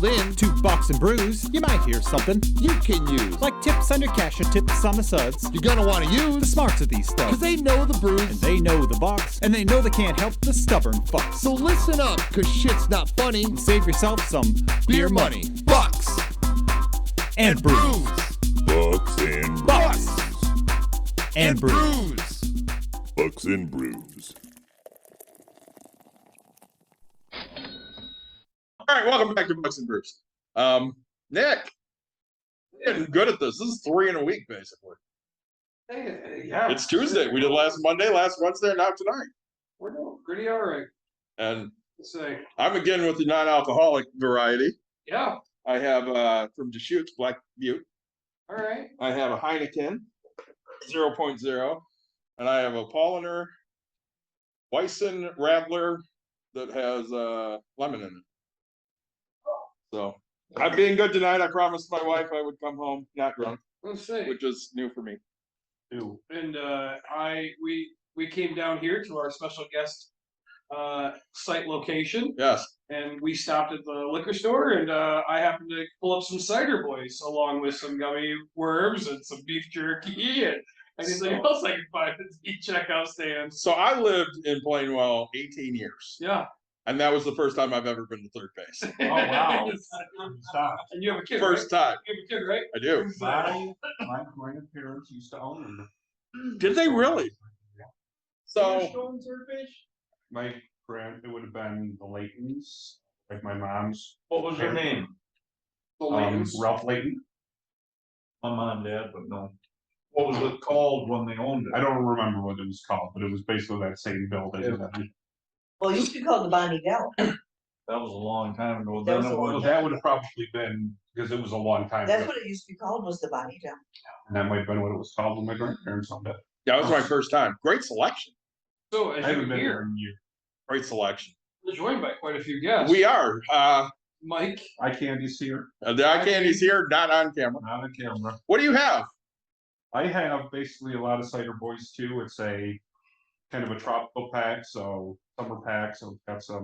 dialed in to Bucks and Brews, you might hear something you can use. like tips on your cash or tips on the suds. You're gonna want to The use, smarts of these studs. because they know the brews. And they know the Bucks. And they know they can't help the stubborn fucks. So listen up, because shit's not funny. And save yourself some beer money. Bucks And Brews. Bucks and Bucks. Brews. And Brews. Bucks and Brews. All right, welcome back to Bucks and Brews. Nick, you're getting good at this. This is 3 in a week, basically. Yeah, It's Tuesday. We did last Monday, last Wednesday, and now tonight. we're doing pretty all right. And So, I'm again with the non-alcoholic variety. yeah, I have from Deschutes Black Butte. all right. I have a Heineken 0.0, and I have a Paulaner Weissen Radler that has lemon in it. So I'm being good tonight. I promised my wife I would come home not drunk, Let's see. which is new for me. And we came down here to our special guest site location, Yes. and we stopped at the liquor store, and I happened to pull up some cider boys along with some gummy worms and some beef jerky and anything else I could find at the checkout stand. So I lived in Plainwell 18 years, Yeah. and that was the first time I've ever been to third base. Oh wow. And you have a kid, First right? time. You have a kid, right? I do. My grandparents used to own them. Did they really? So My it would have been the Laytons, like my mom's. What was her name? Ralph Layton. My mom and dad, but no. What was it called when they owned I it? don't remember what it was called, but it was basically that same building. Well, it used to be called the Bonnie Dell. That was a long time ago. That Then was it a long Well, was, that would have probably been, because it was a long time That's ago. what it used to be called, was the Bonnie Dell. And that might have been what it was called when my grandparents owned it. Yeah, that was my first time. Great selection. So as I you haven't been there hear, in years. Great selection. we're joined by quite a few guests. We are. Mike. Eye candy's here, The eye candy's here, not on camera. not on camera. What do you have? I have basically a lot of cider boys too. It's a kind of a tropical pack, so summer pack. So it's got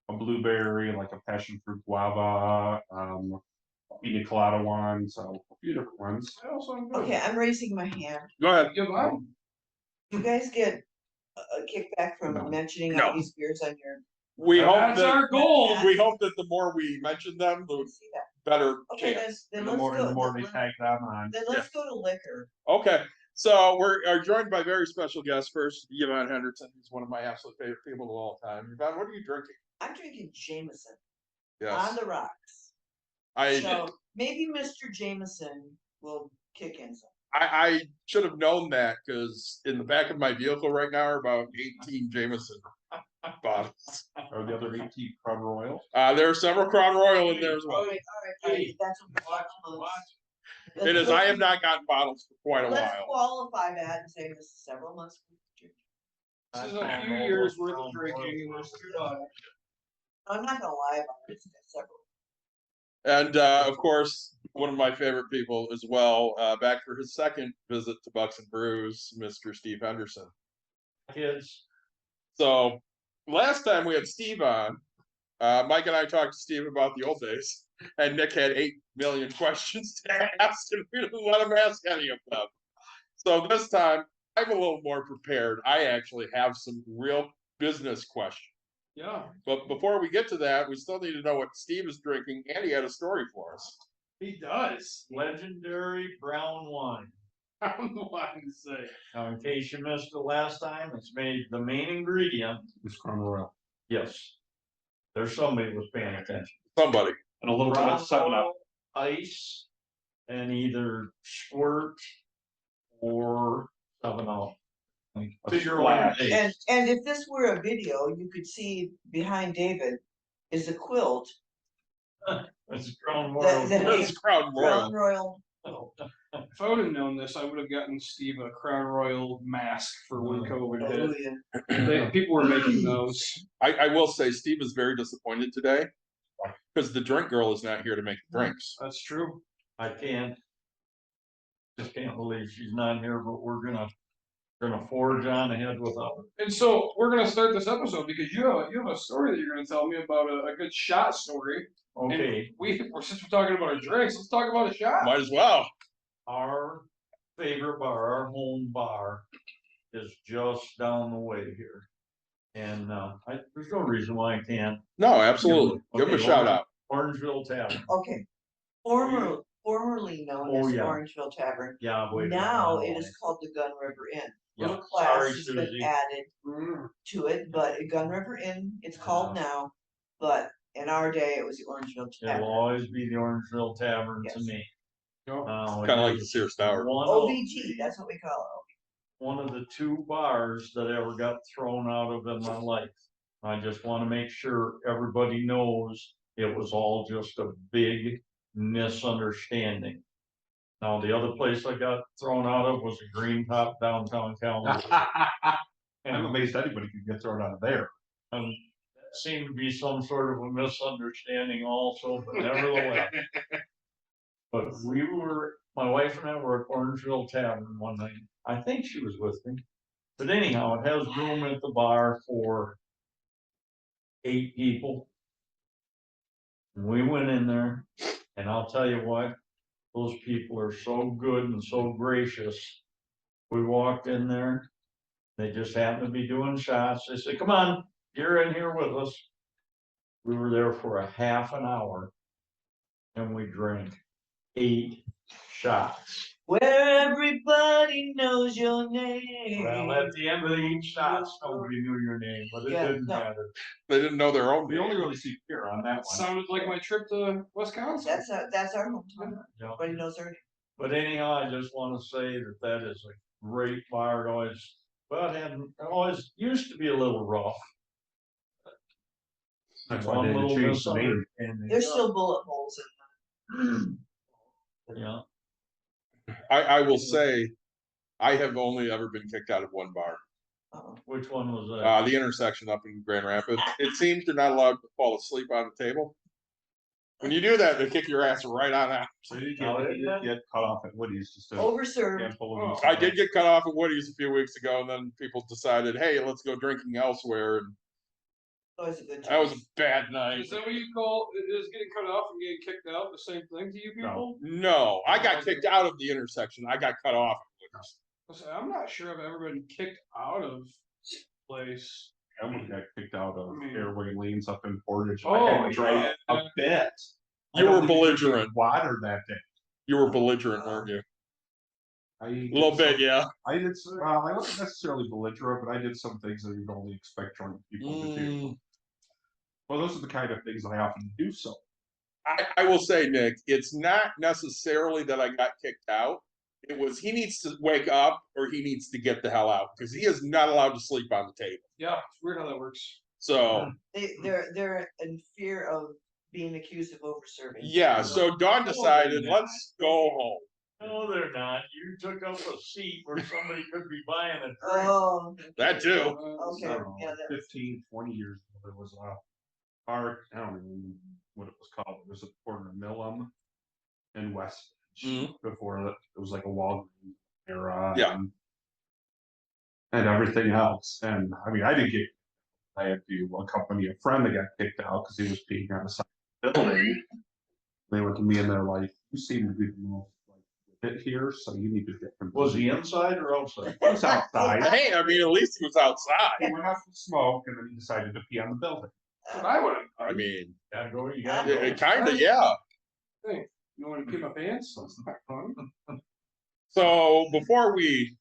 a blueberry, like a passion fruit guava, pina colada one, so a few different ones. Okay, I'm raising my hand. Go ahead. Yvonne. You guys get a kickback from No. mentioning No. all these beers on your, We hope That's that our goal. we hope that the more we mention them, I the see that. better Okay, chance. then The let's more go, they tag them on. then let's go to liquor. Okay, so we're are joined by very special guests. First, Yvonne Henderson, who's one of my absolute favorite people of all time. Yvonne, what are you drinking? I'm drinking Jameson on Yes, the rocks. I So maybe Mr. Jameson will kick in some. I should have known that because in the back of my vehicle right now are about 18 Jameson bottles. Or the other 18 Crown Royal. There are several Crown Royal in there as well. All right, that's what It is. I have not gotten bottles for quite a Let's while. qualify that and say this is several months. This is a few years worth of drinking, and there's 2 daughters. I'm not gonna lie about it, it's several. And of course, one of my favorite people as well, back for his second visit to Bucks and Brews, Mr. Steve Henderson. kids, So last time we had Steve on, Mike and I talked to Steve about the old days, and Nick had 8 million questions to ask, and we didn't let him ask any of them. So this time, I'm a little more prepared. I actually have some real business questions. Yeah. But before we get to that, we still need to know what Steve is drinking, and he had a story for us. He does. legendary brown wine. I don't know what to say. Now, in case you missed the last time, it's made, the main ingredient, It's Crown Royal. yes. There's somebody was paying attention. Somebody. And a little bit of 7 Up. Ice and either squirt or 7-Up. Figure one. And if this were a video, you could see behind David is a quilt. It's Crown That- Royal. that- That's Crown Crown Royal. Royal. If I would have known this, I would have gotten Steve a Crown Royal mask for when COVID Oh, hit. yeah. People were making those. I will say Steve is very disappointed today because the drink girl is not here to make the drinks. That's true. I can't. Just can't believe she's not here, but we're gonna gonna forge on ahead without it. And so we're gonna start this episode because you have a story that you're gonna tell me about a good shot story. Okay, And since we're talking about our drinks, let's talk about a shot. Might as well. our favorite bar, our home bar, is just down the way here. And there's no reason why I can't. No, absolutely. Give him a Okay, shout out. Orangeville Tavern. Okay, formerly known Oh, as yeah. Orangeville Tavern. Yeah, wait. Now it is called the Gun River Inn. Yeah, Little class sorry, has been Susie. added Mm. to it, but Gun River Inn, it's called now. But in our day, it was the Orangeville It will Tavern. always be the Orangeville Tavern to Yes. me. Kind of like the Sears Tower. OVT, that's what we call One of the two bars that I ever got thrown out of in my life. I just want to make sure everybody knows it was all just a big misunderstanding. Now, the other place I got thrown out of was a Green Top downtown Kalamazoo. I'm amazed anybody could get thrown out of there. That seemed to be some sort of a misunderstanding also, but nevertheless. But my wife and I were at Orangeville Tavern one night. I think she was with me. But anyhow, it has room at the bar for 8 people. And we went in there, and I'll tell you what, those people are so good and so gracious. We walked in there, they just happened to be doing shots. They said, come on, you're in here with us. We were there for a half an hour, and we drank 8 shots. Where everybody knows your name. Well, at the end of each shots, nobody knew your name, but it didn't matter. They didn't know their own. We only really see beer on that one. Sounded like my trip to Wisconsin. That's our hometown. Yeah. Everybody knows our name. But anyhow, I just want to say that is a great bar. It always used to be a little rough. That's why they didn't change the name. There's still bullet holes in Yeah. I will say, I have only ever been kicked out of one bar. them. Which one was that? The intersection up in Grand Rapids. It seems you're not allowed to fall asleep on the table. When you do that, they kick your ass right on out. So you get cut off at Woody's just to Overserved. handful of. I did get cut off at Woody's a few weeks ago, and then people decided, hey, let's go drinking elsewhere. And Always a good that was a choice. bad night. Is that what you call, is getting cut off and getting kicked out the same thing to you people? No, I got kicked out of the intersection. I got cut off. Listen, I'm not sure I've ever been kicked out of place. I almost got kicked out of I mean- Airway Lanes up in Portage. Oh, I had to drive yeah. a bit. You were belligerent. Water that day. You were belligerent, weren't you? A A little bit, yeah. I did. Well, I wasn't necessarily belligerent, but I did some things that you'd only expect drunk people to do. Well, those are the kind of things that I often do. So I will say, Nick, it's not necessarily that I got kicked out. It was he needs to wake up or he needs to get the hell out because he is not allowed to sleep on the table. Yeah, it's weird how that works. So They're in fear of being accused of overserving. yeah, so Dawn decided, let's go home. No, they're not. You took up a seat where somebody could be buying a drink. Oh, That too. okay, so yeah, that- 15, 20 years ago, there was a park. I don't even know what it was called. It was at the corner of Millum and West. Before that, it was like a Walgreens era. Yeah. And everything else. And I mean, I didn't get. I had to accompany a friend that got kicked out because he was peeing on the side of the building. They went to me and they're like, "You seem to be the most like hit here, so you need to get from." Was he inside or outside? He was outside. Hey, I mean, at least he was outside. He went out to smoke and then he decided to pee on the building. But I would have. I mean, Gotta go, you gotta go. it kind of, yeah. Hey, you want to keep my pants? That's not fun. So before we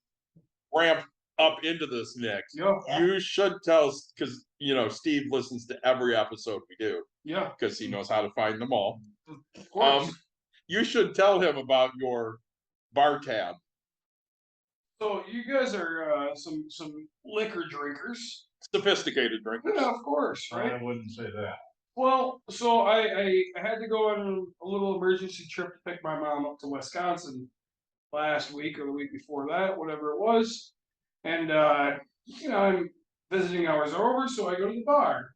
ramp up into this, Nick, Yeah, you should tell us because Steve listens to every episode we do yeah, because he knows how to find them all. of course. You should tell him about your bar tab. So you guys are some liquor drinkers. Sophisticated drinkers. Yeah, of course, right? I wouldn't say that. Well, so I had to go on a little emergency trip to pick my mom up to Wisconsin last week or the week before that, whatever it was. And I'm visiting hours are over, so I go to the bar.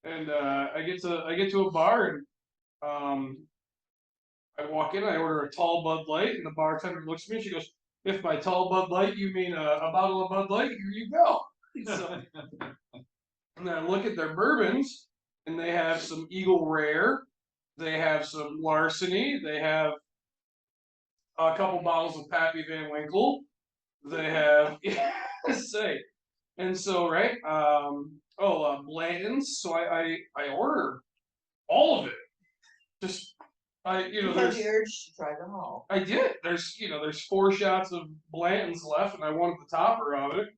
And I get to a bar and I walk in, I order a tall Bud Light, and the bartender looks at me and she goes, if by tall Bud Light you mean a bottle of Bud Light, here you go. So, and then I look at their bourbons, and they have some Eagle Rare, they have some Larceny, they have a couple bottles of Pappy Van Winkle, they have say, and so right, Blanton's. So I order all of it. Just You had there's the urge to try them all. I did. There's 4 shots of Blanton's left, and I wanted the topper of it.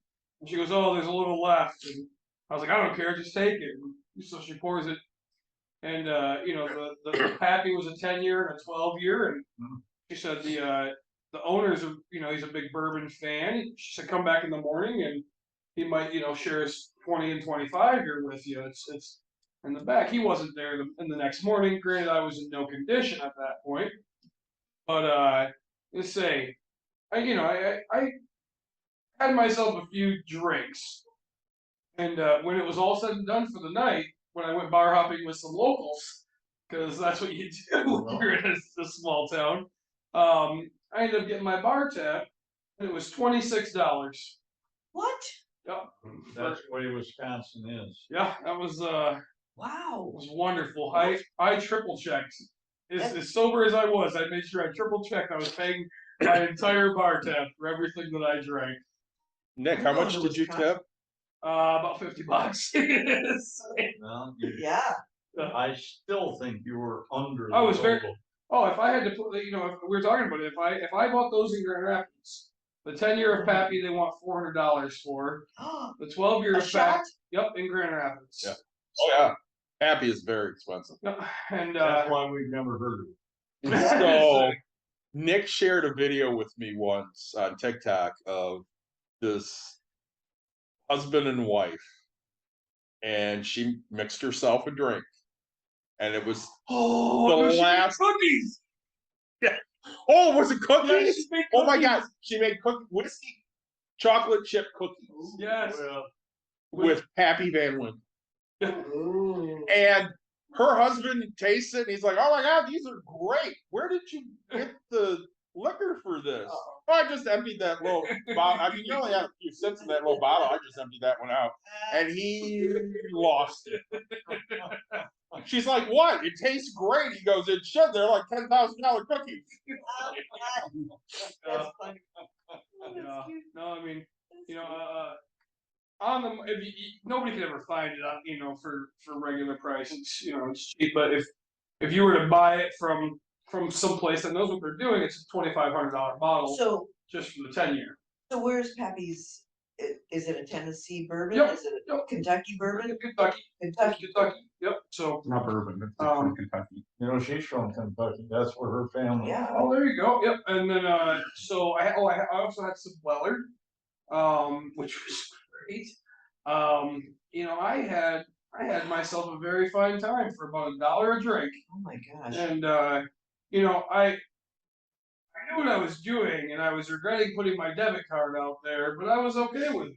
And she goes, "Oh, there's a little left." And I was like, "I don't care, just take it." And so she pours it, and the Pappy was a 10-year and a 12-year, and she said the owners are, he's a big bourbon fan. She said, "Come back in the morning, and he might, share his 20 and 25-year with you." It's in the back. He wasn't there in the next morning. Granted, I was in no condition at that point. But let's say, I had myself a few drinks, and when it was all said and done for the night, when I went bar hopping with some locals, because that's what you do when you're in a small town, I ended up getting my bar tab, and it was $26. What? Yep. That's the way Wisconsin is. Yeah, that was Wow. was wonderful. I triple checked. As sober as I was, I made sure I triple checked. I was paying my entire bar tab for everything that I drank. Nick, how much did you tip? About $50. Well, Yeah. I still think you were under. I was the very. total. Oh, if I had to put, if we were talking about it, if I bought those in Grand Rapids, the 10-year of Pappy they want $400 for. The 12-year A of shot? Pappy, yep, in Grand Rapids. Yeah. Oh yeah, Happy is very expensive. Yep. And That's why we've never heard of it. So Nick shared a video with me once on TikTok of this husband and wife, and she mixed herself a drink, and it was the last cookies. Yeah. Oh, was it cookies? she made Oh my cookies. God, she made whiskey chocolate chip cookies Yes. Well, with Pappy Van Winkle. Ooh. And her husband tastes it, and he's like, "Oh my God, these are great. Where did you get the liquor for this?" Oh, I just emptied that little bottle. I mean, you only had a few sips in that little bottle. I just emptied that one out. And he lost it. She's like, "What? It tastes great." He goes, "It should. They're like $10,000 cookies." That's funny. Yeah. No, I mean, on the nobody could ever find it, for regular price. It's it's cheap, but if you were to buy it from someplace that knows what they're doing, it's a $2,500 bottle So, just for the 10-year. so where's Pappy's? Is it a Tennessee bourbon? Yep, Is it a yep. Kentucky bourbon? Kentucky. Kentucky. Yep. So. Not bourbon, it's from Kentucky. she's from Kentucky. That's where her family. Yeah. Oh, there you go. Yep. And then so I also had some Weller, which was great. I had myself a very fine time for about $1 a drink. Oh my gosh. And I knew what I was doing, and I was regretting putting my debit card out there, but I was okay with it.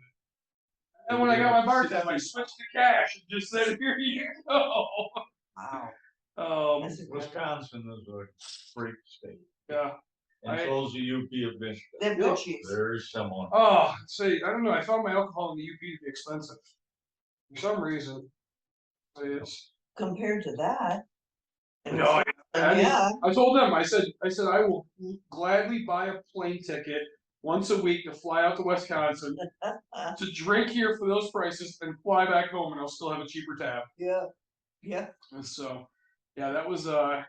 And when I got my bar tab, I switched to cash and just said, "Here you go." Wow. That's a good- Wisconsin is a great state. Yeah. And so is the UP of Michigan. They have good cheese. Very similar. Oh, see, I don't know. I found my alcohol in the UP to be expensive for some reason. It's Compared to that. no. Yeah. I told them. I said I will gladly buy a plane ticket once a week to fly out to Wisconsin to drink here for those prices and fly back home, and I'll still have a cheaper tab. Yeah. Yeah. And so, yeah, that was a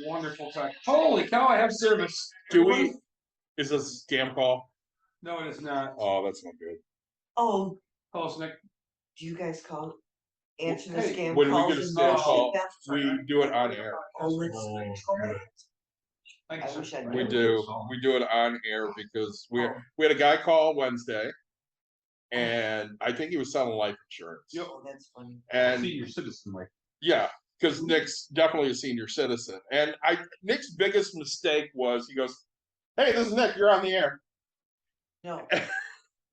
wonderful time. Holy cow! I have service. Is this a scam call? No, it is not. Oh, that's not good. Oh, Call us, Nick. do you guys answer the Hey, scam when we calls? get a and scam shit call, back? We do it on air. Oh, let's- Thank I you, wish sir. I'd We known. do. We do it on air because we had a guy call Wednesday, and I think he was selling life insurance. Oh, that's funny. And Senior citizen, like. yeah, because Nick's definitely a senior citizen. And Nick's biggest mistake was he goes, "Hey, this is Nick. You're on the air." No.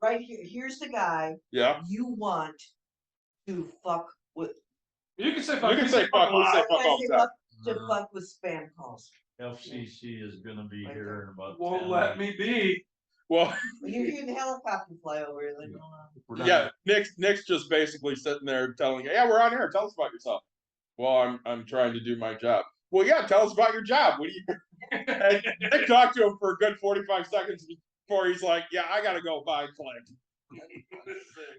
Right here, here's the guy Yeah. you want to fuck with. You can say You can say fuck. We'll say fuck all the time. To fuck with spam calls. FCC is gonna be Right here in about Won't 10 let me be. Well, When you hear the helicopter fly over, you're like, We're not- yeah, Nick's just basically sitting there telling you, yeah, we're on air. Tell us about yourself. Well, I'm trying to do my job. Well, yeah, tell us about your job. What do you? And Nick talked to him for a good 45 seconds before he's like, yeah, I gotta go buy Click.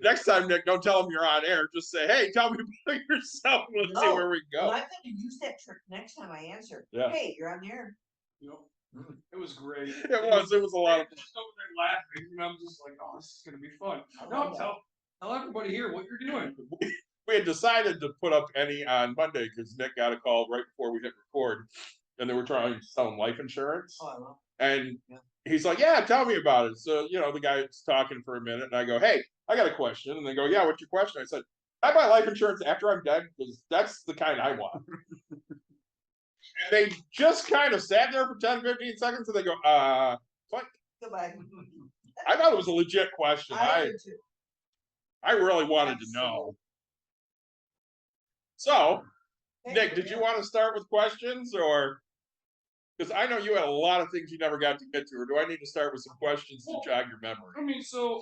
Next time, Nick, don't tell him you're on air. Just say, hey, tell me about yourself. Let's see No, where we well, go. I'm gonna use that trick next time I answer. Yeah. Hey, you're on the air. Yep. It was great. It was a lot of. Just over there laughing, and I'm just like, oh, this is gonna be fun. No, tell everybody here what you're doing. We had decided to put up any on Monday because Nick got a call right before we hit record, and they were trying to sell him life insurance. Oh, I love And Yeah. he's like, yeah, tell me about it. So, the guy's talking for a minute, and I go, hey, I got a question. And they go, yeah, what's your question? I said, I buy life insurance after I'm dead because that's the kind I want. And they just kind of sat there for 10, 15 seconds, and they go, Click. Goodbye. I thought it was a legit question. I do too. I really wanted to know. So, Hey, Nick, did you want to start with questions, or because I know you had a lot of things you never got to get to, or do I need to start with some questions to jog your memory? I mean, so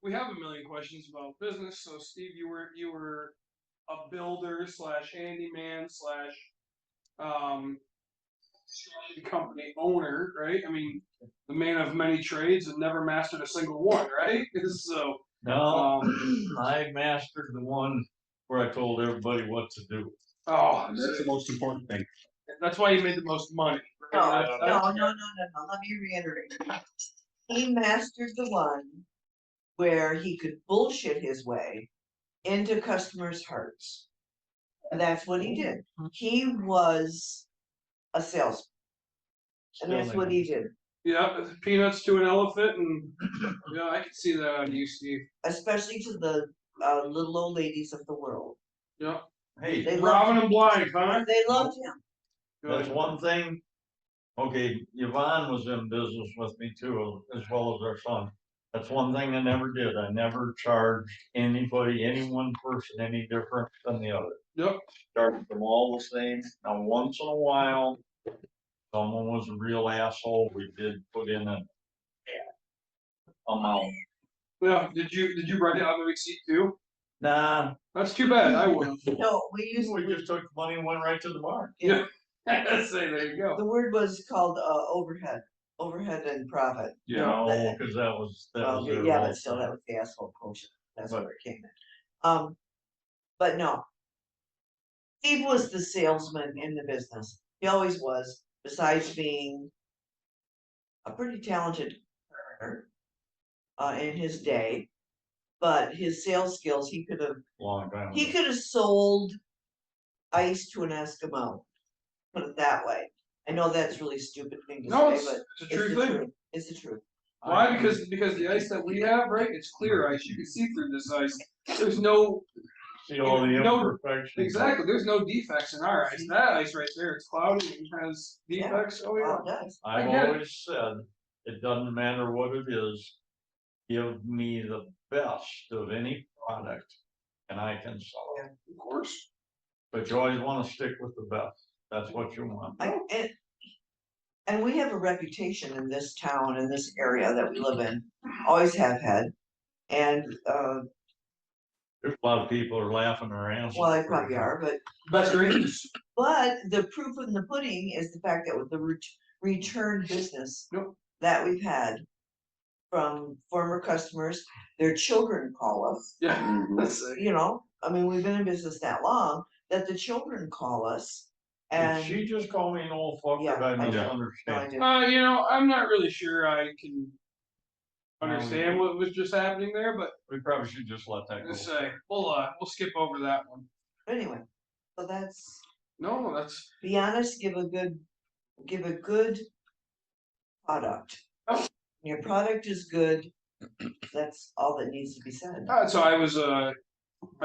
we have a million questions about business. So Steve, you were a builder slash handyman slash company owner, right? I mean, the man of many trades and never mastered a single one, right? So No, I mastered the one where I told everybody what to do. oh, That's the most important thing. that's why you made the most money. No, Right? no. Let me reiterate. He mastered the one where he could bullshit his way into customers' hearts. And that's what he did. He was a salesman. And that's what he did, Yeah, peanuts to an elephant, and yeah, I can see that on you, Steve. especially to the little old ladies of the world. Yeah, Hey, They robbing loved, them blind, huh? they loved him. that's one thing. Okay, Yvonne was in business with me too, as well as our son. That's one thing I never did. I never charged anybody, any one person, any different than the other. Yep. Charged them all the same. Now, once in a while, someone was a real asshole. We did put in an amount. Yeah. Did you write it on the receipt too? Nah, That's too bad. I would have. No, we used, we just took the money and went right to the bar. Yeah. Say there you go. the word was called overhead and profit. No, because that was Well, their yeah, whole but still, thing. that was the asshole quotient. That's But- where it came in. But no. Steve was the salesman in the business. He always was, besides being a pretty talented earner in his day. But his sales skills, he could Long time ago. have sold ice to an Eskimo. Put it that way. I know that's really stupid thing to No, say, it's but a it's true the thing. truth. It's the truth. Why? Because the ice that we have, right? It's clear ice. You can see through this ice. There's no See all the No, imperfections. exactly. There's no defects in our ice. That ice right there, it's cloudy and has Yeah. defects. Oh yeah. Well, it does. I I've get it. always said, it doesn't matter what it is, give me the best of any product and I can sell it. Of course. But you always want to stick with the best. That's what you want. And we have a reputation in this town, in this area that we live in, always have had. And, There's a lot of people are laughing their asses. well, they probably are, but Best ratings. But the proof in the pudding is the fact that with the return business Yep. that we've had from former customers, their children call us, Yeah. Let's see. you know, I mean, we've been in business that long, that the children call us. Did And she just call me an old fuck? Yeah, Did I I did. misunderstand? no, I did. I'm not really sure I can No, understand what was just happening there, but We probably should just let that go. let's say we'll skip over that one. Anyway, so that's, No, that's be honest, give a good product. Oh. Your product is good, that's all that needs to be said. so I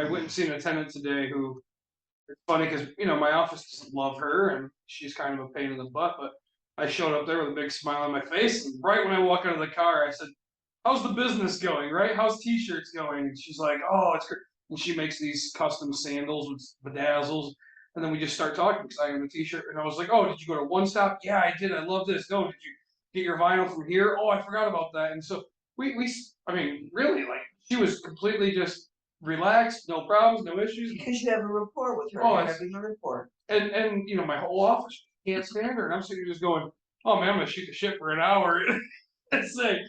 went and seen a tenant today who, it's funny because my office doesn't love her and she's kind of a pain in the butt, but I showed up there with a big smile on my face, and right when I walk out of the car, I said, how's the business going, right? How's t-shirts going? And she's like, oh, it's great. And she makes these custom sandals with bedazzles. And then we just start talking because I own a t-shirt and I was like, oh, did you go to One Stop? Yeah, I did. I love this. No, did you get your vinyl from here? Oh, I forgot about that. And so I mean, really, like, she was completely just relaxed, no problems, no issues. Because you have a rapport with her, Oh, you're it's- having a rapport. And you know, my whole office can't stand her. And I'm sitting here just going, oh man, I'm gonna shoot the shit for an hour and say,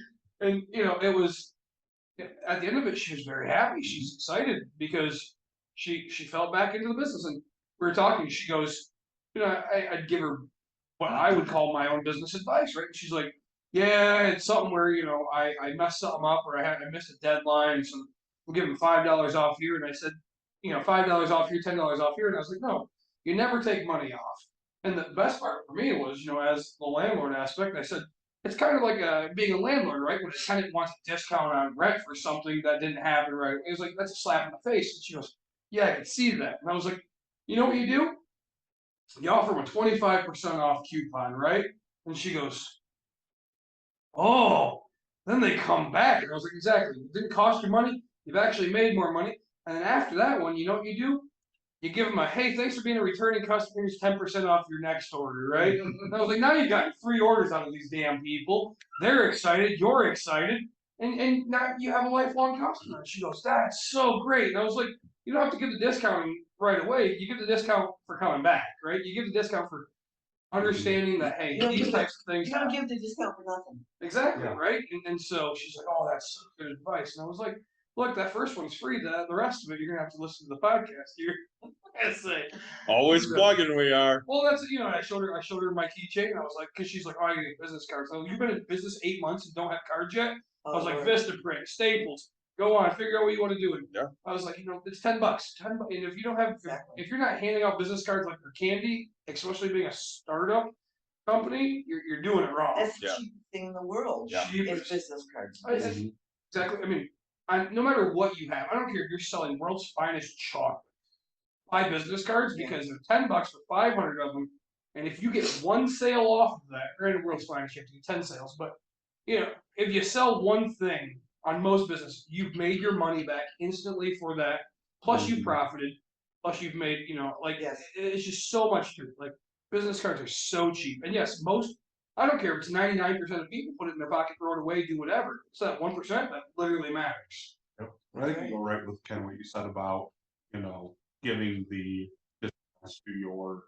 and you know, it was at the end of it, she was very happy. She's excited because she fell back into the business. And we were talking. She goes, you know, I'd give her what I would call my own business advice, right? And she's like, yeah, it's something where you know I messed something up or I missed a deadline, so we'll give them $5 off here. And I said, you know, $5 off here, $10 off here. And I was like, no, you never take money off. And the best part for me was, you know, as the landlord aspect, I said, it's kind of like being a landlord, right? When a tenant wants a discount on rent for something that didn't happen, right? It was like, that's a slap in the face. And she goes, yeah, I can see that. And I was like, you know what you do? You offer them a 25% off coupon, right? And she goes, oh, then they come back. And I was like, exactly. It didn't cost you money. You've actually made more money. And then after that one, you know what you do? You give them a, hey, thanks for being a returning customer. Here's 10% off your next order, right? And I was like, now you've gotten 3 orders out of these damn people. They're excited. You're excited. And now you have a lifelong customer. And she goes, that's so great. And I was like, you don't have to give the discount right away. You give the discount for coming back, right? You give the discount for understanding that, hey, You don't these give types of things You don't happen. give the discount for nothing. Exactly, Yeah. right? And so she's like, oh, that's so good advice. And I was like, look, that first one's free. The rest of it, you're gonna have to listen to the podcast here. And say, Always plugging we are. well, that's you know. I showed her my keychain. And I was like, because she's like, oh, I need business cards. So you've been in business 8 months and don't have cards yet. I was like, Lord. Vistaprint, Staples. Go on, figure out what you want to do. And Yeah. I was like, you know, it's $10. $10. And if you don't have, Exactly. if you're not handing out business cards like they're candy, especially being a startup company, you're doing it wrong. That's the Yeah. cheapest thing in the world. Yeah. Is business cards. Exactly. I mean, no matter what you have, I don't care if you're selling world's finest chocolate. Buy business cards because they're $10 for 500 of them, and if you get one sale off of that, granted, world's finest, you have to get 10 sales, but you know, if you sell one thing on most business, you've made your money back instantly for that. Plus, you profited. Plus, you've made, you know, like Yes. it's just so much to it. Like business cards are so cheap, and yes, most. I don't care if it's 99% of people put it in their pocket, throw it away, do whatever. It's that 1% that literally matters. Yep. I think you go right with kind of what you said about, you know, giving the discounts to your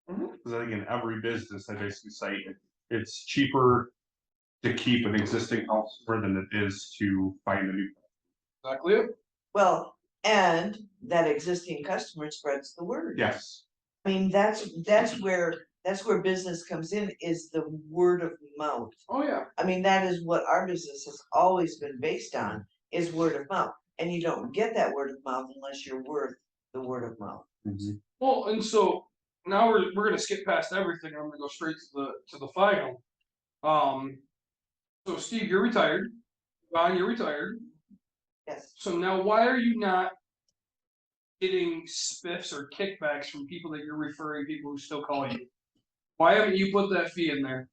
return. Because I think in every business, they basically say it's cheaper to keep an existing customer than it is to find a new customer. Exactly it. Well, and that existing customer spreads the word. Yes. I mean, that's where business comes in, is the word of mouth. Oh yeah. I mean, that is what our business has always been based on, is word of mouth. And you don't get that word of mouth unless you're worth the word of mouth. Well, and so now we're gonna skip past everything. I'm gonna go straight to the final. So Steve, you're retired. Yvonne, you're retired. Yes. So now, why are you not getting spiffs or kickbacks from people that you're referring, people who still call you? Why haven't you put that fee in there?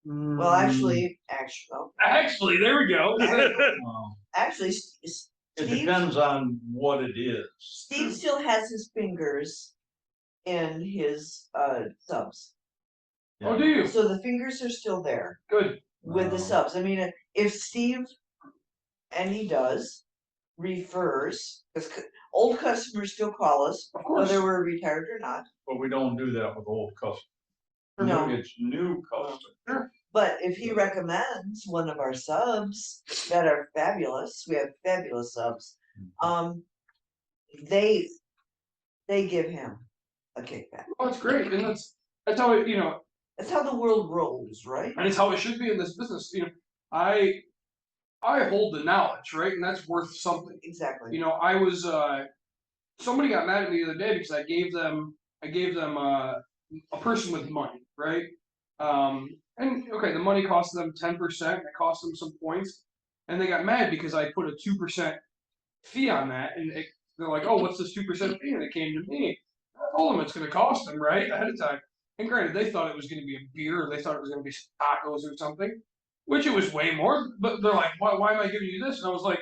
Well, actually, Actually, there we go. actually, It Steve, depends on what it is. Steve still has his fingers in his subs. Oh, do you? So the fingers are still there Good. with the subs. I mean, if Steve, and he does, refers, because old customers still call us, Of course. whether we're retired or not. But we don't do that with old customers. No. It's new customers. But if he recommends one of our subs that are fabulous, we have fabulous subs, they give him a kickback. Oh, that's great, and that's how it, you know, That's how the world rolls, right? and it's how it should be in this business. You know, I hold the knowledge, right, and that's worth something. Exactly. You know, I was somebody got mad at me the other day because I gave them a person with money, right? And okay, the money cost them 10%, it cost them some points, and they got mad because I put a 2% fee on that, and they're like, "Oh, what's this 2% fee?" And it came to me. I told them it's going to cost them right ahead of time. And granted, they thought it was going to be a beer, or they thought it was going to be tacos or something, which it was way more. But they're like, "Why am I giving you this?" And I was like,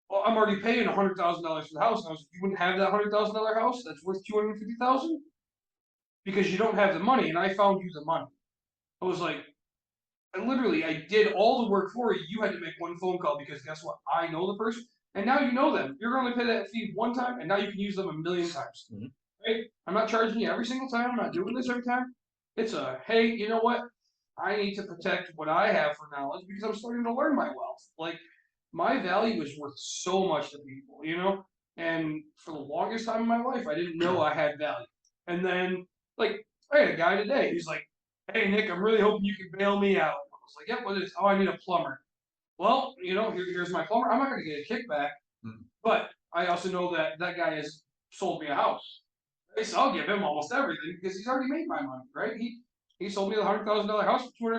"Well, well, I'm already paying $100,000 for the house. And I was like, you wouldn't have that $100,000 house that's worth 250,000 because you don't have the money, and I found you the money. I was like, I did all the work for you. You had to make one phone call because guess what? I know the person, and now you know them. You're going to pay that fee one time, and now you can use them a million times. Right? I'm not charging you every single time. I'm not doing this every time. It's a, hey, you know what? I need to protect what I have for knowledge because I'm starting to learn my wealth. Like, my value is worth so much to people, you know? And for the longest time in my life, I didn't know I had value. And then, like, I had a guy today. He's like, hey, Nick, I'm really hoping you can bail me out. I was like, yep, what is it? Oh, I need a plumber. Well, you know, here's my plumber. I'm not going to get a kickback, but I also know that that guy has sold me a house. Right? So I'll give him almost everything because he's already made my money, right? He sold me the $100,000 house for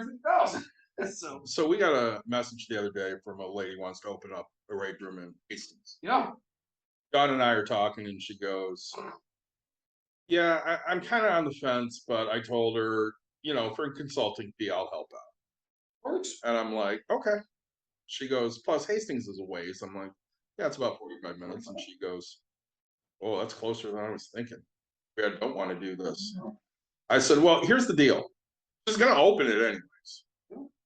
$250,000. So we got a message the other day from a lady who wants to open up a rage room in Hastings. Yeah. Dawn and I are talking, and she goes, yeah, I'm kind of on the fence, but I told her, you know, for a consulting fee, I'll help out. And I'm like, okay. She goes, plus Hastings is a ways. I'm like, yeah, it's about 45 minutes. And she goes, oh, that's closer than I was thinking. I don't want to do this. I said, well, here's the deal. She's going to open it anyways.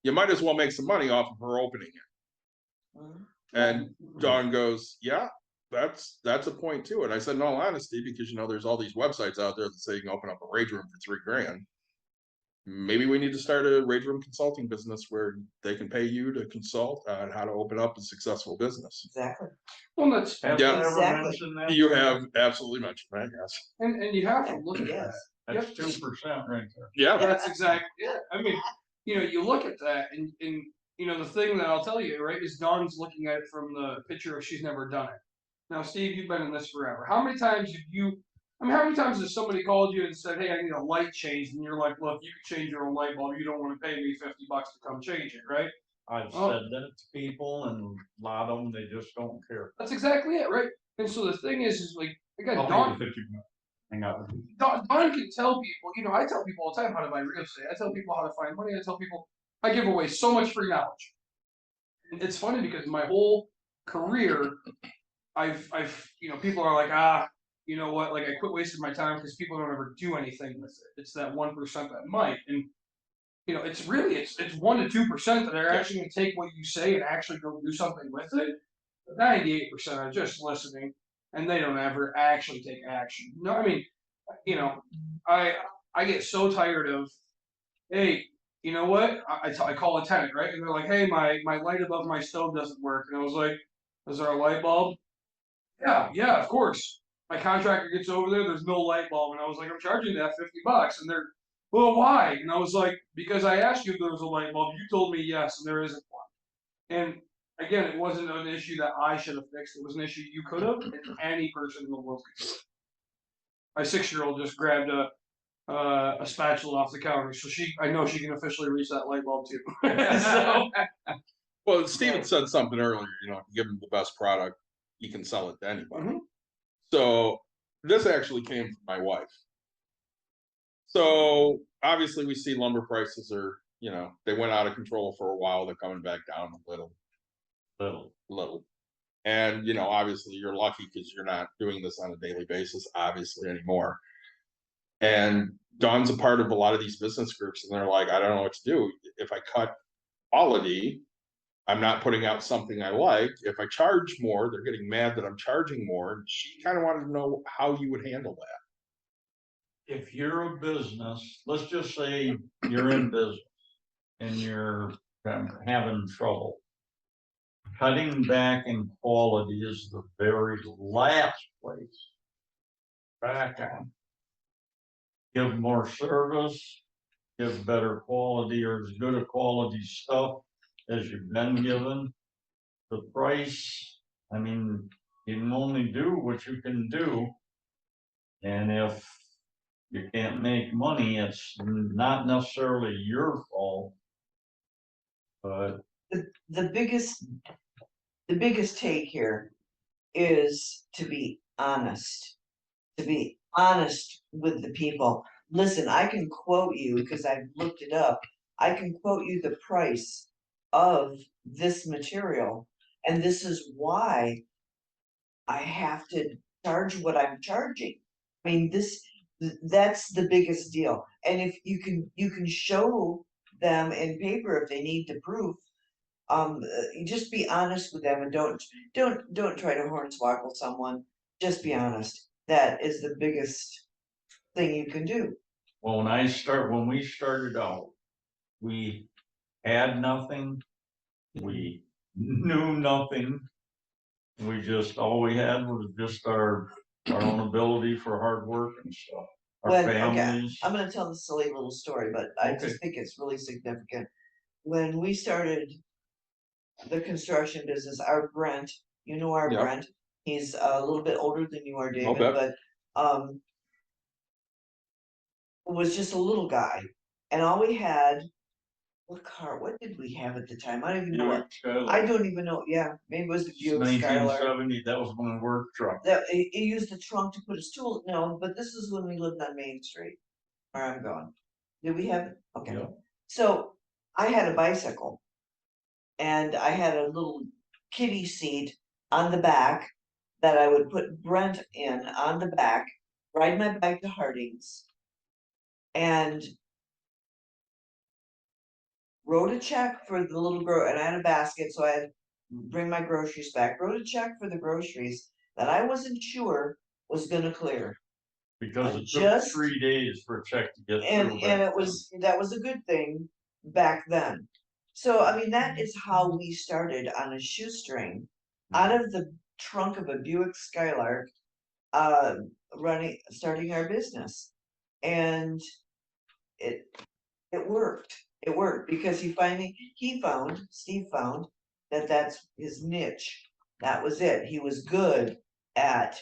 You might as well make some money off of her opening it. And Dawn goes, yeah, that's a point to it. I said, in all honesty, because, you know, there's all these websites out there that say you can open up a rage room for $3,000. Maybe we need to start a rage room consulting business where they can pay you to consult on how to open up a successful business. Exactly. Well, that's Have Yeah. you ever Exactly. mentioned that? You have absolutely mentioned that, yes. and you have to look at Yes. that. That's 2% right there. Yeah. That's exactly it. I mean, you know, you look at that, and you know, the thing that I'll tell you, right, is Dawn's looking at it from the picture of she's never done it. Now, Steve, you've been in this forever. How many times have you? I mean, how many times has somebody called you and said, "Hey, I need a light changed," and you're like, "Look, you can change your own light bulb. You don't want to pay me $50 to come change it, right?" I've Oh. said that to people, and a lot of them, they just don't care. That's exactly it, right? And so the thing is like, again, I'll Dawn, pay the 50 bucks. Hang out. Dawn can tell people, you know, I tell people all the time how to buy real estate. I tell people how to find money. I tell people, I give away so much free knowledge. And it's funny because my whole career, I've, you know, people are like, you know what, like I quit wasting my time because people don't ever do anything with it. It's that 1% that might. And, you know, it's really, it's 1 to 2% that are actually going to take what you say and actually go do something with it. 98% are just listening, and they don't ever actually take action. No, I mean, you know, I get so tired of, hey, you know what? I call a tenant, right? And they're like, hey, my light above my stove doesn't work. And I was like, is there a light bulb? Yeah, of course. My contractor gets over there, there's no light bulb. And I was like, I'm charging that $50. And they're, well, why? And I was like, because I asked you if there was a light bulb. You told me yes, and there isn't one. And again, it wasn't an issue that I should have fixed. It was an issue you could have, and any person in the world could do it. My 6-year-old just grabbed a spatula off the counter, so I know she can officially reach that light bulb too. So, Well, Steven said something earlier, you know, give him the best product, you can sell it to anybody. So this actually came from my wife. So obviously we see lumber prices are, you know, they went out of control for a while. They're coming back down a little. And, you know, obviously you're lucky because you're not doing this on a daily basis, obviously, anymore. And Dawn's a part of a lot of these business groups, and they're like, I don't know what to do. If I cut quality, I'm not putting out something I like. If I charge more, they're getting mad that I'm charging more. And she kind of wanted to know how you would handle that. If you're a business, let's just say you're in business and you're having trouble. Cutting back in quality is the very last place back on. Give more service, give better quality or as good a quality stuff as you've been given. The price, I mean, you can only do what you can do. And if you can't make money, it's not necessarily your fault. But The biggest take here is to be honest. To be honest with the people. Listen, I can quote you because I've looked it up. I can quote you the price of this material, and this is why I have to charge what I'm charging. I mean, that's the biggest deal. And if you can show them in paper if they need to prove. You just be honest with them and don't try to hornswoggle someone. Just be honest. That is the biggest thing you can do. Well, when we started out, we had nothing, we knew nothing. All we had was just our own ability for hard work and stuff. Our Okay, families. I'm gonna tell a silly little story, but I Okay. just think it's really significant. When we started the construction business, our Brent, you know our Yeah. Brent, he's a little bit older than you are, David, bet. but was just a little guy. And all we had, what did we have at the time? I don't even know what. I don't even know, yeah, maybe it was the Buick Skylark. 1970, that was my work truck. That, he used the trunk to put his tools, no, but this is when we lived on Main Street, where I'm going. Did we have, okay, Yeah. so I had a bicycle. And I had a little kiddie seat on the back that I would put Brent in on the back, ride my bike to Harding's. And wrote a check for the little and I had a basket, so I had to bring my groceries back, wrote a check for the groceries that I wasn't sure was gonna clear. Because it Just- took 3 days for a check to get And through. and that was a good thing back then. So I mean, that is how we started on a shoestring out of the trunk of a Buick Skylark, starting our business. And it worked. It worked because Steve found that that's his niche. That was it. He was good at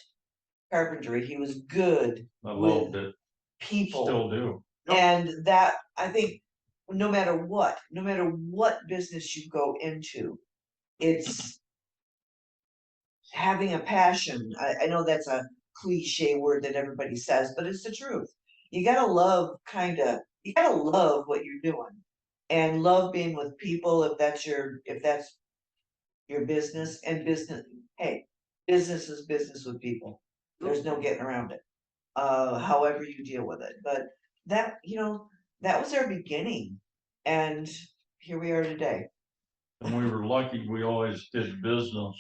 carpentry. He was good I loved it. people. Still do. And that, I think, no matter what business you go into, it's having a passion. I know that's a cliche word that everybody says, but it's the truth. You gotta love what you're doing and love being with people if that's your business and business. Hey, business is business with people. There's no getting around it. However you deal with it, but that, that was our beginning, and here we are today. And we were lucky, we always did business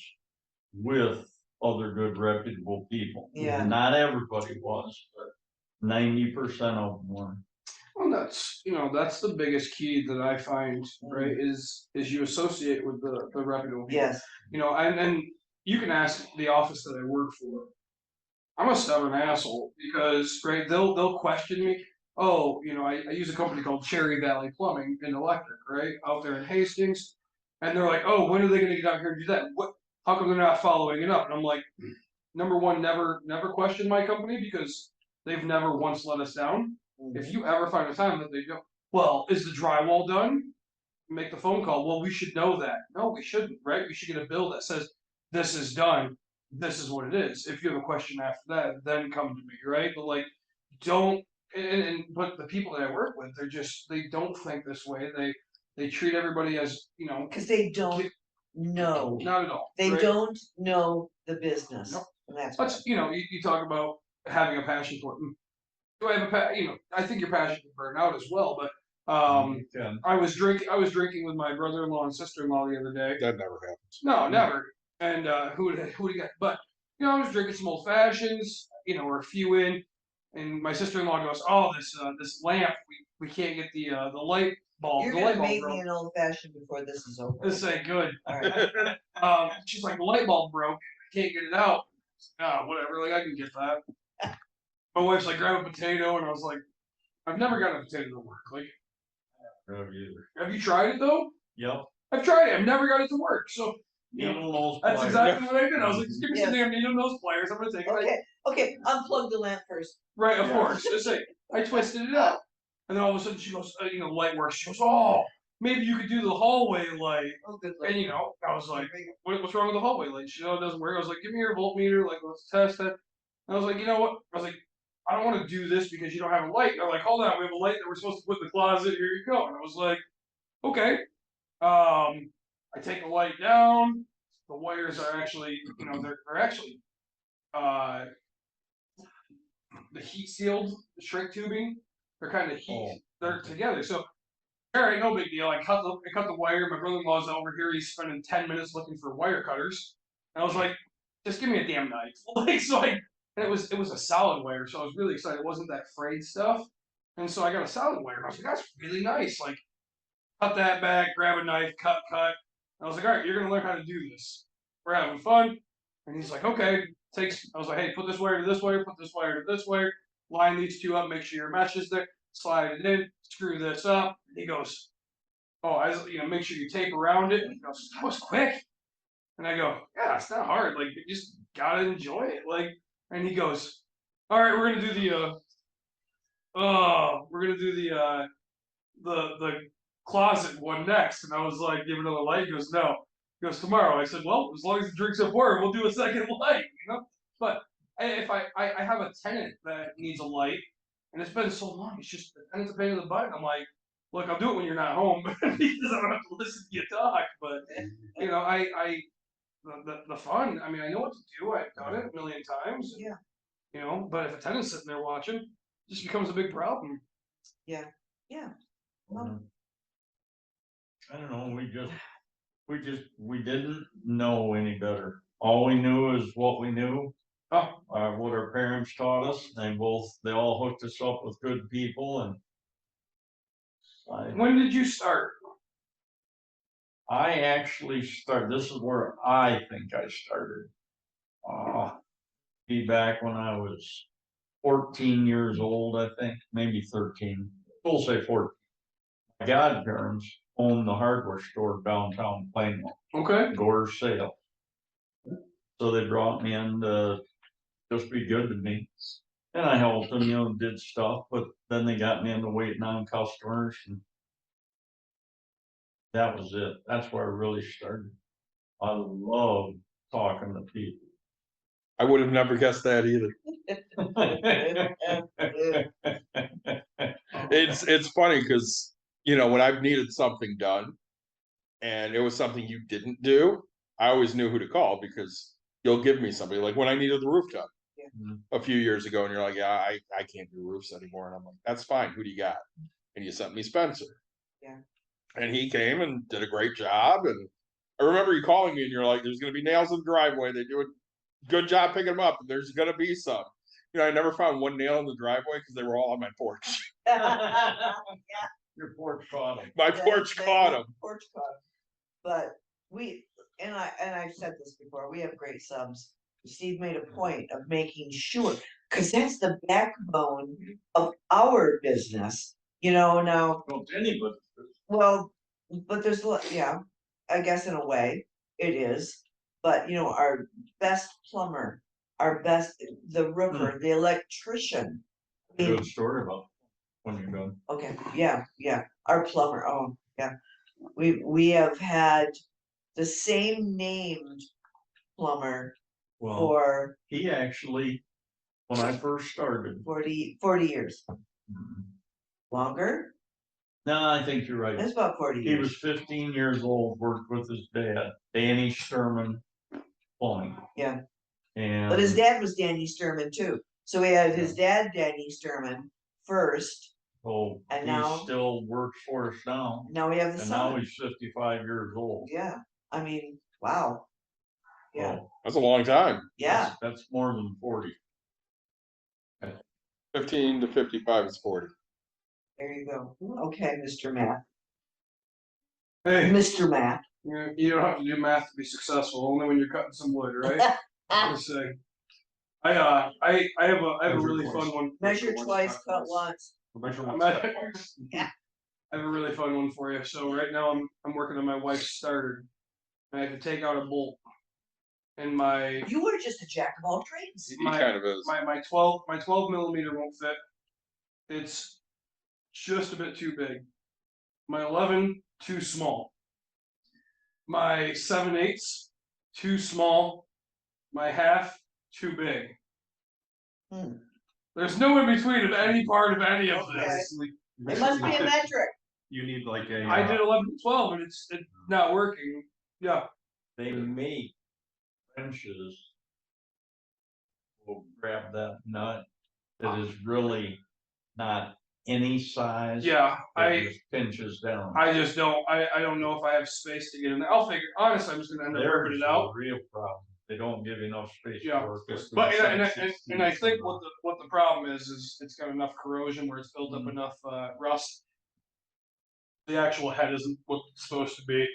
with other good reputable people. Yeah. Not everybody was, but 90% of them were. Well, that's the biggest key that I find, right, is you associate with the reputable people. Yes, And you can ask the office that I work for. I'm a stubborn asshole because, right, they'll question me. Oh, I use a company called Cherry Valley Plumbing and Electric, right, out there in Hastings. And they're like, oh, when are they gonna get out here and do that? How come they're not following it up? And I'm like, number one, never question my company because they've never once let us down. If you ever find a time that they go, well, is the drywall done? Make the phone call. Well, we should know that. No, we shouldn't, right? We should get a bill that says this is done. This is what it is. If you have a question after that, then come to me, right? But like, don't. But the people that I work with, they don't think this way. They treat everybody as because they don't know. Not at all. They right? don't know the business. Nope. And that's Let's you talk about having a passion for it. Do I have I think your passion can burn out as well, but I was drinking with my brother-in-law and sister-in-law the other day. That never happens. No, never. And who do you got? But I was drinking some old fashions, or a few in, and my sister-in-law goes, "Oh, this lamp, we can't get the light bulb. You're the gonna light bulb make broke." me an old fashioned before this is over. This ain't good. All right. She's like, the light bulb broke. I can't get it out. Whatever. Like I can get that. My wife's like, grab a potato, and I was like, I've never gotten a potato to work. Like, have you tried it though? Yep. I've tried it. I've never got it to work. So Needle nose that's pliers. exactly what I did. I was like, just give me some Yes. damn needle nose pliers. I'm gonna take it. Okay, unplug the lamp first. Right, of course. Just say, I twisted it up, and then all of a sudden she goes, light works. She goes, oh, maybe you could do the hallway light. Oh, good. And I was like, what's wrong with the hallway light? She it doesn't work. I was like, give me your voltmeter, like let's test it. And I was like, you know what? I was like, I don't want to do this because you don't have a light. They're like, hold on, we have a light that we're supposed to put in the closet. Here you go. And I was like, okay. I take the light down. The wires are actually, they're actually the heat sealed shrink tubing. They're kind of heat. Oh, They're together. So all right, no big deal. I cut the wire. My brother-in-law's over here. He's spending 10 minutes looking for wire cutters. And I was like, just give me a damn knife. Like, so and it was a solid wire, so I was really excited. It wasn't that frayed stuff. And so I got a solid wire. And I was like, that's really nice. Like, cut that back, grab a knife, cut. And I was like, all right, you're gonna learn how to do this. We're having fun. And he's like, okay. I was like, hey, put this wire to this wire, put this wire to this wire, line these two up, make sure your mesh is there, slide it in, screw this up. And he goes, oh, make sure you tape around it. And he goes, that was quick. And I go, yeah, it's not hard. Like, you just gotta enjoy it. Like, and he goes, all right, we're gonna do the closet one next. And I was like, give another light. He goes, no. He goes, tomorrow. I said, well, as long as it drinks up water, we'll do a second light, you know? But if I have a tenant that needs a light, and it's been so long, it's just the tenant's a pain in the butt. I'm like, look, I'll do it when you're not home because I don't have to listen to you talk. But you know, the fun. I mean, I know what to do. I've done it a million times. Yeah. You know, but if a tenant's sitting there watching, it just becomes a big problem. Yeah. Well, I don't know, we didn't know any better. All we knew is what we knew, Oh, what our parents taught us. They all hooked us up with good people, and when did you start? I actually started, this is where I think I started. Be back when I was 14 years old, I think, maybe 13. We'll say 14. My godparents owned the hardware store downtown Plainville, Okay. Gore's Sale. So they brought me in to just be good to me. And I helped them, did stuff, but then they got me into waiting on customers, and that was it. That's where I really started. I love talking to people. I would have never guessed that either. It's funny because when I've needed something done and it was something you didn't do, I always knew who to call because you'll give me somebody. Like when I needed the roof done a few years ago, and you're like, yeah, I can't do roofs anymore. And I'm like, that's fine. Who do you got? And you sent me Spencer. Yeah. And he came and did a great job. And I remember you calling me and you're like, there's going to be nails in the driveway. They do a good job picking them up. There's going to be some. I never found one nail in the driveway because they were all on my porch. Your porch caught him. My porch caught them. Porch caught 'em. But I've said this before, we have great subs. Steve made a point of making sure, because that's the backbone of our business, now. Well, anybody. Well, but there's, yeah, I guess in a way it is, but our best plumber, the roofer, the electrician. Good story about when you're done. Okay, yeah, our plumber, oh, yeah. We have had the same named plumber Well, for he actually, when I first started. 40 years. Longer? No, I think you're right. That's about 40 years. He was 15 years old, worked with his dad, Danny Sturman Plumbing. Yeah. And But his dad was Danny Sturman too. So we had his dad, Danny Sturman, first. Oh, and he now still works for us now. Now we have the And son. now he's 55 years old. Yeah. I mean, wow. Yeah. Oh, That's a long time. Yeah. That's more than 40. 15 to 55 is 40. There you go. Okay, Mr. Matt. Hey, Mr. Matt. you don't have to do math to be successful. Only when you're cutting some wood, right? Just say. I have a really fun one. Measure twice, cut once. Yeah. I have a really fun one for you. So right now I'm working on my wife's starter. And I have to take out a bolt. And my You were just a jack of all trades. He kind of is. my 12 millimeter won't fit. It's just a bit too big. My 11 too small. My 7/8 too small. My half too big. There's no in between of any part of any of this. It must be a metric. You need like a. I did 11 to 12 and it's not working. Yeah. They make wrenches will grab that nut that is really not any size. Yeah, It just pinches down. I just don't, I don't know if I have space to get in there. I'll figure, honestly, I'm just gonna end up ripping There's it out. a real problem. They don't give you enough space Yeah. for it. But, and I think what the problem is it's got enough corrosion where it's built up enough, rust. The actual head isn't what it's supposed to be.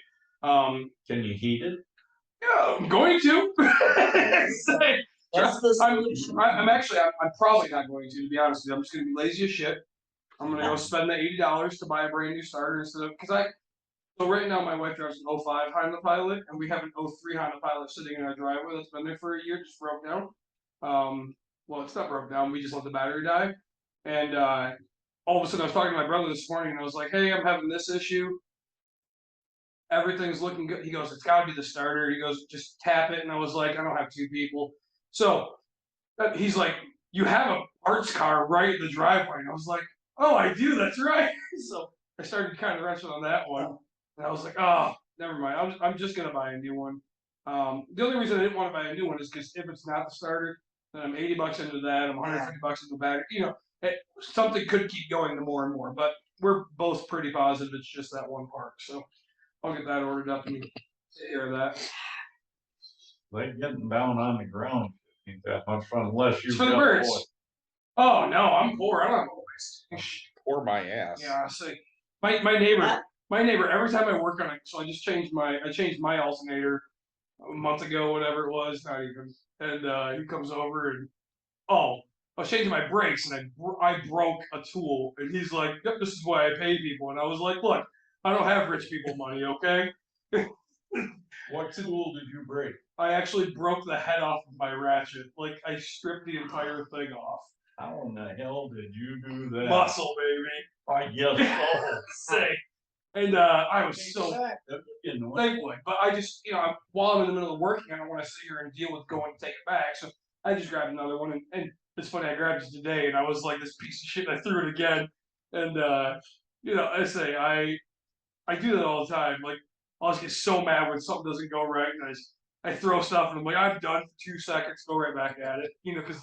Can you heat it? Yeah, I'm going to. That's the solution. I'm actually, I'm probably not going to be honest with you. I'm just gonna be lazy as shit. I'm gonna go spend that $80 to buy a brand new starter instead of, so right now my wife drives an 05 Honda Pilot and we have an 03 Honda Pilot sitting in our driveway that's been there for a year, just broke down. Well, it's not broke down, we just let the battery die. And all of a sudden I was talking to my brother this morning and I was like, hey, I'm having this issue. Everything's looking good. He goes, it's gotta be the starter. He goes, just tap it. And I was like, I don't have two people. So he's like, you have a parts car right in the driveway. And I was like, oh, I do, that's right. So I started kind of wrenching on that one. And I was like, oh, never mind. I'm just gonna buy a new one. The only reason I didn't want to buy a new one is because if it's not the starter, then I'm $80 into that. I'm $150 into the battery. You know, something could keep going to more and more. But we're both pretty positive it's just that one part. So I'll get that ordered up and take care of that. Like getting down on the ground ain't that much fun unless It's for the birds. Oh no, I'm poor. I'm not always. Pour my ass. Yeah, see, my neighbor. Every time I work on it, so I changed my alternator a month ago, whatever it was, not even. And he comes over and I was changing my brakes and I broke a tool, and he's like, "Yep, this is why I pay people." And I was like, "Look, I don't have rich people money, okay?" What tool did you break? I actually broke the head off of my ratchet. Like I stripped the entire thing off. How in the hell did you do that? Muscle, baby. I guess so. Sick. And I was so thankful. But I just, while I'm in the middle of working, I don't want to sit here and deal with going to take it back. So I just grabbed another one. And it's funny, I grabbed it today and I was like this piece of shit. And I threw it again. And, I say, I do that all the time. Like, I'll just get so mad when something doesn't go right. And I throw stuff and I'm like, I'm done for 2 seconds, go right back at it. Because.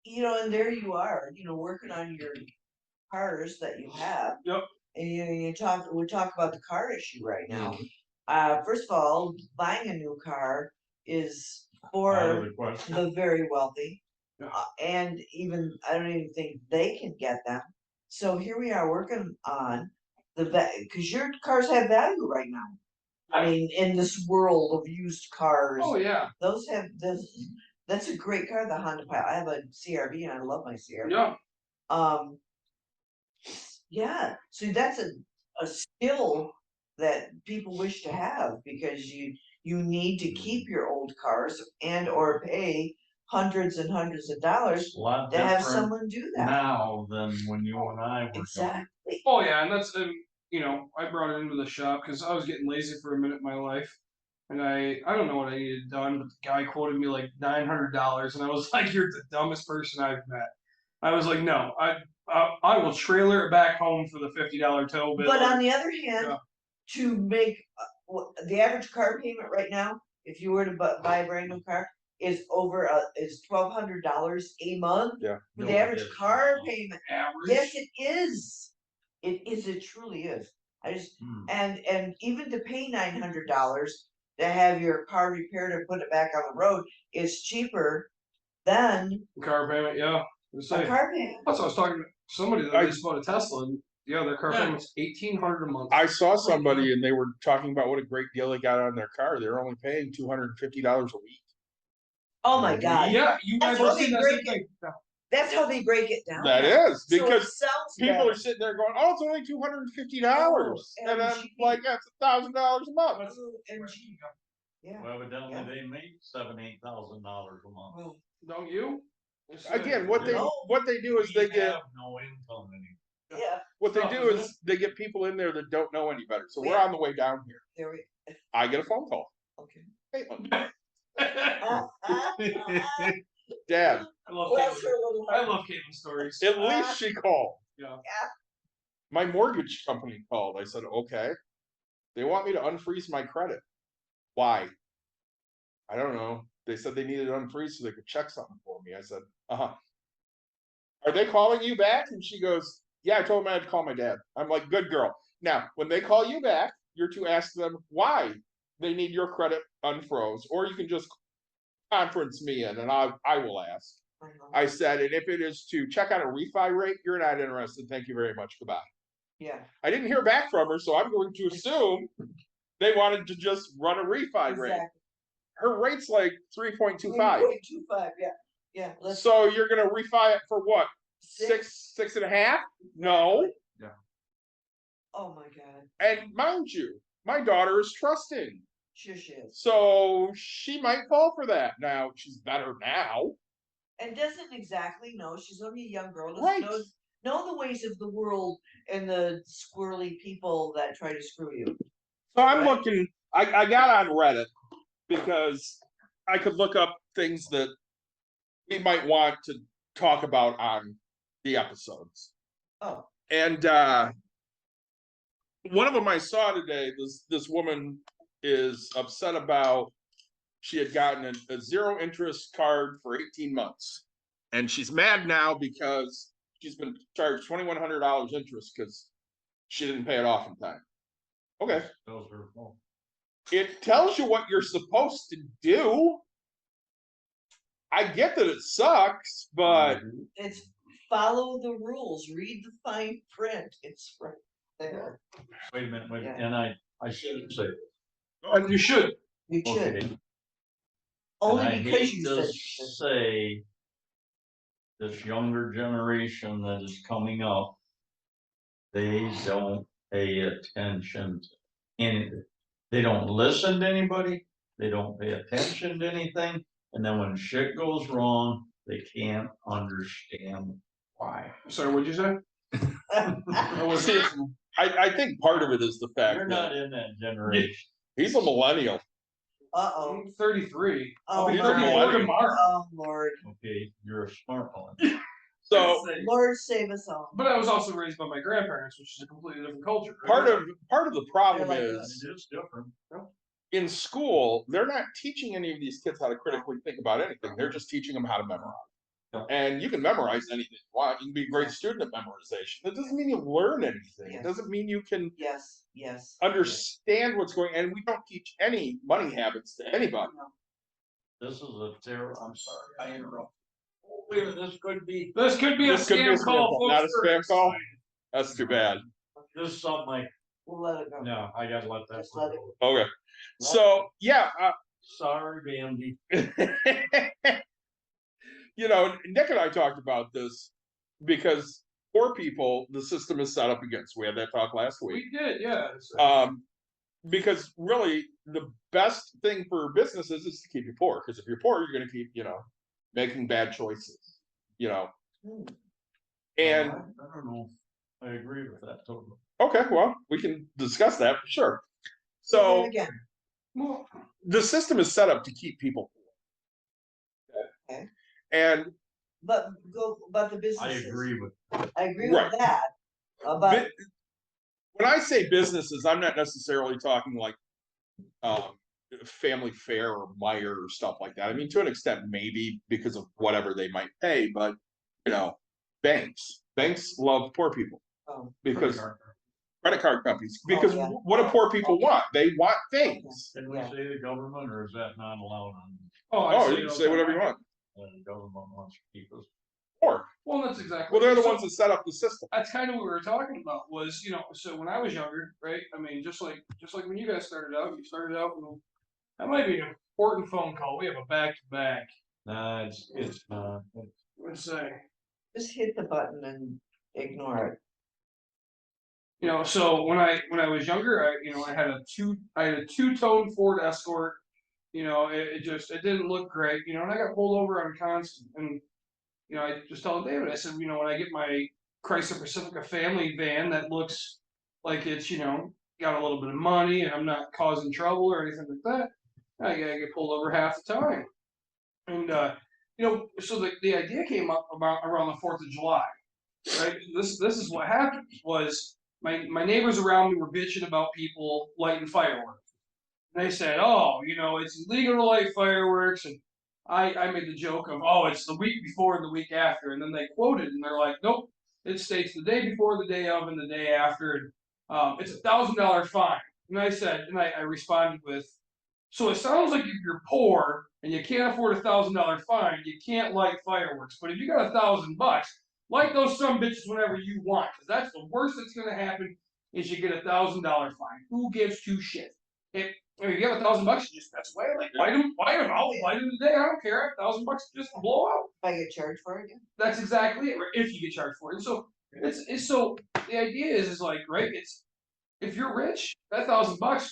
And there you are, working on your cars that you have. Yep. And we talk about the car issue right now. First of all, buying a new car is for the very wealthy. Yeah. And I don't even think they can get them. So here we are working on because your cars have value right now. I mean, in this world of used cars. Oh yeah. Those have this. That's a great car, the Honda Pilot. I have a CRV and I love my CRV. Yeah. Yeah. So that's a skill that people wish to have because you need to keep your old cars and or pay hundreds and hundreds of dollars to have someone do that. Now than when you and I were exactly. Oh yeah, and that's I brought it into the shop because I was getting lazy for a minute in my life. And I don't know what I needed done, but the guy quoted me like $900, and I was like, "You're the dumbest person I've met." I was like, "No, I will trailer it back home for the $50 tow bill." But on the other hand, to make the average car payment right now, if you were to buy a brand new car, is $1,200 a month. Yeah. For the average car payment. Average? Yes, it is. It is. It truly is. And even to pay $900. To have your car repaired or put it back on the road is cheaper than car payment. Yeah, a car payment. That's what I was talking to somebody that just bought a Tesla, and their car payment's $1,800 a month. I saw somebody and they were talking about what a great deal they got on thetheir car. They're only paying $250 a week. Oh my God! Yeah, you guys are seeing that thing. That's how they break it down. That is because so people are sitting there going, "Oh, it's only $250," and I'm like, "That's $1,000 a month." Yeah. Well, evidently they make $7,000-8,000 a month. Well, don't you? Again, what they do is they get no income anymore. Yeah. What they do is they get people in there that don't know any better. So we're on the way down here. There we. I get a phone call. Okay. Caitlin. Dad. I love Caitlin stories. At least she called. Yeah. My mortgage company called. I said, okay. They want me to unfreeze my credit. Why? I don't know. They said they needed to unfreeze so they could check something for me. I said, uh-huh. Are they calling you back? And she goes, yeah, I told them I had to call my dad. I'm like, good girl. Now, when they call you back, you're to ask them why they need your credit unfroze, or you can just conference me in and I will ask. I said, and if it is to check on a refi rate, you're not interested. Thank you very much. Goodbye. Yeah. I didn't hear back from her, so I'm going to assume they wanted to just run a refi rate. Exactly. Her rate's like 3.25. 3.25, yeah, yeah. So you're gonna refi it for what? Six and a half? No. Yeah. Oh my God. And mind you, my daughter is trusting. Shush is. So she might fall for that. Now she's better now. And doesn't exactly know, she's only a young girl, Right. doesn't know the ways of the world and the squirrely people that try to screw you. So I'm looking, I got on Reddit because I could look up things that we might want to talk about on the episodes. Oh. And one of them I saw today, this woman is upset about she had gotten a zero interest card for 18 months. And she's mad now because she's been charged $2,100 interest because she didn't pay it off in time. Okay. Those are fault. It tells you what you're supposed to do. I get that it sucks, but It's follow the rules, read the fine print. It's right there. Wait a minute, Yeah. and I shouldn't say. And you should. You should. Okay. Only And I because hate you to said you should. say this younger generation that is coming up, they don't pay attention to anything. They don't listen to anybody. They don't pay attention to anything. And then when shit goes wrong, they can't understand why. Sorry, what'd you say? see, I think part of it is the fact You're that not in that generation. he's a millennial. Uh-oh. I'm 33. Oh, I'll be He's a 34 millennial. tomorrow. Oh, Lord. Okay, you're a smart one. So Lord save us all. But I was also raised by my grandparents, which is a completely different culture. right? part of the problem They're like is It is different. in school, they're not teaching any of these kids how to critically think about anything. They're just teaching them how to memorize. Yeah. And you can memorize anything you want. You can be a great student at memorization. That doesn't mean you learn anything. Yes. It doesn't mean you can Yes, yes. understand what's going on. And we don't teach any money habits to anybody. This is a terror. I'm sorry, I interrupted. Wait a minute, this could be This could be a This could be a scam call, folks. not a spam first. call. That's too bad. this is something like, We'll let it go. no, I gotta let that Just let it go. Okay. So yeah, Sorry, Bambi. you know, Nick and I talked about this because poor people, the system is set up against. We had that talk last week. We did, yeah. Because really the best thing for businesses is to keep you poor. Because if you're poor, you're gonna keep, making bad choices. And I don't know. I agree with that totally. okay, well, we can discuss that for sure. Say So that again. Well, the system is set up to keep people poor. Okay. And But the I businesses. agree with. I agree Right. with that. But when I say businesses, I'm not necessarily talking like Family Fare or Meijer or stuff like that. I mean, to an extent, maybe because of whatever they might pay, but banks love poor people because credit card companies. Because yeah. what do poor people want? They want things. Can we say the government, or is that not allowed on? Oh, you can say whatever you want. The government wants to keep us. Poor. well, that's exactly. Well, they're the so ones that set up the system. That's kind of what we were talking about. Was so when I was younger, right? I mean, just like when you guys started out, with that might be an important phone call. We have a back to back. Nah, it's not. Let's say. just hit the button and ignore it. So when I was younger, I had a two-tone Ford Escort. It didn't look great. And I got pulled over on Constant, and I just told David, I said, when I get my Chrysler Pacifica family van that looks like it's got a little bit of money and I'm not causing trouble or anything like that, I get pulled over half the time. And so the idea came up about around the 4th of July, right? This is what happened was. My neighbors around me were bitching about people lighting fireworks. They said, "Oh, it's illegal to light fireworks, and I made the joke of, oh, it's the week before and the week after, and then they quoted and they're like, nope, it states the day before, the day of, and the day after, and it's $1,000 fine. And I said, and I responded with, so it sounds like if you're poor and you can't afford $1,000 fine, you can't light fireworks. But if you got $1,000, light those some bitches whenever you want, because that's the worst that's gonna happen is you get $1,000 fine. Who gives two shit? If you have $1,000, you just that's way like light them, I'll light them today. I don't care. $1,000 just to blow out. I get charged for it, yeah. That's exactly it. Right? If you get charged for it, and so it's so the idea is like right. It's if you're rich, that $1,000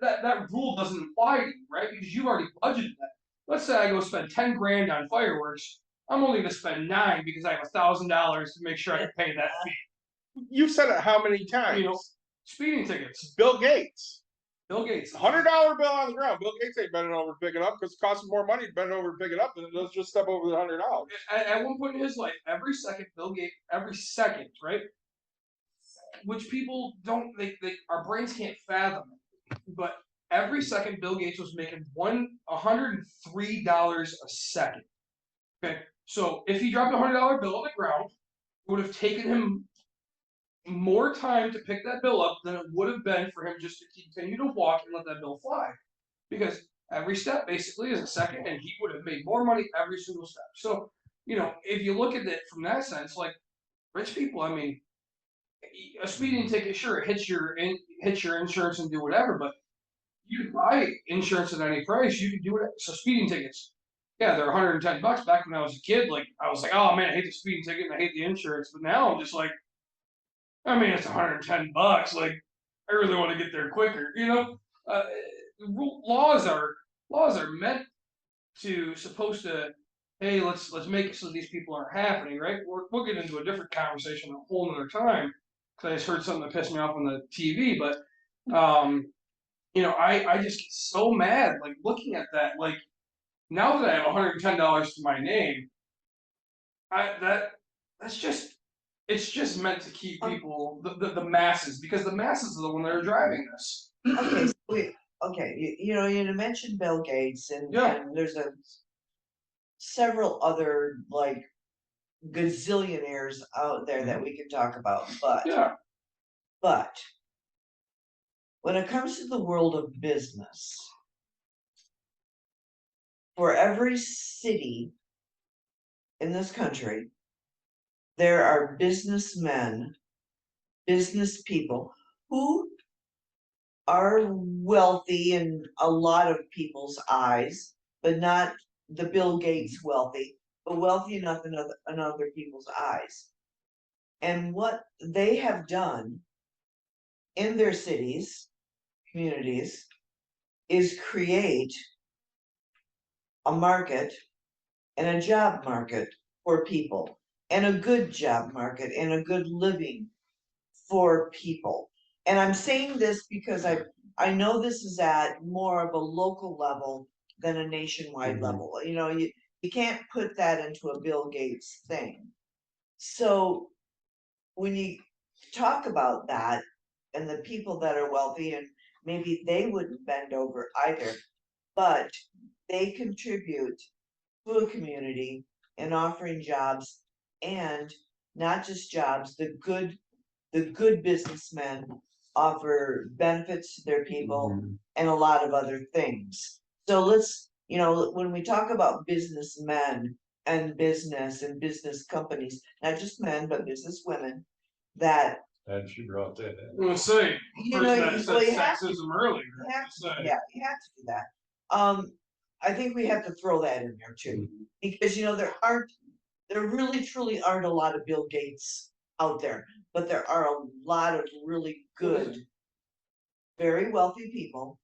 that rule doesn't apply to you, right? Because you've already budgeted that. Let's say I go spend 10 grand on fireworks. I'm only going to spend 9 because I have $1,000 to make sure I can pay that fee. You've said it how many times? You know, speeding tickets. Bill Gates. Bill Gates. $100 bill on the ground. Bill Gates ain't bending over to pick it up because it costs him more money to bend over to pick it up than it does just step over the $100. At one point in his life, every second, Bill Gates, every second, right? Which people don't, our brains can't fathom it. But every second, Bill Gates was making $103 a second. Okay, so if he dropped a $100 bill on the ground, it would have taken him more time to pick that bill up than it would have been for him just to continue to walk and let that bill fly. Because every step basically is a second, and he would have made more money every single step. So, you know, if you look at it from that sense, like rich people, I mean, a speeding ticket, sure, it hits your insurance and do whatever, but you can buy insurance at any price. You can do it. So speeding tickets, yeah, they're $110. Back when I was a kid, like I was like, oh man, I hate the speeding ticket and I hate the insurance. But now I'm just like, I mean, it's $110. Like, I really want to get there quicker. You know, laws are meant to supposed to. Hey, let's make it so these people aren't happening, right? We'll get into a different conversation a whole nother time because I just heard something that pissed me off on the TV. But you know, I just get so mad like looking at that. Like now that I have $110 to my name, that's just. It's just meant to keep people, the masses, because the masses are the one that are driving this. Okay, you know, you mentioned Bill Gates and there's several other like gazillionaires out there that we can talk about, but when it comes to the world of business, for every city in this country, there are businessmen, business people who are wealthy in a lot of people's eyes, but not the Bill Gates wealthy, but wealthy enough in other people's eyes. And what they have done in their cities, communities, is create a market and a job market for people. And a good job market and a good living for people. And I'm saying this because I know this is at more of a local level than a nationwide level. You know, you can't put that into a Bill Gates thing. So when you talk about that and the people that are wealthy, and maybe they wouldn't bend over either, but they contribute to a community and offering jobs. And not just jobs, the good businessmen offer benefits to their people and a lot of other things. So let's, you know, when we talk about businessmen and business companies, not just men, but business women, that And she brought that in. I'm gonna say, you know, person that said you have to, sexism earlier. yeah, you have to do that. I think we have to throw that in there too, because you know there really truly aren't a lot of Bill Gates out there, but there are a lot of really good, very wealthy people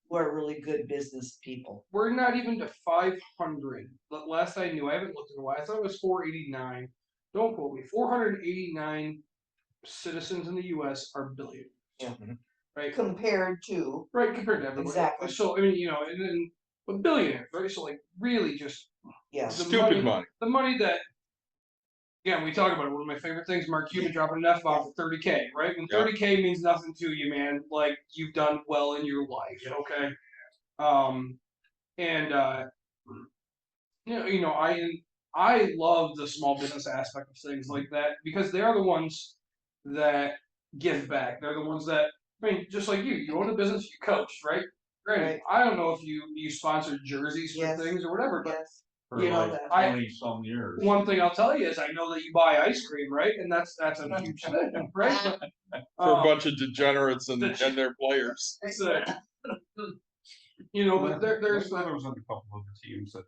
who are really good business people. We're not even to 500. But last I knew, I haven't looked in a while. I thought it was 489. Don't quote me. 489 citizens in the U.S. are billionaires. Yeah. Right. Compared to compared to everybody. Exactly. So I mean, you know, and then but billionaires, right? So like really just Stupid money. The money that, again, we talk about it. One of my favorite things, Mark Cuban dropping an F-bomb for 30K, right? When 30K means nothing to you, man, like you've done well in your life, okay? And I love the small business aspect of things like that because they are the ones that give back. They're the ones that, I mean, just like you own a business, you coach, right? Granted, Right. I don't know if you sponsor jerseys for Yes. things or whatever, but Yes. For you know, like I- 20-some years. one thing I'll tell you is I know that you buy ice cream, right? And that's a huge thing, right? But, For a bunch of degenerates and their players. it's a- but there's there was a couple of the teams that.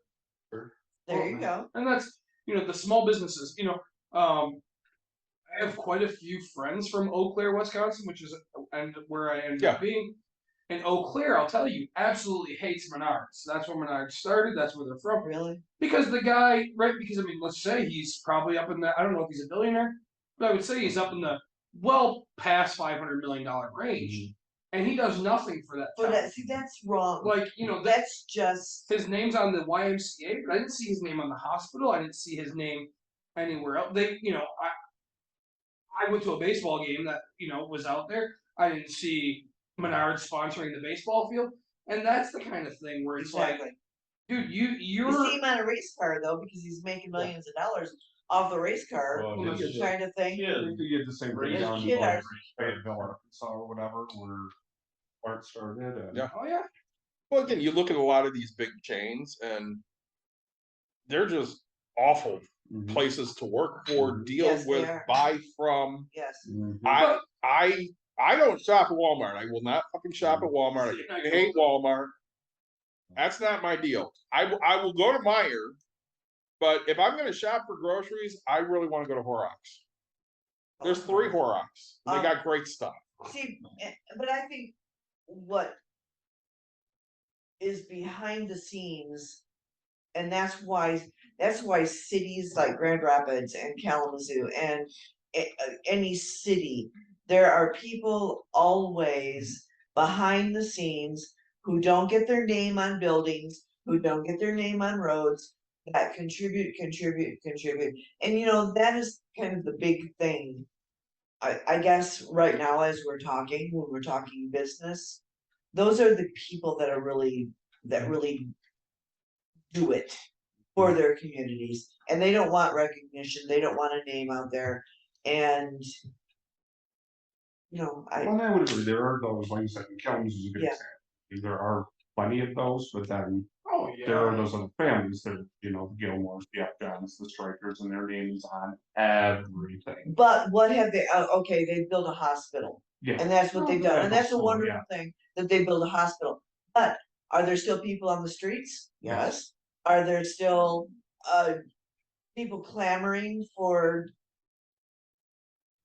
There you go. and that's the small businesses. I have quite a few friends from Eau Claire, Wisconsin, which is and where I ended up being. And Eau Claire, I'll tell you, absolutely hates Menards. That's where Menards started. That's where they're from. Really? Because the guy, right? Because I mean, let's say he's probably up in the. I don't know if he's a billionaire, but I would say he's up in the well past $500 million range, and he does nothing for that. But town. see, that's wrong. Like That's just. his name's on the YMCA, but I didn't see his name on the hospital. I didn't see his name anywhere else. I went to a baseball game that was out there. I didn't see Menard sponsoring the baseball field, and that's the kind of thing where it's Exactly. like, dude, you're You see him on a race car though, because he's making millions of dollars off the race car, Well, his kind of thing. kid You had the same raised thing His down kid in are- Fayetteville, Arkansas, or whatever, where Bart started. And Yeah. Oh yeah. Well, again, you look at a lot of these big chains, and they're just awful Mhm. places to work for, deal Yes, they with, are. buy from. Yes. Mhm. I don't shop at Walmart. I will not fucking shop at Walmart. I hate Walmart. That's not my deal. I will go to Meijer, but if I'm going to shop for groceries, I really want to go to Horrocks. There's 3 Horrocks. They got great stuff. See, but I think what is behind the scenes, and that's why cities like Grand Rapids and Kalamazoo and any city, there are people always behind the scenes who don't get their name on buildings, who don't get their name on roads, that contribute. And that is kind of the big thing. I guess right now, as when we're talking business, those are the people that really do it for their communities, and they don't want recognition. They don't want a name out there, and Well, I would agree. There are those, like you said, Kalamazoo is a good Yeah. example. There are plenty of those, but then Oh yeah. there are those other families that, the Gilmores, the Afghans, the Strikers, and their names on everything. but what have they? Okay, they built a hospital, Yeah. and that's what they've done, and that's a Absolutely, wonderful thing that they build a hospital. But are there still people on the streets? Yes. Are there still people clamoring for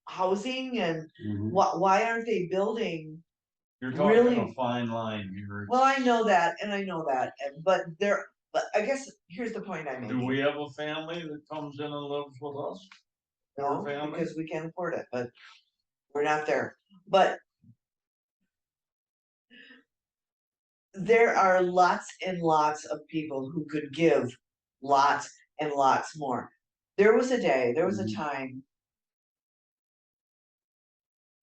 housing, and Mhm. why aren't they building? You're talking Really? a fine line here. Well, I know that, but I guess here's the point I'm Do making. we have a family that comes in and lives with us? No, Our family? because we can't afford it, but we're not there. But there are lots and lots of people who could give lots and lots more. There was a time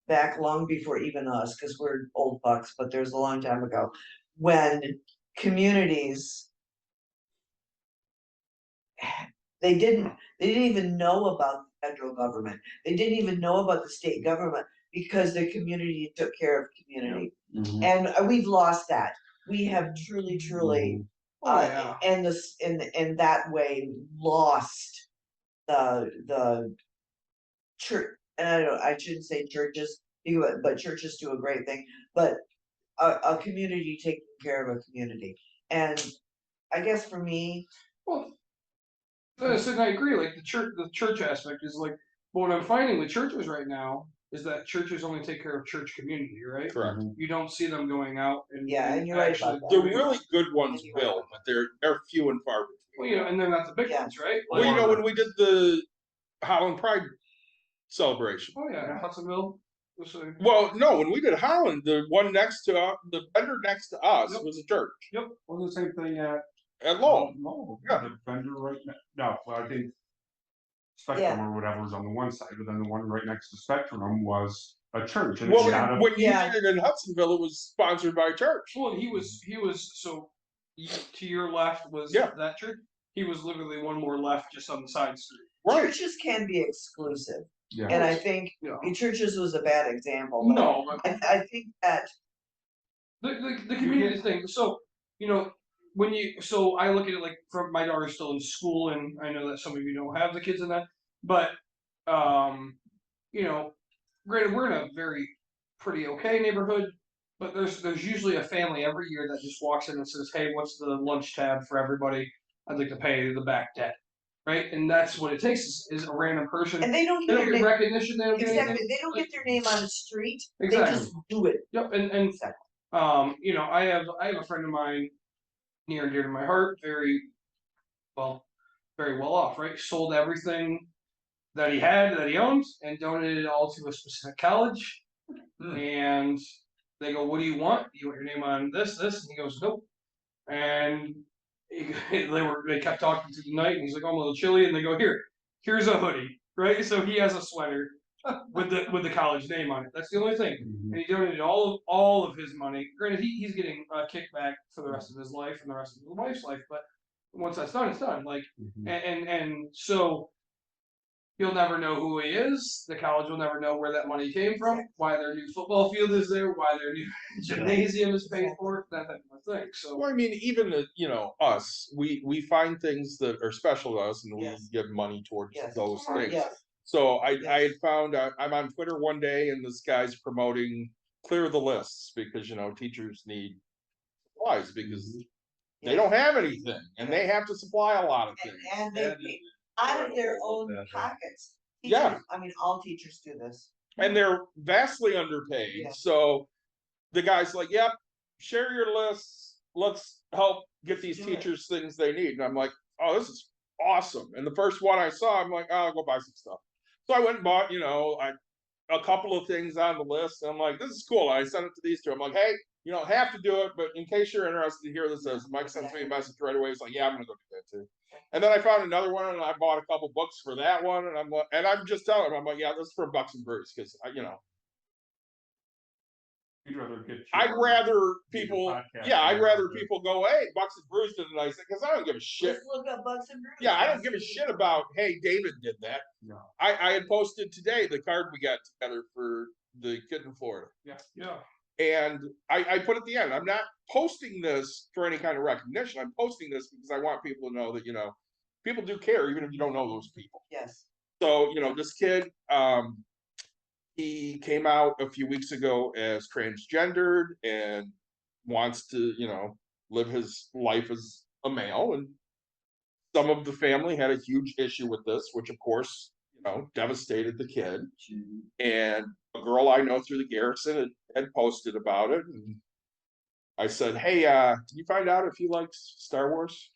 back long before even us, because we're old bucks, but there's a long time ago, when communities they didn't even know about the federal government. They didn't even know about the state government because the community took care of community. Mhm. And we've lost that. We have truly Oh yeah. and this in that way lost the church. And I shouldn't say churches, but churches do a great thing, but a community taking care of a community. And I guess for me, Well, and I agree. Like the church aspect is like, but what I'm finding with churches right now is that churches only take care of church community, right? Correct. You don't see them going out and yeah, and you're right about that. The really good ones will, but they're few and far between. Well, and they're not the big Yeah. ones, right? Well, when we did the Holland Pride celebration. Oh yeah, Hudsonville. Well, no, when we did Holland, the one next to the vendor next to us Yep. was a church Yep. Well, the same thing at Lowell. No, Yeah. the vendor right now. No, well, I think Spectrum or whatever was on the one side, but then the one right next to Spectrum was a church. And Well, it's not a, when you Yeah. did it in Hudsonville, it was sponsored by a church. Well, he was so to your left was Yeah. that church. he was literally one more left just on the side street. Churches can be exclusive, Yeah. and I think You know, churches was a bad example. But no, but I think that the community thing. So, you know, so I look at it like from my daughter's still in school, and I know that some of you don't have the kids in that, but you know, granted, we're in a very pretty okay neighborhood, but there's usually a family every year that just walks in and says, "Hey, what's the lunch tab for everybody? I'd like to pay the back debt." Right, and that's what it takes is a random person. and they don't They get don't their get name, recognition. They don't get exactly. anything. They don't get their name on the street. Exactly. They just do it. Yep, and Exactly. you know, I have a friend of mine near and dear to my heart, very well off, right? Sold everything that he had, that he owns, and donated it all to a specific college. And they go, "What do you want? You want your name on this?" And he goes, "Nope." And they kept talking through the night, and he's like, "Oh, I'm a little chilly," and they go, here's a hoodie, right? So he has a sweater with the college name on it. That's the only thing. Mhm. And he donated all of his money. Granted, he's getting a kickback for the rest of his life and the rest of his wife's life, but once that's done, it's done. Like, Mhm. and so he'll never know who he is. The college will never know where that money came from, why their new football field is there, why their new gymnasium is paid for, that type of thing. So, Well, I mean, even us, we find things that are special to us, and we Yes. give money towards Yes. those things. Yes. So I Yes. had found I'm on Twitter one day, and this guy's promoting clear the lists because teachers need supplies because they don't have anything, and they have to supply a lot of things. And they pay out of their own pockets. Yeah. Teachers, I mean, all teachers do this. And they're vastly underpaid. Yeah. So the guy's like, "Yep, share your lists. Let's help get these Do it. teachers things they need." And I'm like, "Oh, this is awesome." And the first one I saw, I'm like, "Oh, I'll go buy some stuff." So I went and bought, a couple of things on the list. And I'm like, "This is cool." And I sent it to these two. I'm like, "Hey, you don't have to do it, but in case you're interested to hear this," as Mike sends me a message right away. He's like, "Yeah, I'm gonna go do that too." And then I found another one, and I bought a couple books for that one. And I'm just telling him, I'm like, "Yeah, this is for Bucks and Brews," because You'd rather get. I'd rather do your people, podcast I'd or rather whatever. people go, "Hey, Bucks and Brews did a nice thing," because I don't give a shit. Let's look up Bucks and Brews. Yeah, I don't give a shit about, "Hey, David did that." No. I had posted today the card we got together for the kid in Florida. yeah. And I put at the end, I'm not posting this for any kind of recognition. I'm posting this because I want people to know that, people do care, even if you don't know those people. Yes. So, this kid, he came out a few weeks ago as transgendered and wants to, live his life as a male. And some of the family had a huge issue with this, which of course, devastated the kid. And a girl I know through the Garrison had posted about it. And I said, "Hey, did you find out if he likes Star Wars?"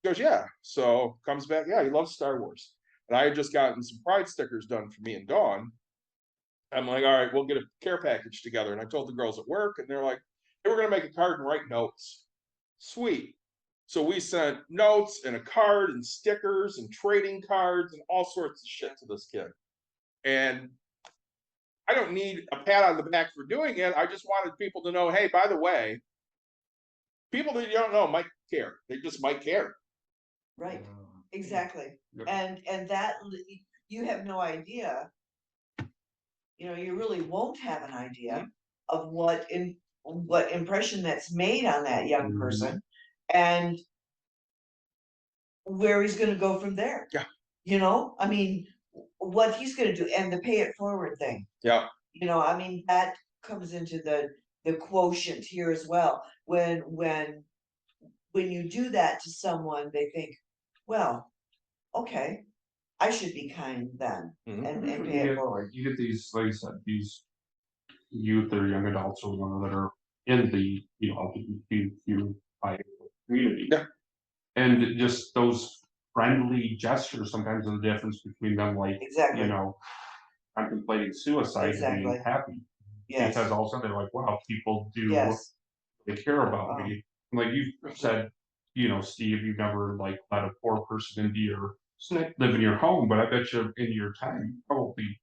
He goes, "Yeah." So comes back, "Yeah, he loves Star Wars." And I had just gotten some Pride stickers done for me and Dawn. I'm like, "All right, we'll get a care package together." And I told the girls at work, and they're like, "Hey, we're gonna make a card and write notes." Sweet. So we sent notes and a card and stickers and trading cards and all sorts of shit to this kid. And I don't need a pat on the back for doing it. I just wanted people to know, hey, by the way, people that you don't know might care. They just might care. Right. Exactly. Yep. And that you have no idea. You really won't have an idea of what impression that's made on that young Mhm. person, and where he's going to go from there. Yeah. I mean, what he's going to do, and the pay it forward thing. Yeah. I mean, that comes into the quotient here as well. When you do that to someone, they think, well, okay, I should be kind then, Mhm. and pay it forward. You get these, like I said, these youth or young adults or whatever that are in the LGBTQI community. Yeah. And just those friendly gestures sometimes are the difference between them, like, Exactly. contemplating suicide and being Exactly. happy. Yes. Because all of a sudden they're like, wow, people do Yes. they care about Wow. me. Like you said, Steve, you've never like let a poor person into your live in your home, but I bet you in your time you probably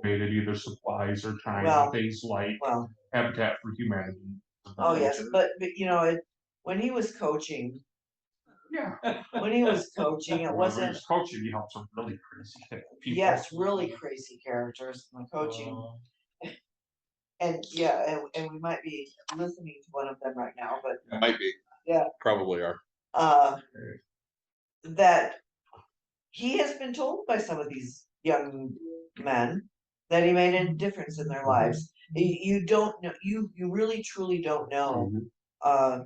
donated either supplies or time Well, things like Well, Habitat for Humanity. oh yes, but when he was coaching, Yeah. when he was coaching, it When wasn't, he's coaching, he helps some really crazy people. yes, really crazy characters in the coaching. And yeah, and we might be listening to one of them right now, but Might be. Yeah. Probably are. That he has been told by some of these young men that he made a difference in their lives. You don't know, you really truly don't know. I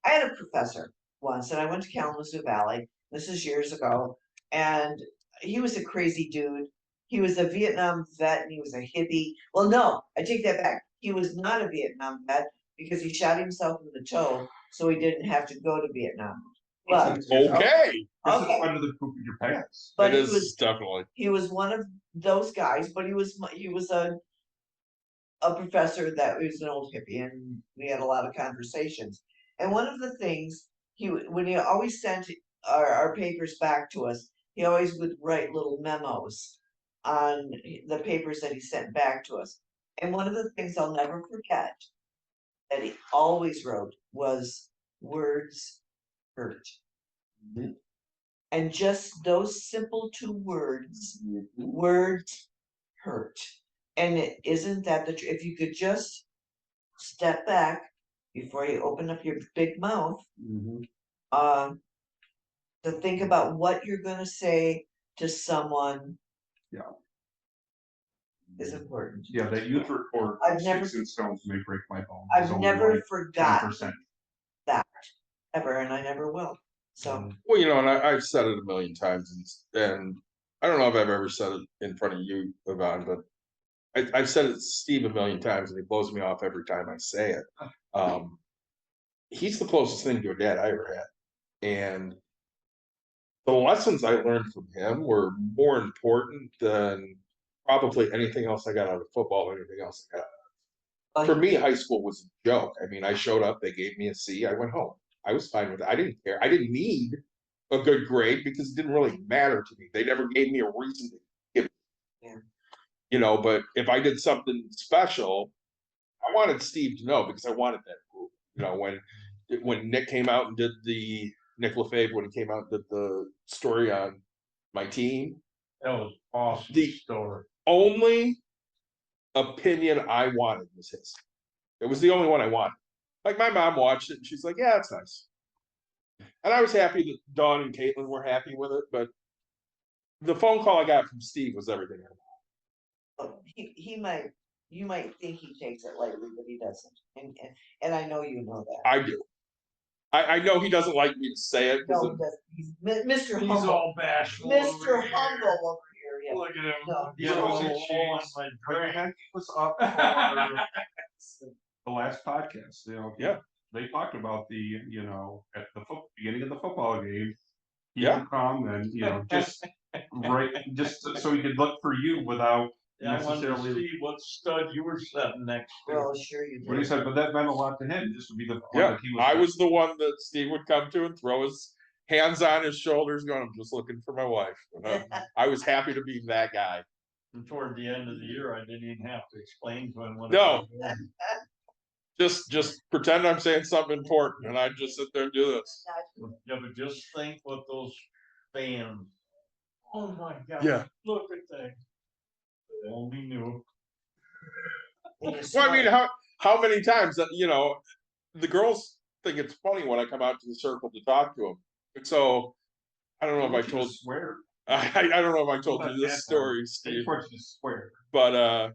had a professor once, and I went to Kalamazoo Valley. This is years ago, and he was a crazy dude. He was a Vietnam vet, and he was a hippie. Well, no, I take that back. He was not a Vietnam vet because he shot himself in the toe, so he didn't have to go to Vietnam. But Okay. This is Okay. under the poop in your pants. But It he is was definitely. he was one of those guys, but he was a professor that was an old hippie, and we had a lot of conversations. And one of the things when he always sent our papers back to us, he always would write little memos on the papers that he sent back to us. And one of the things I'll never forget that he always wrote was words hurt. And just those simple two words, words hurt. And it isn't that if you could just step back before you open up your big mouth, to think about what you're gonna say to someone. Yeah. Is important. Yeah, that youth report, I've never- sticks and stones may break my bones. I've is only never like forgotten 10%. that ever, and I never will. So Well, you know, and I've said it a million times, and I don't know if I've ever said it in front of you, Yvonne, but I've said it to Steve a million times, and he blows me off every time I say it. He's the closest thing to a dad I ever had, and the lessons I learned from him were more important than probably anything else I got out of football or anything else I got. For me, high school was a joke. I mean, I showed up, they gave me a C, I went home. I was fine with it. I didn't care. I didn't need a good grade because it didn't really matter to me. They never gave me a reason to give it. Yeah. You know, but if I did something special, I wanted Steve to know because I wanted that group. You know, when Nick came out and did Nick Lefebvre, when he came out and did the story on my team, That was awesome The- story. only opinion I wanted was his. It was the only one I wanted. Like my mom watched it and she's like, yeah, it's nice. And I was happy that Dawn and Caitlin were happy with it, but the phone call I got from Steve was everything. you might think he takes it lightly, but he doesn't. And I know you know that. I do. I know he doesn't like me to say it. No, he doesn't. He's Mr. He's Humble. all bashful. Mr. over here. Humble over here, yeah. Look at him. No, Get a no, little she's- hole in my Her drink. hand was up for the last podcast, Yeah. They talked about you know, at the beginning of the football game, he Yeah. would come and, just just so he could look for you without Yeah, I wanted to necessarily. see what stud you were sitting next to. Well, sure you What he do. said, but that meant a lot to him, just to be the one Yeah, that he was. I was the one that Steve would come to and throw his hands on his shoulders, going, "I'm just looking for my wife." And I was happy to be that guy. And toward the end of the year, I didn't even have to explain to him what. No. I was doing. Just pretend I'm saying something important, and I'd just sit there and do this. Yeah, but just think what those fans. Oh my God. Yeah. Look at that. They only knew. And Well, I mean, how many times that the girls think it's funny when I come out to the circle to talk to them. And so I don't know if I told. Swear. I don't know if I told Well, you this story, Steve, Unfortunately, swear. but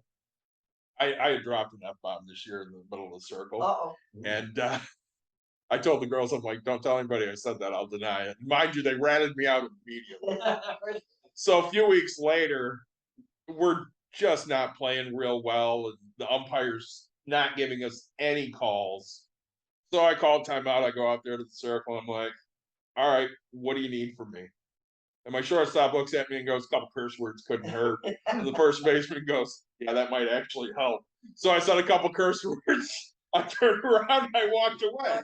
I had dropped an F-bomb this year in the middle of the circle. Uh-oh. And I told the girls, I'm like, don't tell anybody I said that, I'll deny it. Mind you, they ratted me out immediately. So a few weeks later, we're just not playing real well, and the umpire's not giving us any calls. So I called timeout, I go out there to the circle, I'm like, all right, what do you need from me? And my shortstop looks at me and goes, a couple curse words couldn't hurt. And the first baseman goes, yeah, that might actually help. So I said a couple curse words. I turned around and I walked away.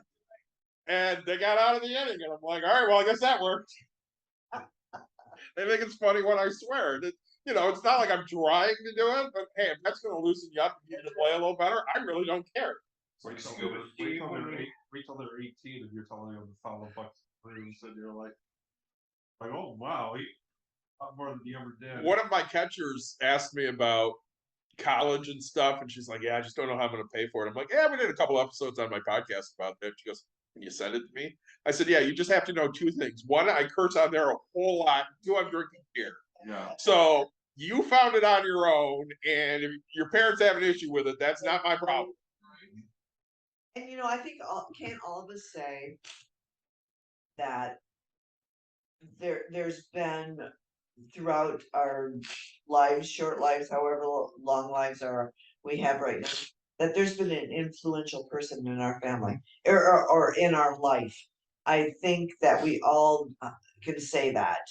And they got out of the inning. And I'm like, all right, well, I guess that worked. They think it's funny when I swear. It's not like I'm trying to do it, but hey, if that's going to loosen you up and get you to play a little better, I really don't care. Wait till until they're 18 and you're telling them to follow Bucks and Brews, and you're like, oh wow, he got more than he ever did. One of my catchers asked me about college and stuff, and she's like, "Yeah, I just don't know how I'm going to pay for it." I'm like, "Yeah, we did a couple episodes on my podcast about that." She goes, "Can you send it to me?" I said, "Yeah, you just have to know two things. One, I curse on there a whole lot. Two, I'm drinking beer. Yeah. So you found it on your own, and if your parents have an issue with it, that's not my problem." And I think can't all of us say that there's been throughout our lives, short lives, however long lives we have right now, that there's been an influential person in our family or in our life. I think that we all can say that.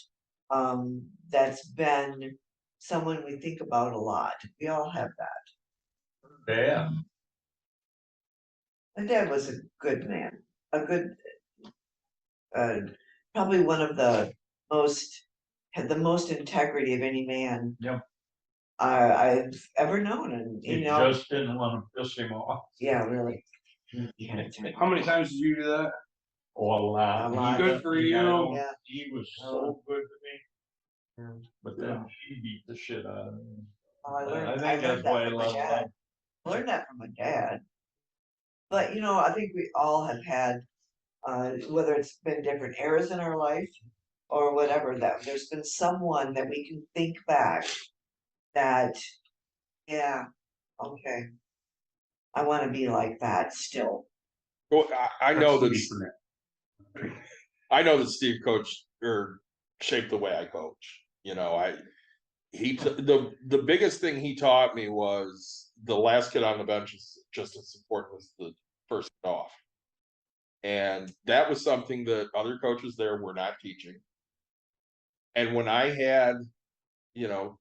That's been someone we think about a lot. We all have that. Yeah. My dad was a good man, a good, probably one of the had the most integrity of any man. Yep. I've ever known, and You just didn't want to piss him off. yeah, really. How many times did you do that? Oh, a lot. A lot. Good for you. Yeah. He was so good to me, but then he beat the shit out of me. Oh, I I learned think that's that why I from my love dad. life. I learned that from my dad. But I think we all have had, whether it's been different eras in our life or whatever, that there's been someone that we can think back that, yeah, okay, I want to be like that still. Well, I know that That's to be I know that Steve coached or shaped the way I coach. The biggest thing he taught me was the last kid on the bench is just as important as the first kid off. And that was something that other coaches there were not teaching. And when I had,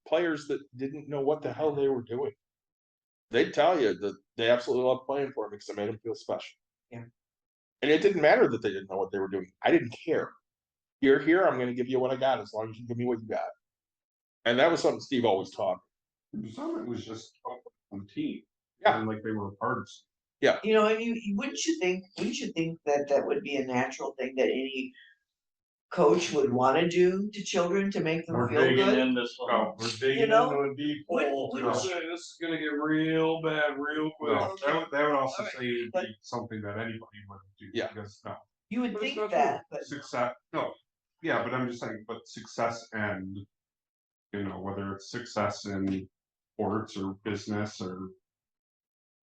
players that didn't know what the hell they were doing, they'd tell you that they absolutely loved playing for me because I made them feel special. Yeah. And it didn't matter that they didn't know what they were doing. I didn't care. You're here, I'm going to give you what I got as long as you give me what you got. And that was something Steve always taught me. Some of it was just on the team. Yeah. And like they were a part of something. Yeah. And wouldn't you think that would be a natural thing that any coach would want to do to children to make them We're feel digging good? into something. We're digging know, into a deep hole. I'm gonna say this is gonna get real bad real quick. No, that would also Alright, say it would but- be something that anybody would do. Yeah. Because You would But it's think not that, but success, no, yeah, but I'm just saying, but success and, whether it's success in sports or business or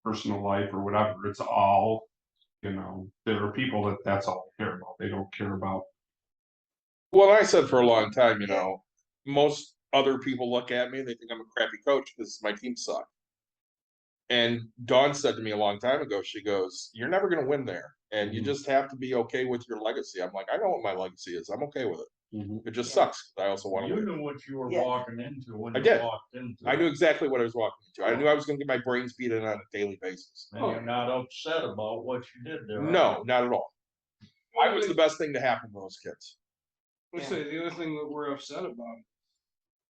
personal life or whatever, it's all, there are people that's all they care about. They don't care about. Well, I said for a long time, most other people look at me and they think I'm a crappy coach because my team sucked. And Dawn said to me a long time ago, she goes, "You're never going to win there. And you just have to be okay with your legacy." I'm like, I know what my legacy is. I'm okay with it. It just sucks. I also want to You win. knew what you were Yeah. walking into when I you did. walked into I it. knew exactly what I was walking into. I knew I was going to get my brains beaten on a daily basis. And you're not upset about what you did there. are No, you? not at all. I was the best thing to happen to those kids. I say the other thing that we're upset about,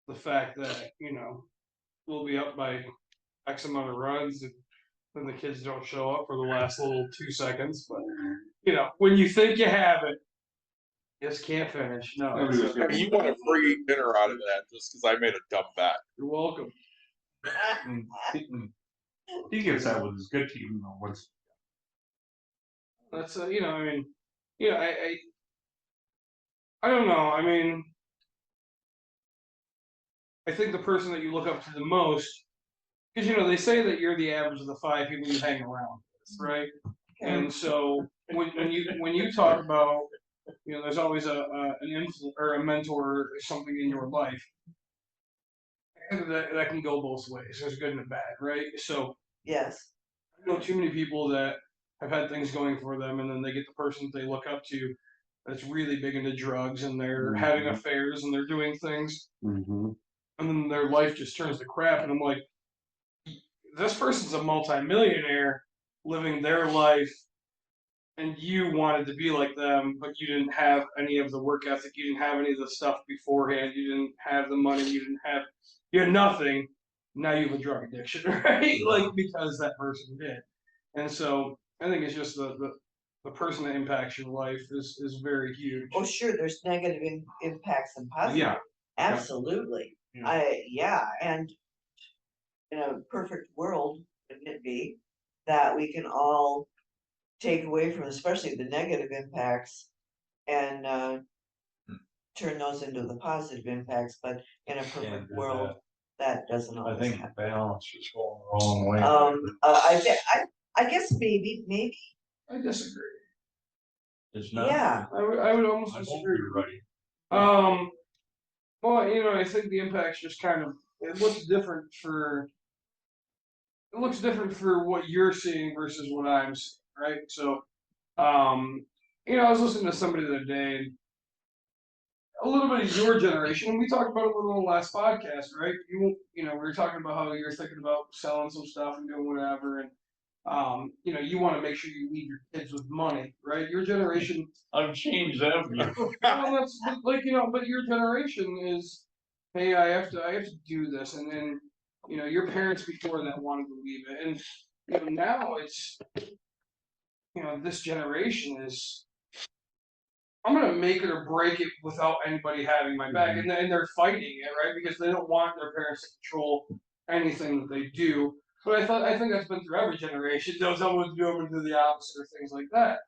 the fact that we'll be up by X amount of runs, and then the kids don't show up for the last little 2 seconds. But when you think you have it, just can't finish. No, Nobody was I mean, you want a free dinner out of that just because I made a dumb bet. you're welcome. He gets that with his good team, once. That's I don't know. I mean, I think the person that you look up to the most, because they say that you're the average of the 5 people you hang around with, right? And so when you talk about, there's always an influence or a mentor or something in your life. And that can go both ways. There's good and a bad, right? So yes, I know too many people that have had things going for them, and then they get the person that they look up to that's really big into drugs, and they're having affairs, and they're doing things, Mm-hmm. and then their life just turns to crap. And I'm like, this person's a multimillionaire living their life, and you wanted to be like them, but you didn't have any of the work ethic, you didn't have any of the stuff beforehand, you didn't have the money, you had nothing. Now you have a drug addiction, right? Like, because that person did. And so I think it's just the the person that impacts your life is very huge. Oh, sure, there's negative impacts and positive. Yeah. Absolutely. Yeah. And in a perfect world, wouldn't it be that we can all take away from, especially the negative impacts, and turn those into the positive impacts, but in a perfect do world, that doesn't I always think the happen. balance is going the wrong way. I guess maybe, I disagree. It's not. yeah, I would almost I hope disagree. you're right. Well, I think the impact's just kind of, it looks different for what you're seeing versus what I'm seeing, right? So, I was listening to somebody the other day, and a little bit of your generation, and we talked about it a little in the last podcast, right? We were talking about how you're thinking about selling some stuff and doing whatever, and you want to make sure you leave your kids with money, right? Your generation, I've changed that view. well, that's like, but your generation is, hey, I have to do this, and then, your parents before that wanted to leave it, and now it's, this generation is, I'm gonna make it or break it without anybody having my back, and they're fighting it, right? Because they don't want their parents to control anything that they do. But I think that's been through every generation. Someone's doing do the opposite or things like that.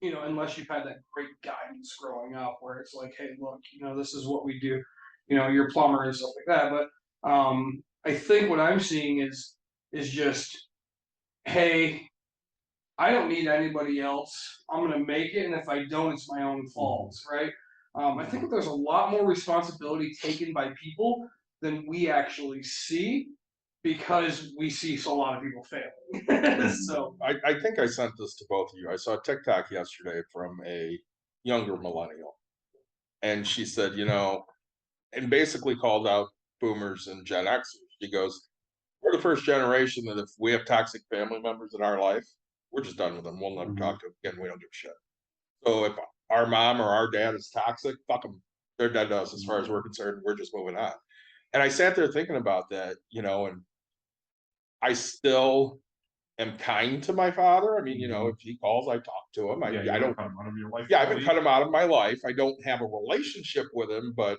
Unless you've had that great guidance growing up where it's like, hey, look, this is what we do. You're a plumber and stuff like that. But I think what I'm seeing is just, hey, I don't need anybody else. I'm gonna make it, and if I don't, it's my own fault, right? I think that there's a lot more responsibility taken by people than we actually see, because we see a lot of people failing. So I think I sent this to both of you. I saw a TikTok yesterday from a younger millennial. And she said, and basically called out boomers and Gen Xers. She goes, we're the first generation that if we have toxic family members in our life, we're just done with them. We'll never talk to them again. We don't give a shit. So if our mom or our dad is toxic, fuck them. They're dead to us as far as we're concerned. We're just moving on. And I sat there thinking about that, and I still am kind to my father. I mean, if he calls, I talk to him. I don't cut him out of your life. Yeah, I haven't cut him out of my life. I don't have a relationship with him, but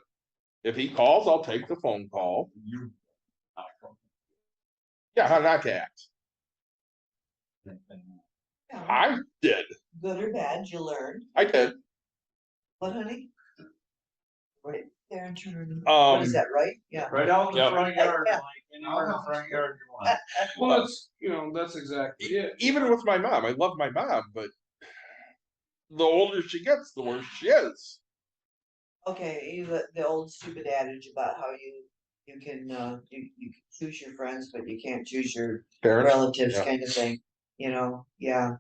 if he calls, I'll take the phone call. Yeah, how not to act? I did. good or bad, you learn. I did. What, honey? Right there and turn. What is that, right? Yeah. Right out in the Yep. front yard, Yeah. like anywhere in the front yard you want. well, that's exactly it. Even with my mom, I love my mom, but the older she gets, the worse she is. Okay, the old stupid adage about how you can you can choose your friends, but you can't choose your Parents? relatives, Yeah. kind of thing. Yeah.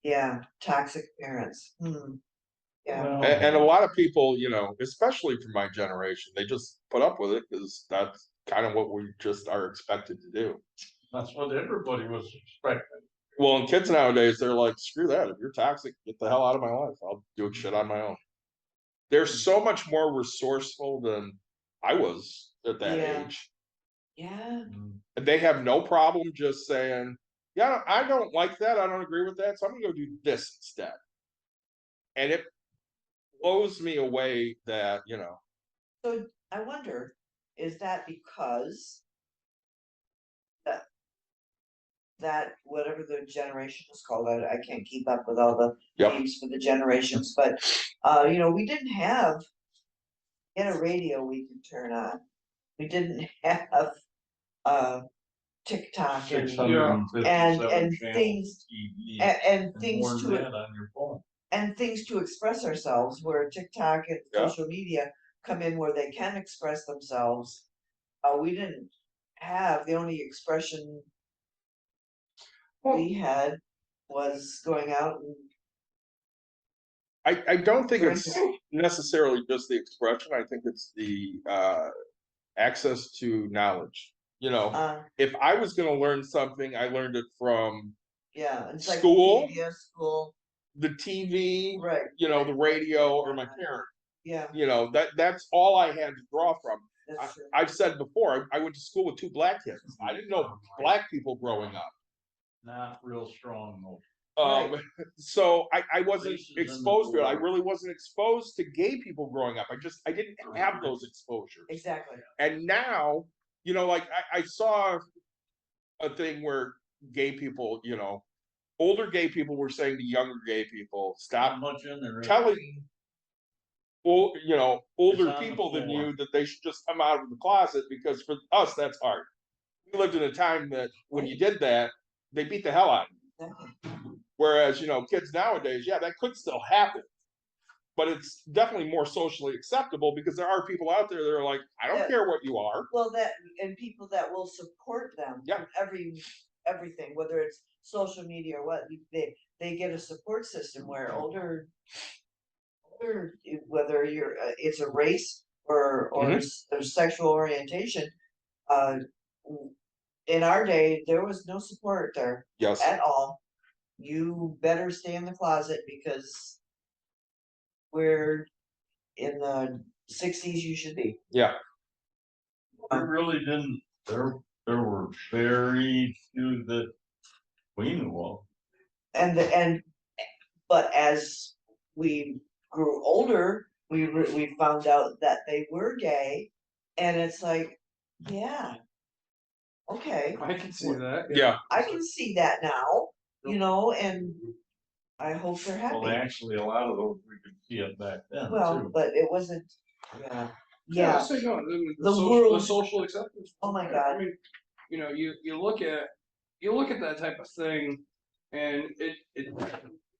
Yeah, toxic parents. Yeah. Well, And a lot of people, especially from my generation, they just put up with it because that's kind of what we just are expected to do. that's what everybody was expecting. Well, and kids nowadays, they're like, screw that. If you're toxic, get the hell out of my life. I'll do shit on my own. They're so much more resourceful than I was at that Yeah. age. Yeah. And they have no problem just saying, yeah, I don't like that. I don't agree with that. So I'm going to go do this instead. And it blows me away that, So I wonder, is that because that whatever the generation is called, I can't keep up with all the Yep. names for the generations, but we didn't have a radio we could turn on. We didn't have TikTok and 657 channels things TV, and more things than to that on your phone. and things to express ourselves, where TikTok and Yeah. social media come in where they can express themselves. We didn't have, the only expression we had was going out and I don't think it's drinking. necessarily just the expression. I think it's the access to knowledge. If I was going to learn something, I learned it from Yeah, School? encyclopedia, school, the TV, right, the radio, or my parent. yeah, That's all I had to draw from. that's true. I've said before, I went to school with two black kids. I didn't know black people growing up. not real strong though. So I wasn't Places in the exposed to it. I world. really wasn't exposed to gay people growing up. I didn't have those exposures. Exactly. And now, you know, like I saw a thing where gay people, you know, older gay people were saying to younger gay people, Not stop much in there. telling you know, older on the people than floor. you that they should just come out of the closet, because for us that's hard. We lived in a time that when you did that, they beat the hell out of you. Whereas, you know, kids nowadays, yeah, that could still happen. But it's definitely more socially acceptable because there are people out there that are like, I don't Yeah. care what you are. Well, that, and people that will support them. Yeah. from everything, whether it's social media or what, they get a support system where older, whether you're, it's a race or or sexual orientation, in our day, there was no support there Yes. at all. You better stay in the closet because we're in the 60s, you should be. Yeah. We really didn't, there were very few that we knew of. But as we grew older, we found out that they were gay, and it's like, yeah, okay, I can see that. Yeah. I can see that now, you know, and I hope they're happy. Well, actually, a lot of those we could see it back then Well, too. but it wasn't, Yeah, yeah, so no, The the world- social acceptance. Oh my I God. mean, you know, you look at that type of thing, and it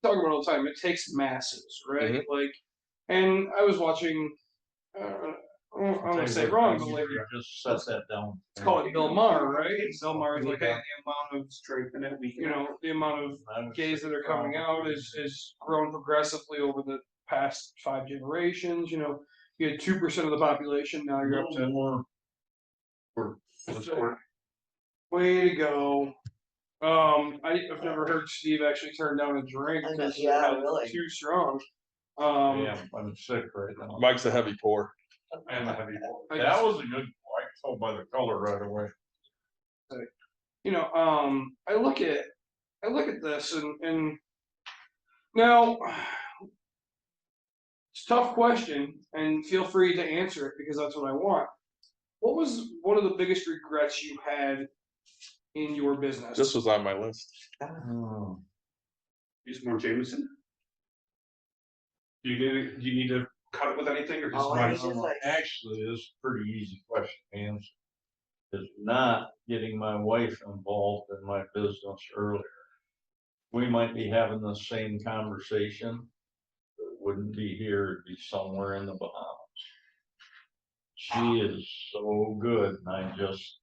talk about it all the time. It takes masses, right? Mm-hmm. Like, and I was watching. I don't want to say it wrong, but like Just set that down. it's called Bill Maher, right? Bill Maher is like, hey, the amount of you know, the amount of gays that are coming out is grown progressively over the past 5 generations. You know, you had 2% of the population, now you're up to more. way to go. I've never heard Steve actually turn down a drink I know, because yeah, it's really. too strong. Yeah, I'm sick right now. Mike's a heavy pour. And the heavy. That was a good, I can tell by the color right away. You know, I look at this and now it's a tough question, and feel free to answer it because that's what I want. What was one of the biggest regrets you had in your business? This was on my list. Oh. Use more Jameson? Do you need to cut it with anything or just? Oh, I was just like- Actually, this is a pretty easy question to answer. Is not getting my wife involved in my business earlier. We might be having the same conversation, but it wouldn't be here, it'd be somewhere in the Bahamas. She is so good, and I just,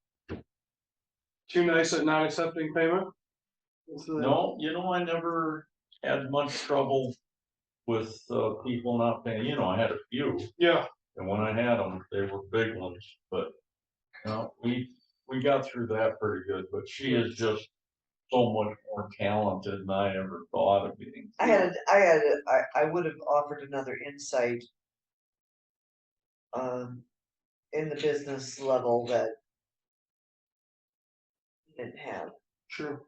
Too nice at not accepting payment? no, you know, I never had much trouble with people not paying, you know, I had a few. Yeah. And when I had them, they were big ones, but, you know, we got through that pretty good, but she is just so much more talented than I ever thought of being. I would have offered another insight. In the business level that we didn't have. Sure.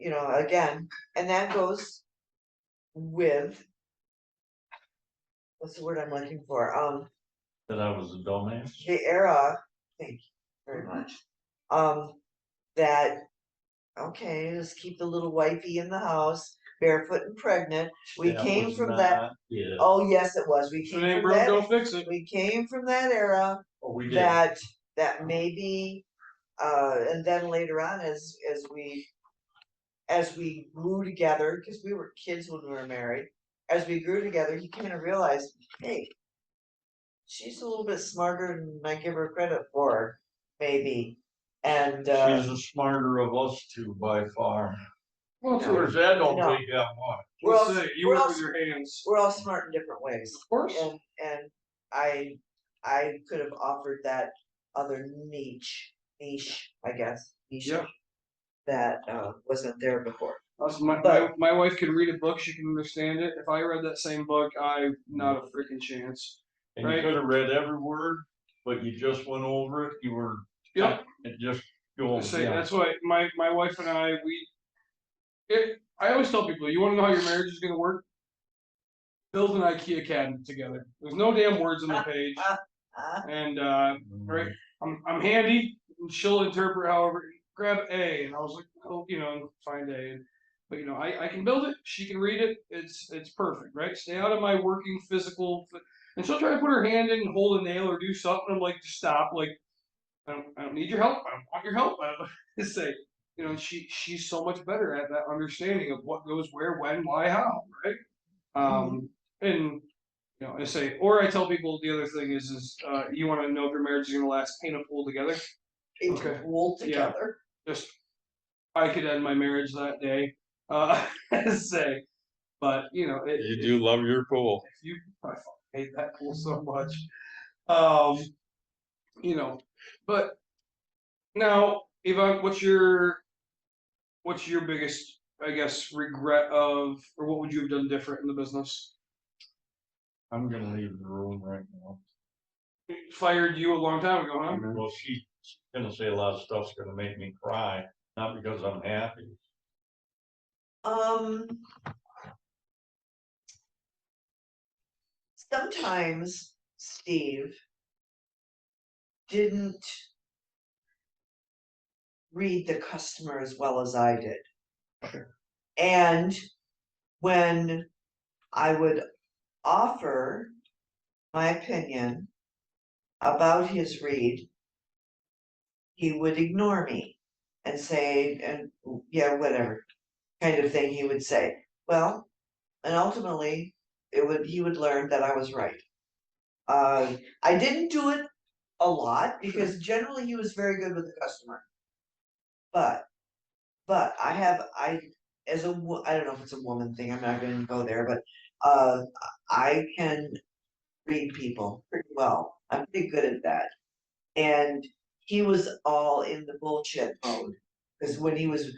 You know, again, and that goes with, what's the word I'm looking for? That I was a dumbass. The era, thank you very much. That, okay, let's keep the little wifey in the house, barefoot and pregnant. We That came was from that, not it. oh, yes, it was. We If it came ain't from broke, that, don't fix it. we came from that era Oh, we did. that maybe, and then later on as we grew together, because we were kids when we were married, as we grew together, he kind of realized, hey, she's a little bit smarter than I give her credit for, maybe. And She's the smarter of us two by far. Well, No. sure. Whereas that don't No. take that much. we're all, Let's say you we're work all, with your hands. we're all smart in different ways. Of course. And I could have offered that other niche, I guess, niche Yeah. that wasn't there before. My wife can read a book, she can understand it. If I read that same book, I'm not a freaking chance. And Right. you could have read every word, but you just went over it, you were. Yep. It just goes. Say, that's why my wife and I, I always tell people, you wanna know how your marriage is gonna work? Build an IKEA cabinet together. There's no damn words on the page. And, right, I'm handy, and she'll interpret however, grab A, and I was like, oh, find A. But I can build it, she can read it, it's perfect, right? Stay out of my working physical, and she'll try to put her hand in and hold a nail or do something, I'm like, just stop, like, I don't need your help, I don't want your help, I don't just say, she's so much better at that understanding of what goes where, when, why, how, right? And I say, or I tell people the other thing is you want to know if your marriage is gonna last, paint a pool together. Paint Okay. a pool Yeah. together. Just I could end my marriage that day. Say, but You do love your pool. I fucking hate that pool so much. But now, Yvonne, what's your biggest, I guess, regret of, or what would you have done different in the business? I'm gonna leave the room right now. Fired you a long time ago, huh? Well, she's gonna say a lot of stuff's gonna make me cry, not because I'm happy. Sometimes Steve didn't read the customer as well as I did. Okay. And when I would offer my opinion about his read, he would ignore me and say, and yeah, whatever kind of thing he would say. Well, and ultimately he would learn that I was right. I didn't do it a lot because generally he was very good with the customer. But I don't know if it's a woman thing, I'm not gonna go there, but I can read people pretty well. I'm pretty good at that. And he was all in the bullshit mode. Because when he was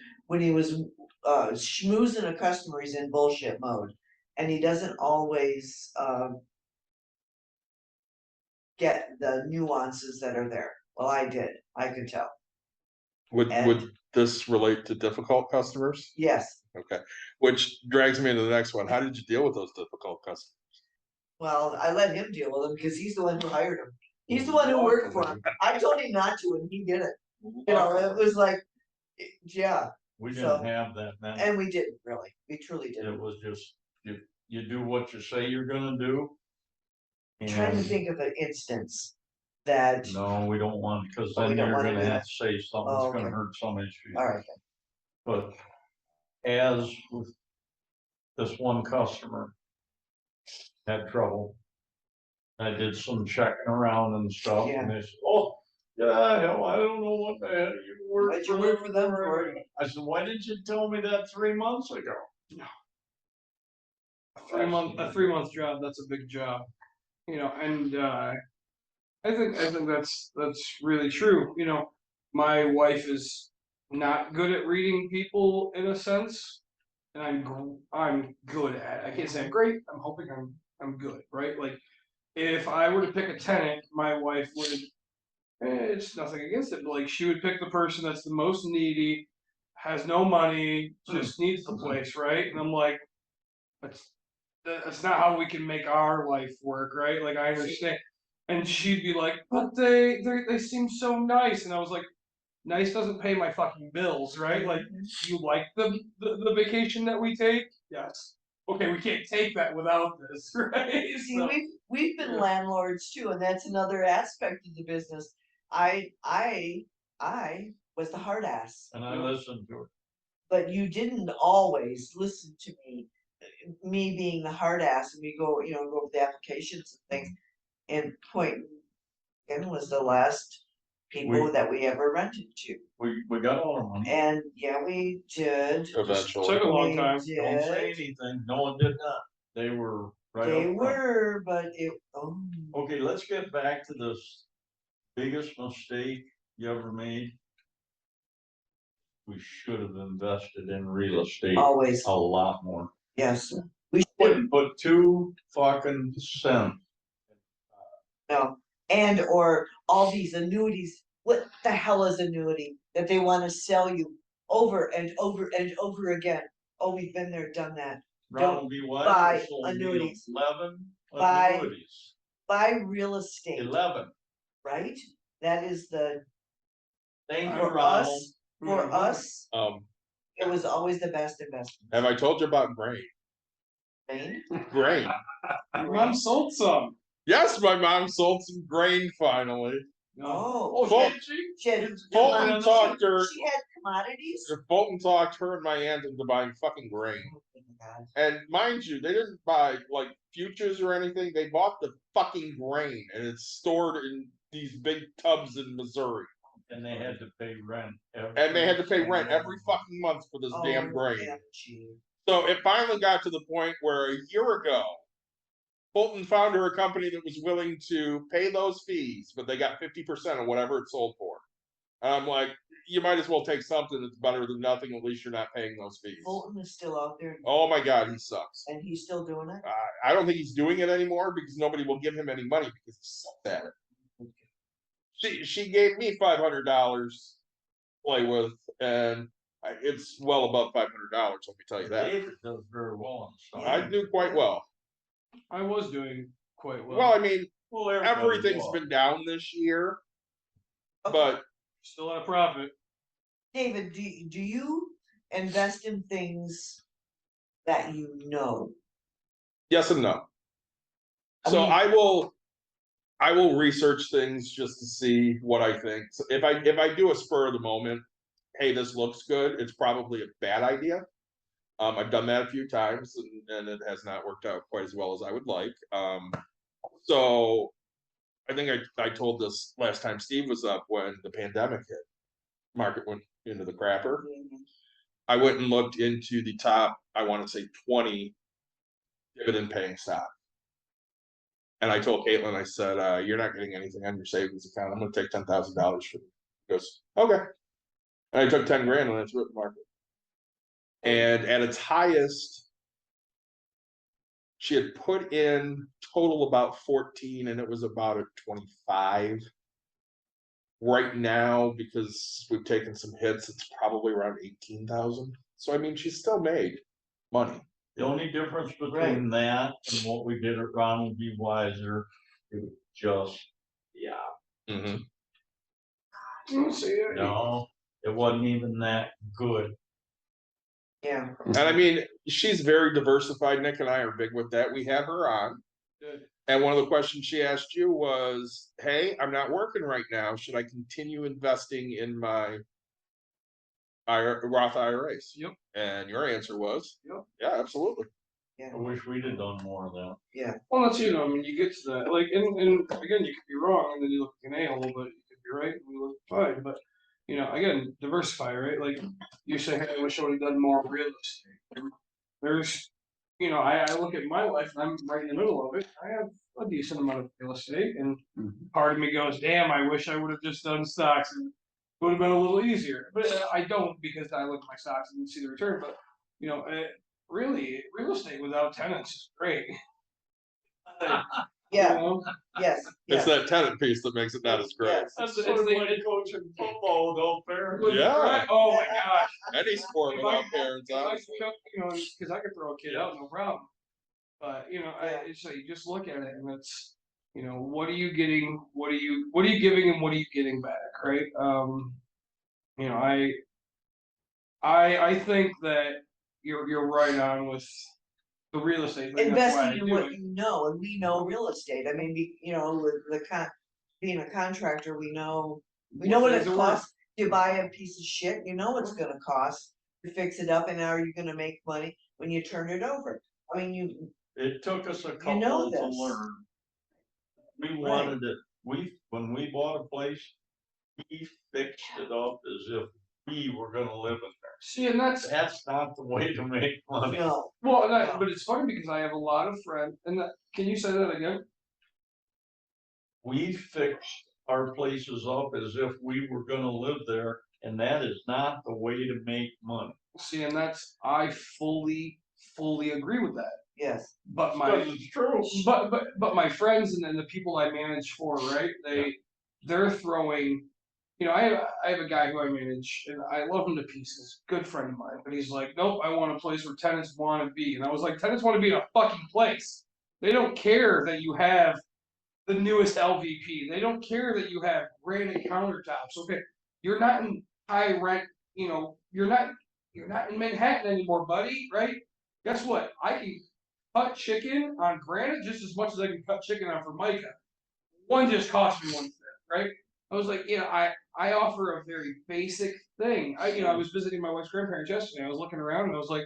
schmoozing a customer, he's in bullshit mode. And he doesn't always get the nuances that are there. Well, I did. I could tell. Would this relate to difficult customers? Yes. Okay, which drags me into the next one. How did you deal with those difficult customers? Well, I let him deal with them because he's the one who hired him. He's the one who worked for him. I told him not to, and he did it. It was like, yeah. We didn't have that many. And we didn't really. We truly didn't. It was just, you do what you say you're gonna do. I'm trying to And think of an instance that. no, we don't want, because Oh, we then don't you're wanna gonna do have that? to say something Oh, that's gonna okay. hurt somebody's feelings. All right. But as with this one customer had trouble, I did some checking around and stuff, and they said, oh, yeah, hell, I don't know what the hell you work Why'd you work for them for? I said, why didn't you tell me that 3 months ago? A 3 month job, that's a big job. And I think that's really true. My wife is not good at reading people in a sense, and I'm good at it. I can't say I'm great. I'm hoping I'm good, right? Like if I were to pick a tenant, my wife would. It's nothing against it, but like she would pick the person that's the most needy, has no money, just needs the place, right? And I'm like, that's not how we can make our life work, right? Like I understand. And she'd be like, but they seem so nice. And I was like, nice doesn't pay my fucking bills, right? Like you like the vacation that we take? Yes. Okay, we can't take that without this, right? See, So, we've been yeah. landlords too, and that's another aspect of the business. I was the hard ass. And I listened to it. But you didn't always listen to me. Me being the hard ass, and we go over the applications and things. And point and was the last people that we ever rented to. We got all our money. And yeah, we did. Eventually. Took a long We time. did. Don't say anything. No one did not. They were right They up front. were, but it. Oh. Okay, let's get back to this biggest mistake you ever made. We should have invested in real estate Always. a lot more. Yes. We should. Wouldn't put 2 fucking cents. No. And or all these annuities. What the hell is annuity that they want to sell you over and over and over again? Oh, we've been there, done that. Ronald B. buy Weiser sold me annuities. 11 Buy- annuities. Buy real estate, 11. right? That is the, Thank you, for Ronald. us, for us, Um, it was always the best investment. have I told you about grain? Right? Grain. Your mom sold some. Yes, my mom sold some grain finally. Oh, Ful- she had, Fulton talked her. she had commodities? Fulton talked her and my aunt into buying fucking grain. Oh my God. And mind you, they didn't buy like futures or anything. They bought the fucking grain, and it's stored in these big tubs in Missouri. And they had to pay rent. And they had to pay rent every fucking month for this damn grain. gee. So it finally got to the point where a year ago, Fulton found her a company that was willing to pay those fees, but they got 50% of whatever it sold for. And I'm like, you might as well take something that's better than nothing. At least you're not paying those fees. Fulton is still out there. Oh my God, he sucks. And he's still doing it? I don't think he's doing it anymore because nobody will give him any money because he sucked at it. She gave me $500 to play with, and it's well above $500. Let me tell you that. David does very well on stuff. I do quite well. I was doing quite well. Well, I mean, Well, everybody everything's was. been down this year, Okay. but Still at a profit. David, do you invest in things that you know? yes and no. I So mean- I will research things just to see what I think. So if I do a spur of the moment, hey, this looks good, it's probably a bad idea. I've done that a few times and it has not worked out quite as well as I would like. So I think I told this last time Steve was up when the pandemic hit. Market went into the crapper. I went and looked into the top, I want to say 20 dividend paying stock. And I told Caitlin, I said, you're not getting anything on your savings account. I'm going to take $10,000 for you. She goes, okay. And I took 10 grand and I threw it in the market. And at its highest, she had put in total about 14 and it was about a 25. Right now, because we've taken some hits, it's probably around 18,000. So I mean, she's still made money. The only difference between that and what we did at Ronald B. Weiser, it was just, Mm-hmm. no, it wasn't even that good. Yeah. And I mean, she's very diversified. Nick and I are big with that. We had her on. Good. And one of the questions she asked you was, hey, I'm not working right now. Should I continue investing in my Roth IRAs? Yep. And your answer was, Yep. yeah, absolutely. Yeah. I wish we'd have done more of that. Well, that's, I mean, you get to that, like, and again, you could be wrong, and then you look like an a-hole, but you could be right, and you look fine, but, again, diversify, right? Like, you say, hey, I wish I would have done more real estate. There's, I look at my life, and I'm right in the middle of it, I have a decent amount of real estate, and part of me goes, damn, I wish I would have just done stocks, and it would have been a little easier, but I don't, because I look at my stocks and see the return, but, really, real estate without tenants is great. Yeah, yes, It's yes. that tenant piece that makes it not as great. Yes. That's sort of like coaching football, though, fair. Yeah. Oh my gosh. Any sport If without I- parents, If I honestly. could, because I could throw a kid out, no problem. But it's like you just look at it and it's, what are you getting? What are you giving and what are you getting back, right? I think that you're right on with the real estate thing. That's why I Investing in do what it. you know, and we know real estate. I mean, with being a contractor, we know what it things are worth. costs to buy a piece of shit. You know what's gonna cost to fix it up, and are you gonna make money when you turn it over? I mean, It took us a know couple to this. learn. We wanted it, when we bought a place, we fixed it up as if we were gonna live in there. See, and that's Not the way to make money. no, well, and No. but it's funny because I have a lot of friends, and can you say that again? We fixed our places up as if we were gonna live there, and that is not the way to make money. See, and I fully agree with that. yes, But Because it's true. but my friends and then the people I manage for, right? They're throwing you know, I have a guy who I manage, and I love him to pieces. Good friend of mine, but he's like, nope, I want a place where tenants want to be, and I was like, tenants want to be in a fucking place. They don't care that you have the newest LVP. They don't care that you have granite countertops. Okay, you're not in high rent. You know, you're not in Manhattan anymore, buddy. Right? Guess what? I can cut chicken on granite just as much as I can cut chicken on Formica. One just cost me 1/5, right? I was like, you know, I offer a very basic thing. I was visiting my wife's grandparents yesterday. I was looking around and I was like,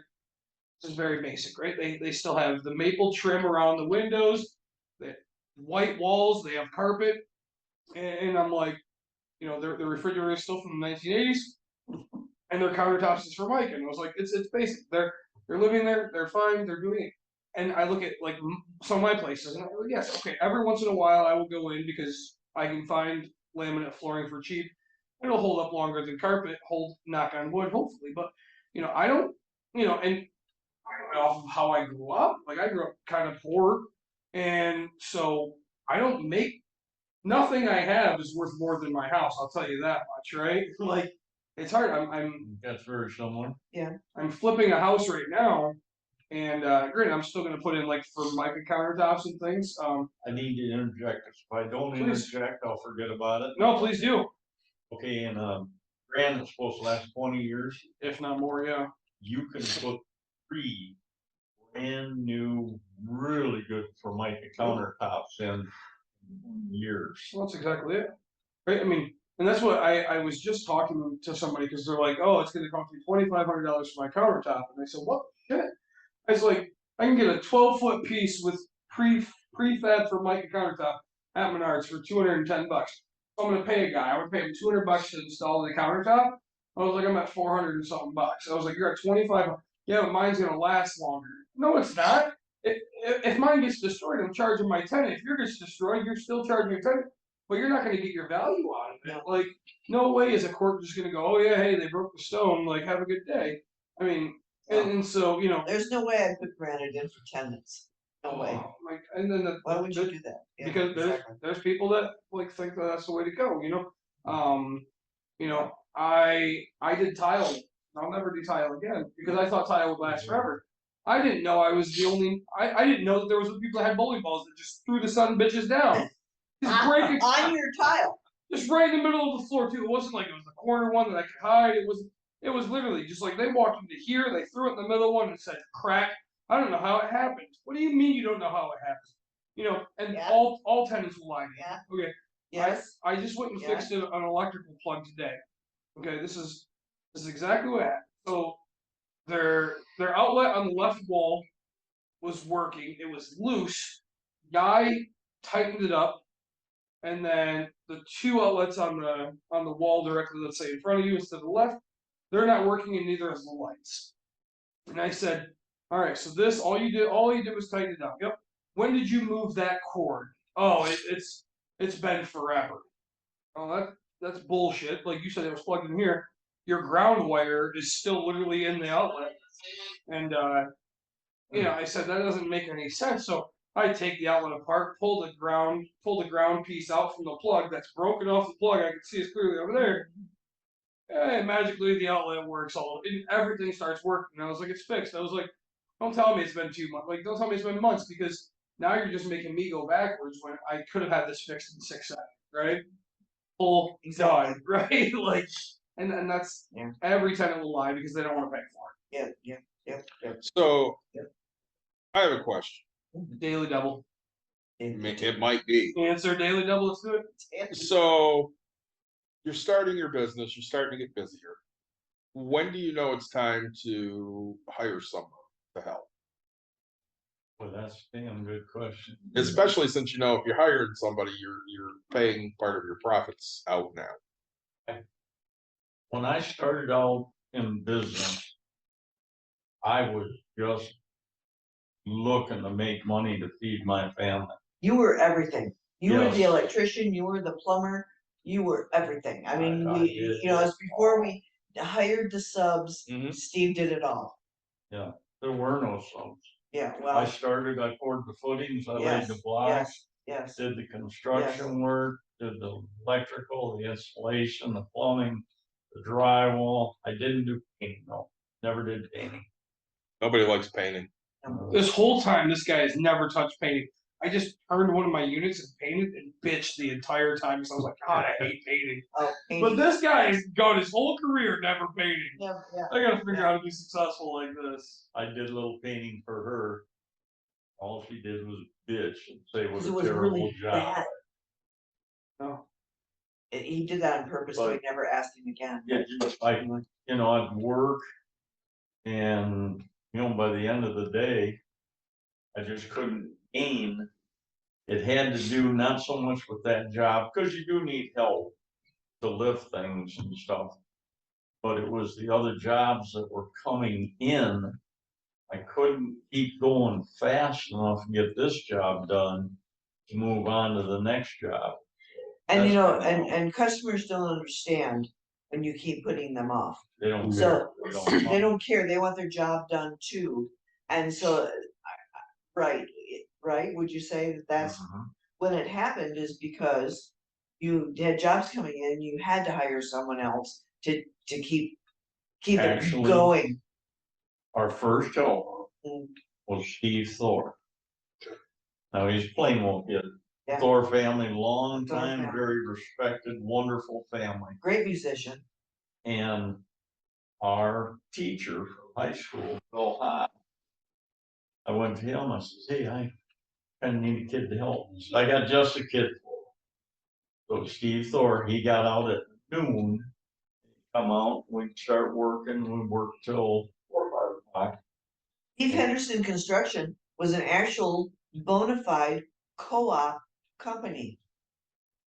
this is very basic, right? They still have the maple trim around the windows, the white walls, they have carpet, and I'm like, you know, their refrigerator is still from the 1980s, and their countertops is Formica. And I was like, it's basic. They're living there, they're fine, they're doing it. And I look at like some of my places, and I go, yes, okay. Every once in a while, I will go in because I can find laminate flooring for cheap. It'll hold up longer than carpet. Knock on wood, hopefully. But you know, I don't, you know, and I went off of how I grew up. Like I grew up kind of poor, and so I don't make nothing I have is worth more than my house. I'll tell you that much, right? Like it's hard. That's very similar. I'm flipping a house right now, and granted, I'm still going to put in like Formica countertops and things. I need to interject, 'cause if I don't Please. interject, I'll forget about it. No, please do. Okay, and granite's supposed to last 20 years. If not more, yeah. You can put 3 brand new, really good Formica countertops in years. Well, that's exactly it. Right? I mean, and that's what I was just talking to somebody because they're like, oh, it's going to cost me $2,500 for my countertop. And I said, what? Shit. I was like, I can get a 12-foot piece with prefab Formica countertop at Menards for $210. So I'm going to pay a guy. I would pay him $200 to install the countertop. I was like, I'm at 400 and something bucks. I was like, you're at 25. Yeah, but mine's going to last longer. No, it's not. If mine gets destroyed, I'm charging my tenant. If yours gets destroyed, you're still charging your tenant, but you're not going to get your value out of it. Like, no way is a court just going to go, oh yeah, hey, they broke the stone. Like, have a good day. I mean, and so you know, There's no way I put granite in for tenants. No way. like, and then Why would you do that? Yeah, because exactly. there's people that like think that that's the way to go. You know, I did tile. I'll never do tile again because I thought tile would last forever. I didn't know I was the only. I didn't know that there was people that had bowling balls that just threw the sun bitches down. Just break it On your tile. just right in the middle of the floor too. It wasn't like it was the corner one that I could hide. It was literally just like they walked into here, they threw it in the middle one and said crack. I don't know how it happened. What do you mean you don't know how it happened? You know, and Yeah. all tenants will lie to you. Yeah. Okay. Yes. I just went and fixed an electrical plug today. Okay, this is exactly what happened. So their outlet on the left wall was working. It was loose. Guy tightened it up, and then the 2 outlets on the wall directly, let's say in front of you instead of the left, they're not working, and neither is the lights. And I said, all right, so this all you did was tighten it up. Yep. When did you move that cord? Oh, it's been forever. Oh, that's bullshit. Like you said, it was plugged in here. Your ground wire is still literally in the outlet, and you know, I said that doesn't make any sense. So I take the outlet apart, pull the ground piece out from the plug that's broken off the plug. I can see it's clearly over there. And magically the outlet works and everything starts working. And I was like, it's fixed. I was like, don't tell me it's been 2 months. Like, don't tell me it's been months because now you're just making me go backwards when I could have had this fixed in 6 seconds, right? Full done, right? Like, and that's every tenant will lie because they don't want to pay for it. Yeah. So, Yep. I have a question. Daily double. It might be. Answer daily double. Let's do it. So, you're starting your business, you're starting to get busier. When do you know it's time to hire someone to help? Well, that's a damn good question. Especially since you know if you're hiring somebody, you're paying part of your profits out now. When I started out in business, I was just looking to make money to feed my family. You were everything. You were Yes. the electrician, you were the plumber, you were everything. I mean, I did. you know, it's before we hired the subs, Mhm. Steve did it all. There were no subs. Yeah, I well, poured the footings, I laid yes, the blocks, yes, did the construction work, did the electrical, the installation, the plumbing, the drywall. I didn't do painting, no, never did painting. Nobody likes painting. This whole time, this guy has never touched painting. I just turned one of my units and painted and bitched the entire time because I was like, God, I hate painting. Oh, But this guy has gone his whole career never painting. yeah, yeah. I gotta figure out how to be successful like this. I did a little painting for her. All she did was bitch and say it was 'Cause it a was terrible really job. bad. No. He did that on purpose, so he But- never asked him again. Yeah, I'd work and, by the end of the day, I just couldn't aim. It had to do not so much with that job, because you do need help to lift things and stuff. But it was the other jobs that were coming in. I couldn't keep going fast enough to get this job done to move on to the next job. And you know, That's kinda how- and customers don't understand when you keep putting them off. They don't So care. they don't care, they want their job done too. And so, right, right, would you say that that's Mhm. when it happened is because you had jobs coming in, you had to hire someone else to keep it Actually- going. Our first helper Mm. was Steve Thor. Now he's Plainville kid. Yeah. Thor family, long Thor time, family. very respected, wonderful family. Great musician. And our teacher from high school, Bill Hott, I went to him, I said, hey, I kind of need a kid to help. He said, I got just a kid. So Steve Thor, he got out at noon, come out, we'd start working, we worked till 4 or 5 o'clock. Steve Henderson Construction was an actual bona fide co-op company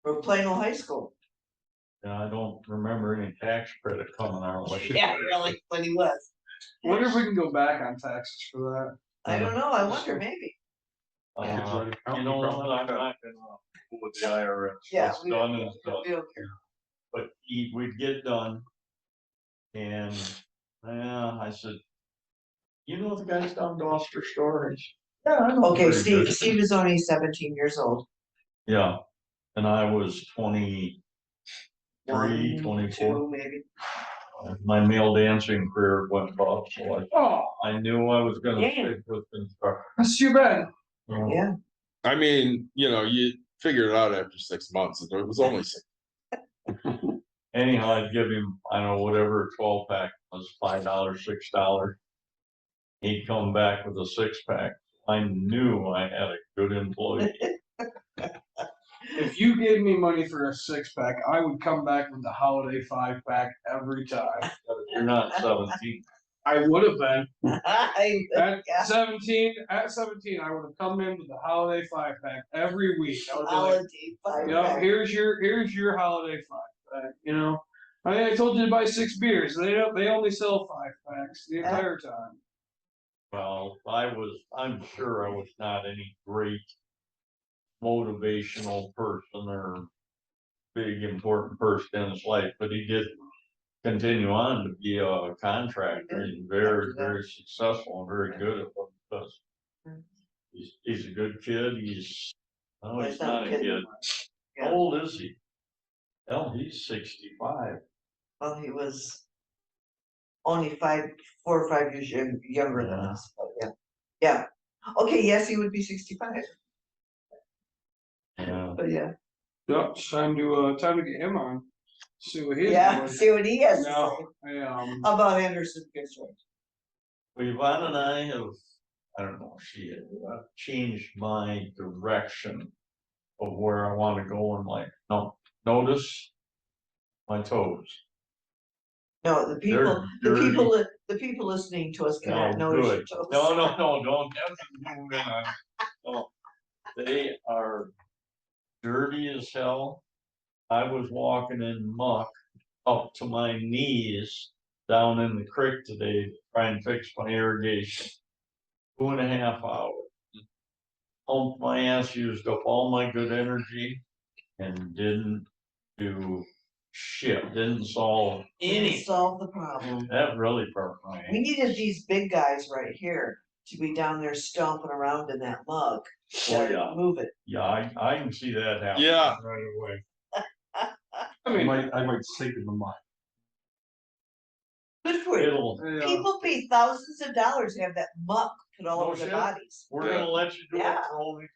for Plano High School. And I don't remember any tax credit coming our way. Yeah, really, but he was. I wonder if we can go back on taxes for that. I don't know, I wonder, maybe. You know what, I'm not gonna fool with the IRS. Yeah, What's we done is done. we don't care. But we'd get done. And, I said, you know the guys down Gloucester Storage? Yeah, I know. Okay, pretty good." Steve is only 17 years old. Yeah, and I was 23, 1, 24. 2, maybe. My male dancing career went off, so Oh, I knew I was gonna Damn. stick with construction. that's too bad. Yeah, I mean, you figure it out after 6 months. It was only 6. Anyhow, I'd give him, I don't know, whatever a 12-pack was, $5, $6. He'd come back with a 6-pack. I knew I had a good employee. If you gave me money for a 6-pack, I would come back with the holiday 5-pack every time. You're not 17. I would have been. At Yeah. 17, I would have come in with the holiday 5-pack every week. I would be like, Holiday five you know, pack. here's your holiday 5-pack, you know. I told you to buy 6 beers. They only sell 5-packs the entire time. Well, I'm sure I was not any great motivational person or big important person in his life, but he did continue on to be a contractor. He's very, very successful and very good at what he does. He's a good kid. He's He's not a kid. Yeah. How old is he? Hell, he's 65. Well, he was only 4 or 5 years younger than us, but yeah. Yeah. Okay, yes, he would be 65, Yeah. but yeah. Yep, it's time to get him on. See what he's Yeah, doing. see what he has to say. No, How about Henderson Construction? Well, Yvonne and I have, I don't know, changed my direction of where I want to go in life. No, notice my toes. No, the people, the people listening to us cannot No, notice your good. toes. No, don't have to move in on. No, they are dirty as hell. I was walking in muck up to my knees down in the creek today to try and fix my irrigation. 2.5 hours. Pumped my ass, used up all my good energy and didn't do shit, didn't solve Didn't anything. solve the problem. That really broke my We ass. needed these big guys right here to be down there stomping around in that mug. Oh, yeah. Move it. Yeah, I can see that happening Yeah. right away. I mean, I might sink in the mud. Good for you. It'll, yeah. People pay thousands of dollars to have that muck put all No over their shit. bodies. we're gonna let you do it Yeah. for only,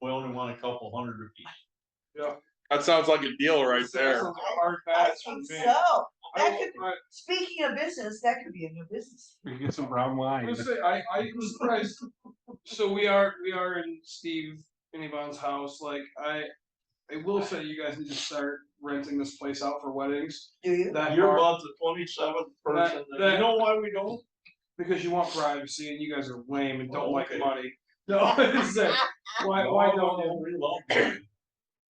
we only want a couple hundred apiece. That sounds like a deal right there. Sounds like a hard I pass for think me. so. That I, could, speaking of business, that could be a new business. We can get some brown wine. I was surprised. So we are in Steve and Yvonne's house. Like I will say you guys need to start renting this place out for weddings. Do you? That You're bar- about the 27th person, that- you know why we don't? because you want privacy and you guys are lame and don't like Okay. money. No, it's that. Why don't you? We love money.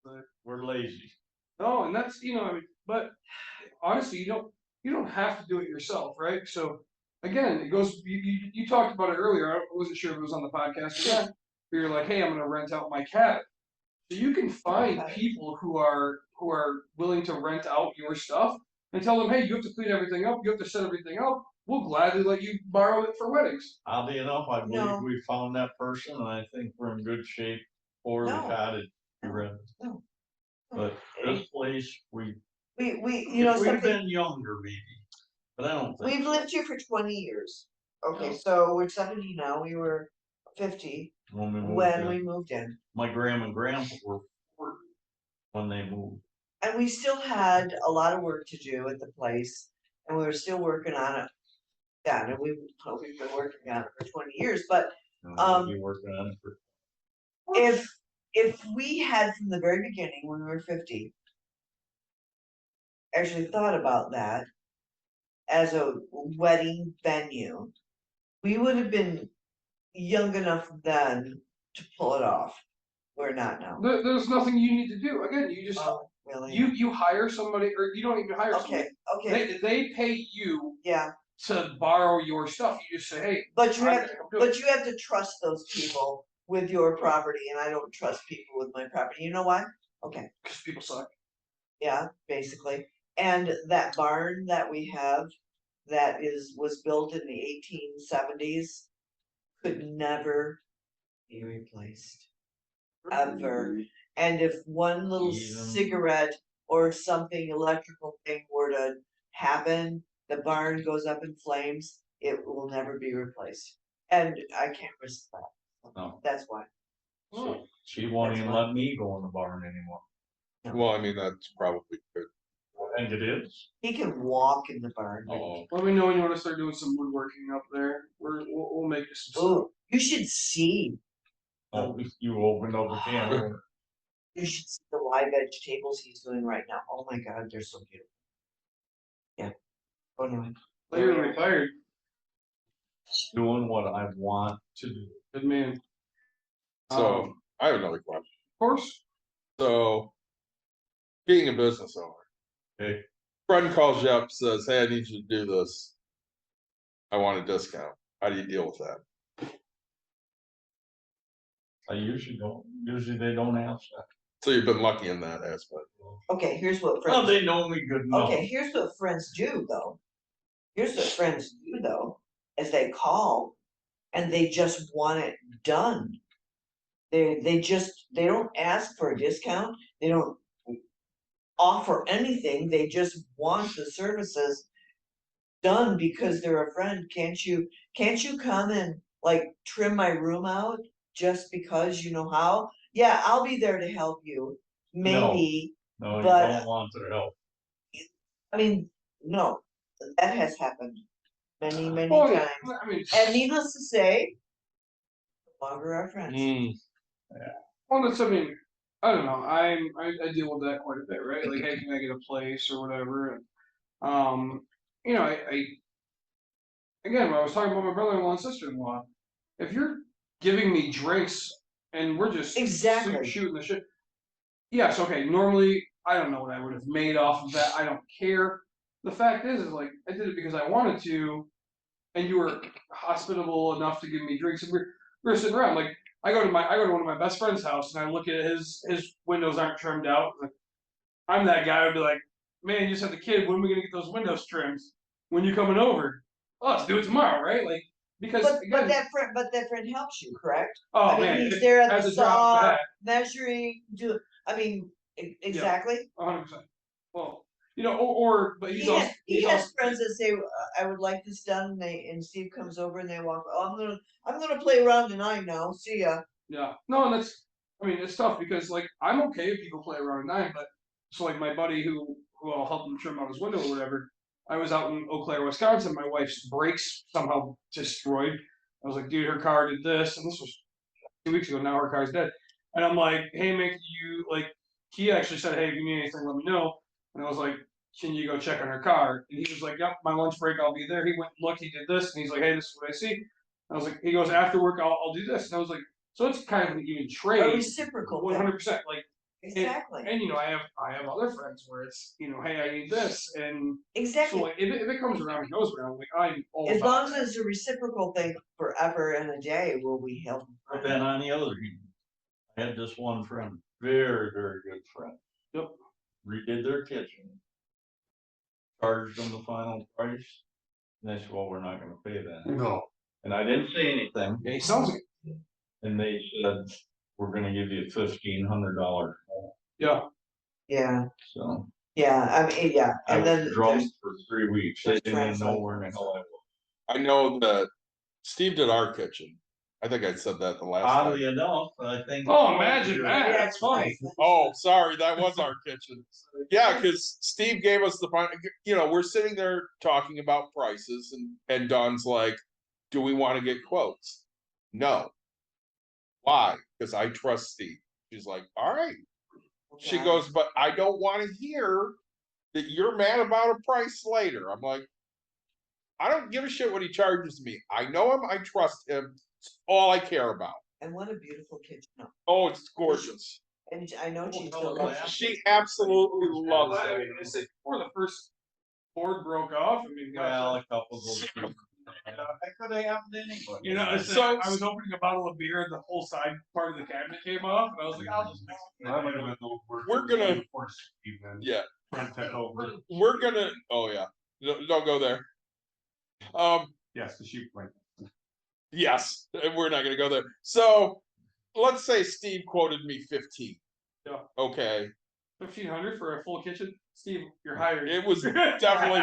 But we're lazy. No, and that's I mean, but honestly, you don't have to do it yourself, right? So again, it goes. You talked about it earlier. I wasn't sure if it was on the podcast or not. But you're like, hey, I'm going to rent out my cabin. So you can find people who are willing to rent out your stuff and tell them, hey, you have to clean everything up. You have to set everything up. We'll gladly let you borrow it for weddings. Oddly enough, I believe No. we found that person, and I think we're in good shape for the No. cottage to rent. No. But this place, we We if we'd something, been younger, maybe, but I don't think. we've so. lived here for 20 years. Okay, Yeah. so we're 70 now. We were 50 When we moved when in. we moved in. My grandma and grandpa were 40 when they moved. And we still had a lot of work to do at the place, and we were still working on it. Yeah, and we've been working on it for 20 years, but We'll be working on it for. if we had from the very beginning, when we were 50, actually thought about that as a wedding venue, we would have been young enough then to pull it off. We're not now. There's nothing you need to do. Again, you just Oh, really? you hire somebody, or you don't even hire Okay, somebody. okay, They pay you yeah, to borrow your stuff. You just say, hey, but you I'm have, gonna come do it. but you have to trust those people with your property, and I don't trust people with my property. You know why? Okay, Because people suck. yeah, basically. And that barn that we have, that was built in the 1870s, could never be replaced. Ever. And if one little Even- cigarette or something electrical thing were to happen, the barn goes up in flames, it will never be replaced. And I can't risk that. No. That's why. She won't That's even fine. let me go in the barn anymore. Well, I mean, that's probably good. I think it is. He can walk in the barn. Oh, Let me know when you want to start doing some woodworking up there. We'll make you some stuff. Oh, you should see. Oh, you opened up a can. of worms. You should see the live vegetables he's doing right now. Oh my God, they're so beautiful. Yeah. Oh no. You're retired. Doing what I want to do. Good man. so I have another question. Of course. So, being a business owner, Okay. friend calls you up, says, hey, I need you to do this. I want a discount. How do you deal with that? I usually don't. Usually they don't ask that. So you've been lucky in that aspect. Okay, here's what Well, friends. they know me good enough. Okay, here's what friends do though. Here's what friends do though, is they call and they just want it done. They don't ask for a discount, they don't offer anything, they just want the services done because they're a friend. Can't you come and like trim my room out just because you know how? Yeah, I'll be there to help you, maybe. No, you but- don't want their help. I mean, no, that has happened many Oh, yeah. times. I mean, And needless to say, no longer our friends. well, that's, I mean, I don't know. I deal with that quite a bit, right? Like, hey, can I get a place or whatever? And I again, when I was talking about my brother-in-law and sister-in-law, if you're giving me drinks and we're just Exactly. shooting the shit, yes, okay. Normally, I don't know what I would have made off of that. I don't care. The fact is like I did it because I wanted to, and you were hospitable enough to give me drinks, and we're sitting around. Like I go to one of my best friend's house, and I look at his windows aren't trimmed out. Like, I'm that guy who'd be like, man, you just had the kid. When are we gonna get those windows trimmed? When you coming over? Oh, let's do it tomorrow, right? Like because But again, that friend helps you, correct? oh I mean, man, he's there at as the a drop of a saw, hat. measuring, exactly. 100%. Well, but He he's also, has friends that say, I would like this done, and Steve comes over and they walk, oh, I'm gonna play around tonight now, see ya. yeah, no, and it's tough because like, I'm okay if people play around at 9, but, so like my buddy who I'll help him trim out his window or whatever, I was out in Eau Claire, Wisconsin, my wife's brakes somehow destroyed. I was like, dude, her car did this, and this was 2 weeks ago, now her car's dead. And I'm like, hey, he actually said, hey, if you need anything, let me know. And I was like, can you go check on her car? And he was like, yep, my lunch break, I'll be there. He went and looked, he did this, and he's like, hey, this is what I see. I was like, he goes, after work, I'll do this. And I was like, so it's kind of an even A trade, reciprocal thing. 100%. Like, Exactly, and I have other friends where it's, hey, I need this, and so exactly. like if it comes around, it goes around. Like I'm all As about long as it's a reciprocal thing forever and a day, will we help? But then on the other hand, I had this one friend, very, very good friend. Yep. Redid their kitchen. Charged them the final price. And they said, well, we're not gonna pay that. No. And I didn't say anything. Yeah, he sounds like And they said, we're gonna give you $1,500. yeah. Yeah, So yeah, I mean, yeah, I and then was drunk there's, for 3 weeks. They there's didn't even know translate. where in the hell I was. I know that Steve did our kitchen. I think I said that the last Oddly time. enough, I think. Oh, imagine that. Yeah, That's funny. Oh, sorry, that was our kitchen. Yeah, because Steve gave us the final. We're sitting there talking about prices, and Dawn's like, "Do we want to get quotes?" No. Why? Because I trust Steve. She's like, "All right." She Okay. goes, "But I don't want to hear that you're mad about a price later." I'm like, I don't give a shit what he charges me. I know him. I trust him. It's all I care about. And what a beautiful kitchen. Oh, it's gorgeous. And I know she Oh, still loves it. She absolutely loves I it. mean, it's like before the first board broke off. I mean, Well, gosh, a couple of those. That could have happened to anybody. it's So- like, I was opening a bottle of beer and the whole side part of the cabinet came off, and I was like, I'll just mix it. That might have been the worst. We're gonna- Force Steve then. Yeah, Front tech over. we're gonna. Oh yeah, don't go there. Yes, the shoot point. Yes, we're not gonna go there. So, let's say Steve quoted me 15. Yeah. Okay, 1,500 for a full kitchen. Steve, you're hired. it was definitely.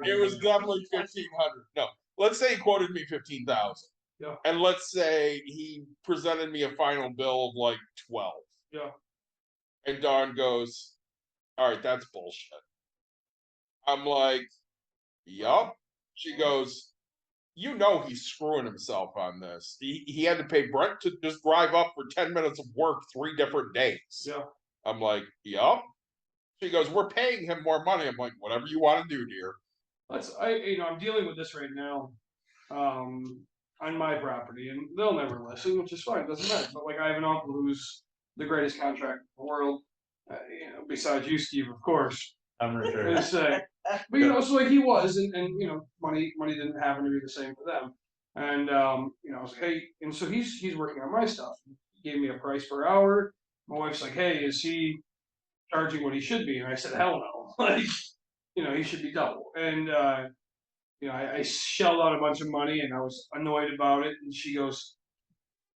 It was definitely 1,500. No, let's say he quoted me 15,000. Yeah. And let's say he presented me a final bill of like 12. Yeah. And Dawn goes, all right, that's bullshit. I'm like, yup. She goes, he's screwing himself on this. He had to pay Brent to just drive up for 10 minutes of work 3 different days. Yeah. I'm like, yup. She goes, we're paying him more money. I'm like, whatever you want to do, dear. I'm dealing with this right now, on my property, and they'll never listen, which is fine, doesn't matter. But like, I have an uncle who's the greatest contractor in the world, besides you, Steve, of course. I'm retired. It's, but so like he was, and money didn't happen to be the same for them. And I was like, hey, and so he's working on my stuff. He gave me a price per hour. My wife's like, hey, is he charging what he should be? And I said, hell no. Like, he should be double. And I shelled out a bunch of money and I was annoyed about it. And she goes,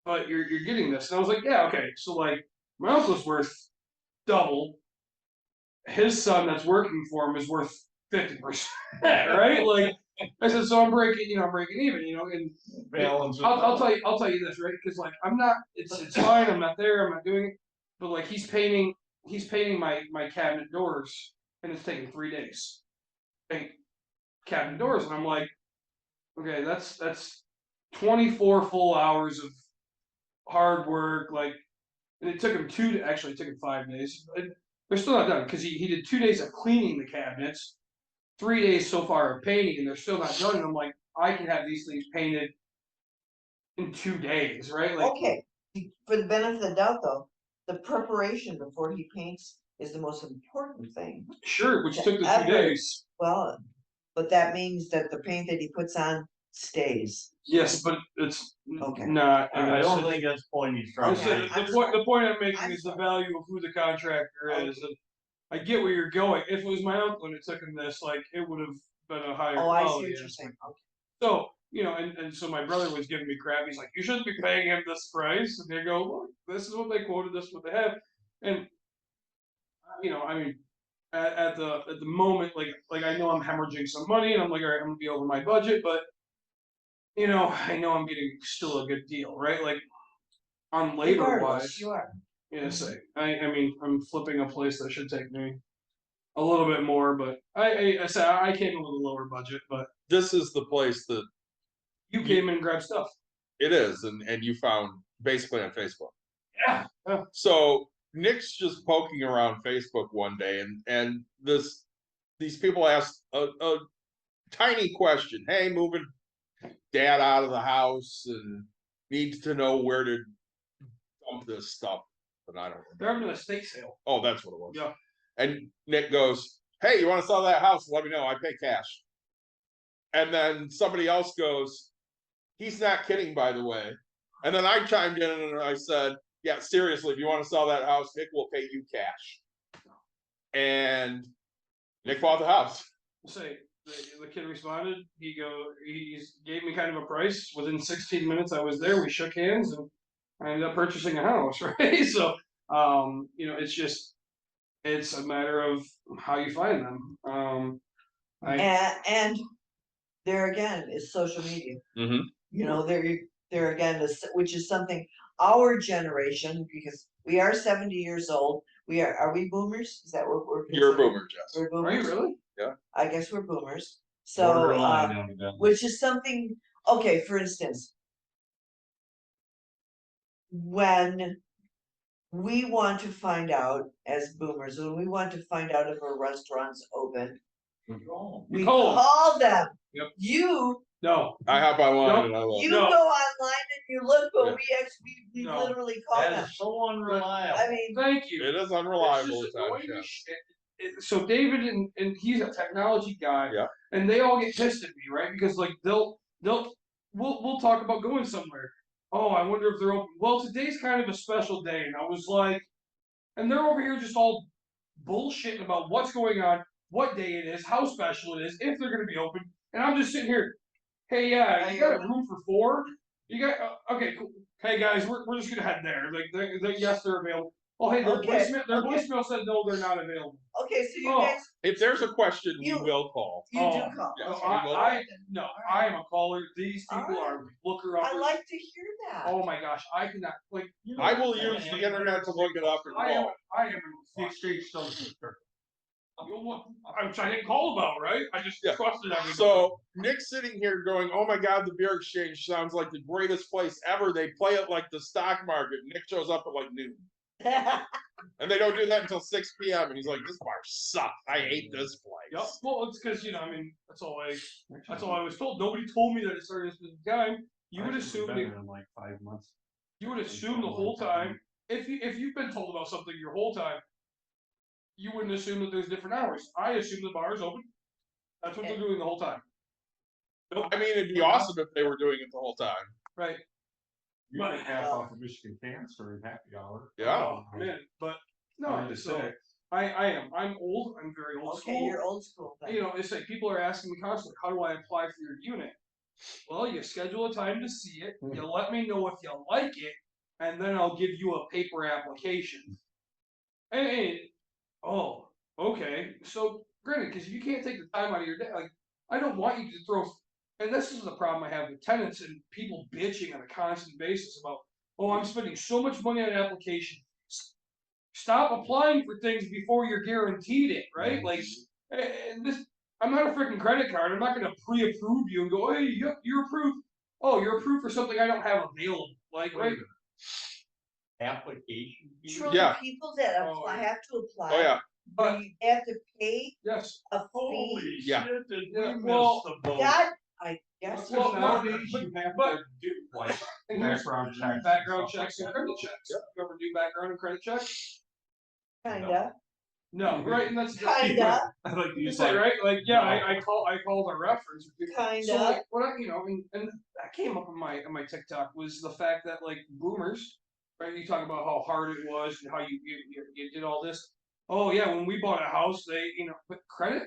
but you're getting this. And I was like, yeah, okay. So like my uncle's worth double. His son that's working for him is worth 50%, right? Like I said, so I'm breaking even, and Balance it I'll out. tell you this, right? Because like I'm not, it's fine, I'm not there, I'm not doing it, but like he's painting my cabinet doors, and it's taking 3 days. Paint cabinet doors, and I'm like, okay, that's 24 full hours of hard work, like, and it took him it took him 5 days. They're still not done because he did 2 days of cleaning the cabinets, 3 days so far of painting, and they're still not done. And I'm like, I can have these things painted in 2 days, right? Like, Okay, for the benefit of the doubt though, the preparation before he paints is the most important thing. sure, which took the 2 Ever. days. Well, but that means that the paint that he puts on stays. Yes, but it's Okay. not. I don't think that's the point he's trying to I'm saying, make. the point I'm making I'm is the sorry. value of who the contractor is, and I get where you're going. If it was my uncle and it took him this, like, it would have been a higher Oh, I see quality. what you're saying. Okay. So, and so my brother was giving me crap. He's like, you shouldn't be paying him this price. And they go, look, this is what they quoted, this is what they have. And, I mean, at the moment, like I know I'm hemorrhaging some money, and I'm like, all right, I'm gonna be over my budget, but I know I'm getting still a good deal, right? Like on labor Regardless, wise, you are. yeah, say I mean I'm flipping a place that should take me a little bit more, but I say I came in with a lower budget, but This is the place that you came in and grabbed stuff. it is, and you found basically on Facebook. Yeah. So Nick's just poking around Facebook one day, and these people asked a tiny question. Hey, moving dad out of the house and needs to know where to dump this stuff. But I don't know. They're having an estate sale. Oh, that's what it was. Yeah. And Nick goes, hey, you want to sell that house? Let me know. I pay cash. And then somebody else goes, he's not kidding, by the way. And then I chimed in and I said, yeah, seriously, if you want to sell that house, Nick will pay you cash. And Nick bought the house. Say the kid responded. He gave me kind of a price. Within 16 minutes, I was there. We shook hands, and I ended up purchasing a house. Right. So, it's a matter of how you find them. And there again is social media. Mm-hmm. There again is, which is something our generation, because we are 70 years old. Are we boomers? Is that what we're You're a considered? boomer, Jess. We're boomers. Are you really? I guess we're boomers. So, Borderline, evidently. which is something, okay, for instance, when we want to find out as boomers, when we want to find out if a restaurant's open, we call them. Yep. You No. I hop online and I love You it. No. go online and you look, but Yeah. we actually, we No. literally call That them. is so unreliable. I mean, Thank you. It is It's unreliable just at the way times, we yeah. so David and he's a technology guy. Yeah. And they all get pissed at me, right? Because like we'll talk about going somewhere. Oh, I wonder if they're open. Well, today's kind of a special day, and I was like, and they're over here just all bullshitting about what's going on, what day it is, how special it is, if they're going to be open, and I'm just sitting here. Hey, yeah, you got a room for 4? You got okay, cool. Hey guys, we're just gonna head there. Like yes, they're available. Oh, hey, their voicemail said no, they're not available. okay, so you Oh. guys, If there's a question, we You- will call. you do call. Yes, Okay. we will. I am a caller. These people All right. are looker uppers. I like to hear that. Oh my gosh, I cannot like. I will use the internet to look it up and call. I am. The exchange doesn't. I'm trying to call about, right? I just Yeah. trusted everything. So Nick's sitting here going, oh my God, the beer exchange sounds like the greatest place ever. They play it like the stock market. Nick shows up at like noon. And they don't do that until 6 p.m. And he's like, this bar sucks. I hate this place. Yep. Well, it's because I mean, that's all I was told. Nobody told me that it started this time. You would assume in like 5 months. you would assume the whole time. If you've been told about something your whole time, you wouldn't assume that there's different hours. I assume the bar is open. That's what they're doing the whole time. I mean, it'd be awesome if they were doing it the whole time. Right. You But- make half off of Michigan cans during happy hour. Yeah. Oh, man. But no, to so six. I am. I'm old. I'm very old Okay, school. you're old school. Then. It's like people are asking me constantly, how do I apply for your unit? Well, you schedule a time to see it. You let me know if you like it, and then I'll give you a paper application. And oh, okay. So granted, because if you can't take the time out of your day, like I don't want you to throw. And this is the problem I have with tenants and people bitching on a constant basis about, oh, I'm spending so much money on an application. Stop applying for things before you're guaranteed it, right? Like, this. I'm not a freaking credit card. I'm not going to pre-approve you and go, hey, yep, you're approved. Oh, you're approved for something I don't have available. Like, right? Application. Truly, Yeah. people that Oh, apply yeah. have to apply. Oh, yeah. But You have to pay yes, a fee. Holy Yeah. shit, did Yeah, we well, miss the boat? That, I guess. Well, so. Nowadays you have but- to do like and here's background checks. background checks and credit checks. You ever do background and credit checks? Kinda, No, right? And that's kinda, I like You these say like right? Like, yeah, I called a reference. kinda. So like, what and that came up in my TikTok was the fact that like boomers, right? You talk about how hard it was and how you did all this. Oh yeah, when we bought a house, they but credit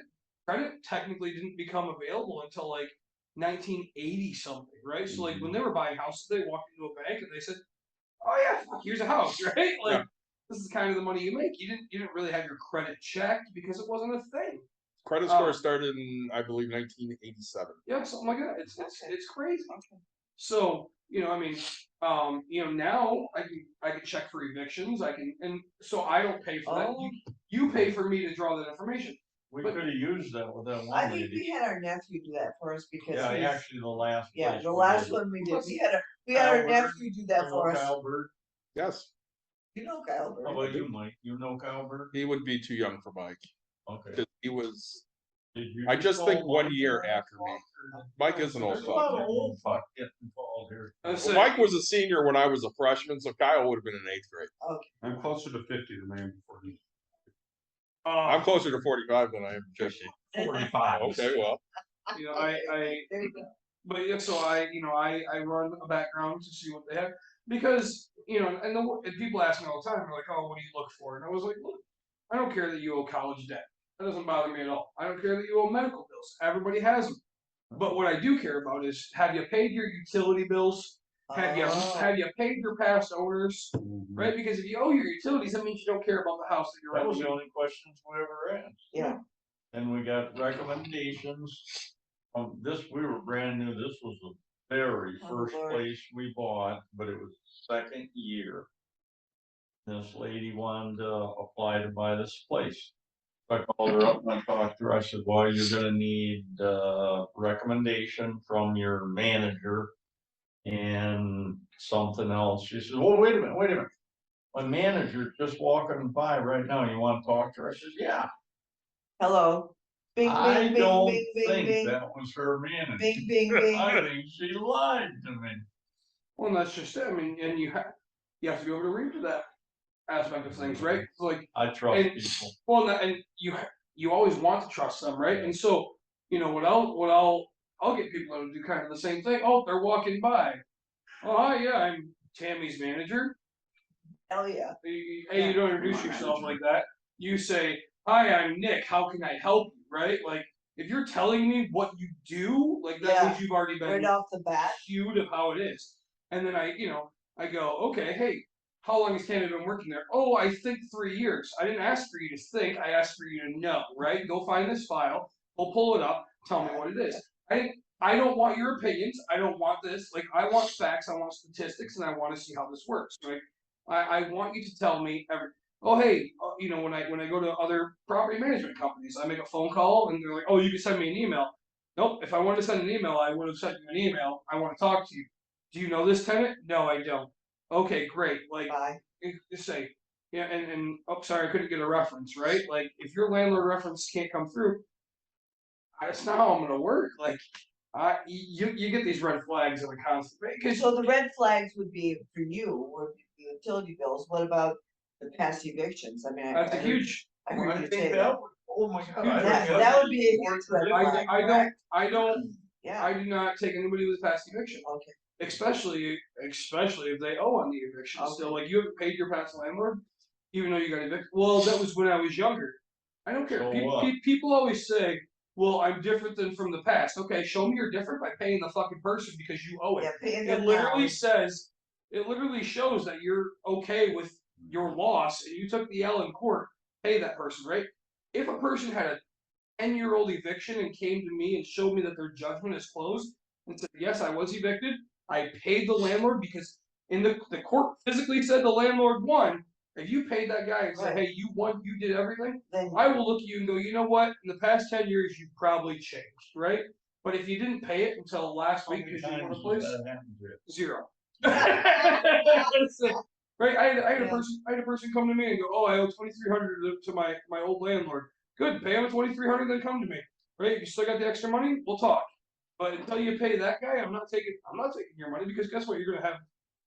technically didn't become available until like 1980 something, right? So like when they were buying houses, they walked into a bank and they said, "Oh yeah, fuck, here's a house," right? Like this is kind of the money you make. You didn't really have your credit checked because it wasn't a thing. Credit score started in, I believe, 1987. Yeah, something like that. It's crazy. So, I mean, now I can check for evictions. And so I don't pay for that. You pay for me to draw that information. We could have used that with that I one think lady. we had our nephew do that for us because Yeah, he's, actually, the last. yeah, place the we last did. one we did, we had our Albert, nephew do that You know for us. Kyle Bird? Yes, You know Kyle Bird. How about you, Mike? You know Kyle Bird? he would be too young for Mike. Okay. 'Cause he was. Did you I just think call 1 Mike year last after me. walk, or- Mike isn't old There's a lot fuck. of old fuck getting involved here. Well, Mike was a senior when I was a freshman, so Kyle would have been in 8th grade. I'm closer to 50 than I am 40. I'm closer to 45 than I am 50. 45. Okay, well, There you go. But yeah, so I run a background to see what they have because and people ask me all the time, they're like, oh, what do you look for? And I was like, look, I don't care that you owe college debt. That doesn't bother me at all. I don't care that you owe medical bills. Everybody has them. But what I do care about is, have you paid your utility bills? Have you paid your past owners? Right? Because if you owe your utilities, that means you don't care about the house that you're That was renting. the only questions we ever asked. Yeah. And we got recommendations. We were brand new. This was the very first Lord. place we bought, but it was second year. This lady wanted to apply to buy this place. I called her up and I talked to her. I said, well, you're gonna need recommendation from your manager and something else. She said, well, wait a minute. My manager's just walking by right now. You want to talk to her? I said, yeah. Hello. Bing, I bing, bing, don't bing, bing, think bing. that was her manager. Bing, bing, bing. I think she lied to me. Well, that's just it. I mean, and you have to be able to read to that aspect of things, right? It's like, I trust and, people. well, and you always want to trust them, right? And so, what I'll get people to do kind of the same thing. Oh, they're walking by. Oh, hi, yeah, I'm Tammy's manager. Hell yeah. Hey, you don't introduce yourself like that. You say, hi, I'm Nick. How can I help you? Right? Like, if you're telling me what you do, like that means you've already been Right off the bat. cued of how it is. And then I go, okay, hey, how long has Tammy been working there? Oh, I think 3 years. I didn't ask for you to think. I asked for you to know, right? Go find this file. We'll pull it up. Tell me what it is. I don't want your opinions. I don't want this. Like, I want facts. I want statistics, and I want to see how this works. Right? I want you to tell me oh, hey, when I go to other property management companies, I make a phone call and they're like, oh, you can send me an email. Nope. If I wanted to send an email, I would have sent you an email. I want to talk to you. Do you know this tenant? No, I don't. Okay, great. Like, just say, yeah, and oh, sorry, I couldn't get a reference, right? Like, if your landlord reference can't come through, that's not how I'm gonna work. Like, you get these red flags on a constant basis. So the red flags would be for you, or the utility bills. What about the past evictions? I mean, That's a huge. I heard you say think that. oh my God. That would be a huge red flag. I don't. Yeah. I do not take anybody with a past eviction. Okay. Especially if they owe on the eviction. Okay. Still, like, you haven't paid your past landlord, even though you got evicted. Well, that was when I was younger. I don't care. So People always say, well, I'm different than from the past. Okay, show me you're different by paying the fucking person because you owe it. Yeah, paying It them literally now. it literally shows that you're okay with your loss and you took the L in court. Pay that person, right? If a person had a 10-year-old eviction and came to me and showed me that their judgment is closed and said, yes, I was evicted, I paid the landlord because in the court physically said the landlord won. If you paid that guy and said, hey, you won, you did everything, Then I will look at you and go, you know what? In the past 10 years, you probably changed, right? But if you didn't pay it until last week because you won a place, 0. Right? I had a person come to me and go, oh, I owe $2,300 to my old landlord. Good, pay him $2,300, then come to me. Right? If you still got the extra money, we'll talk. But until you pay that guy, I'm not taking your money because guess what? You're gonna have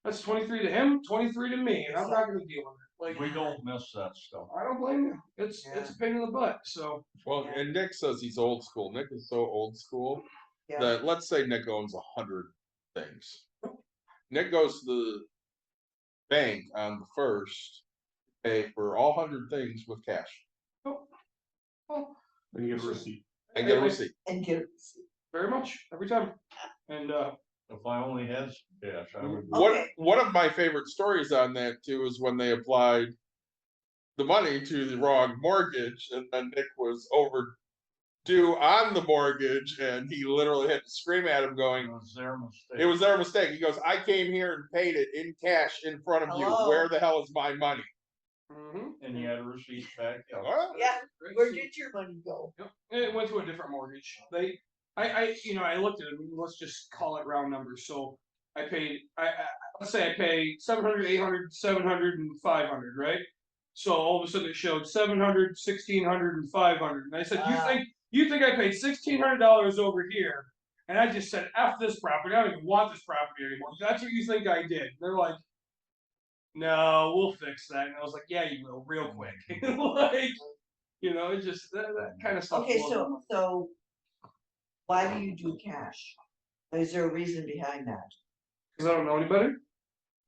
that's 23 to him, 23 to me, and I'm not gonna deal with it. Like, we don't miss that stuff. I don't blame you. It's a pain in the butt. So well, and Nick says he's old school. Nick is so old school that let's say Nick owns 100 things. Nick goes to the bank on the first, pay for all 100 things with cash. Well, Then you get a receipt. And get a receipt. And get a receipt. very much every time. And If I only had some cash, I would. One of my favorite stories on that too is when they applied the money to the wrong mortgage, and then Nick was overdue on the mortgage, and he literally had to scream at him, It going, was their mistake. "It was their mistake." He goes, "I came here and paid it in cash in front of you. Hello? Where the hell is my money?" And you had a receipt back. Well, Yeah, where did your money go? Yep. It went to a different mortgage. I looked at it. Let's just call it round numbers. So I paid. Let's say I pay 700, 800, 700, and 500, right? So all of a sudden it showed 700, 1,600, and 500. And I said, you think I paid $1,600 over here? And I just said, F this property. I don't even want this property anymore. That's what you think I did. They're like, no, we'll fix that. And I was like, yeah, you will, real quick. Like, it just that kind of stuff. Okay, so why do you do cash? Is there a reason behind that? Because I don't know any better.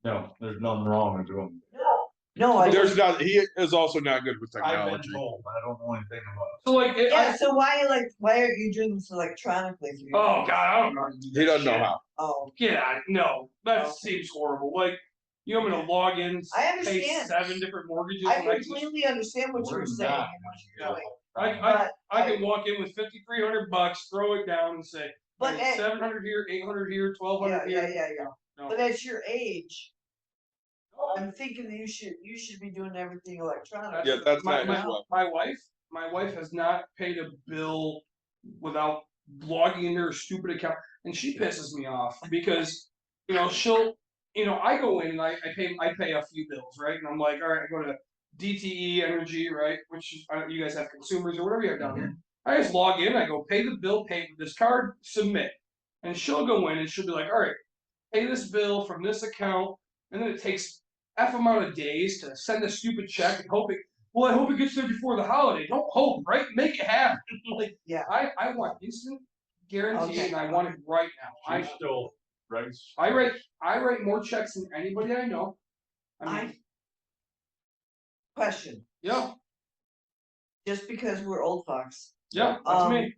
No, there's nothing wrong with doing it. No, I there's just, not. He is also not good with I've been technology. told, I don't know anything about it. So like, yeah, so why aren't you doing this electronically through your oh phone? god, I don't know. He doesn't know how. Oh, Yeah, no, that Oh. seems horrible. Like, I'm gonna log in, I pay understand. 7 different mortgages, I and I just, completely understand what We're you're saying not and what you're doing. I can walk in with $5,300, throw it down, and say, But hey, at, 700 here, 800 here, 1,200 yeah, here. No. but at your age, I'm thinking that you should be doing everything electronic. Yeah, that's my, not his my, way. my wife has not paid a bill without logging into her stupid account, and she pisses me off because she'll I go in and I pay a few bills, right, and I'm like, all right, I go to DTE Energy, right, which is, you guys have consumers or whatever you have down here. I just log in, I go pay the bill, pay with this card, submit, and she'll go in and she'll be like, all right, pay this bill from this account, and then it takes F amount of days to send a stupid check and hope it gets there before the holiday. Don't hope, right? Make it happen. Like, Yeah. I want instant guarantee, Okay. and I want it right now. She still writes. I write more checks than anybody I know. I mean, Question, yeah, just because we're old fucks, that's me.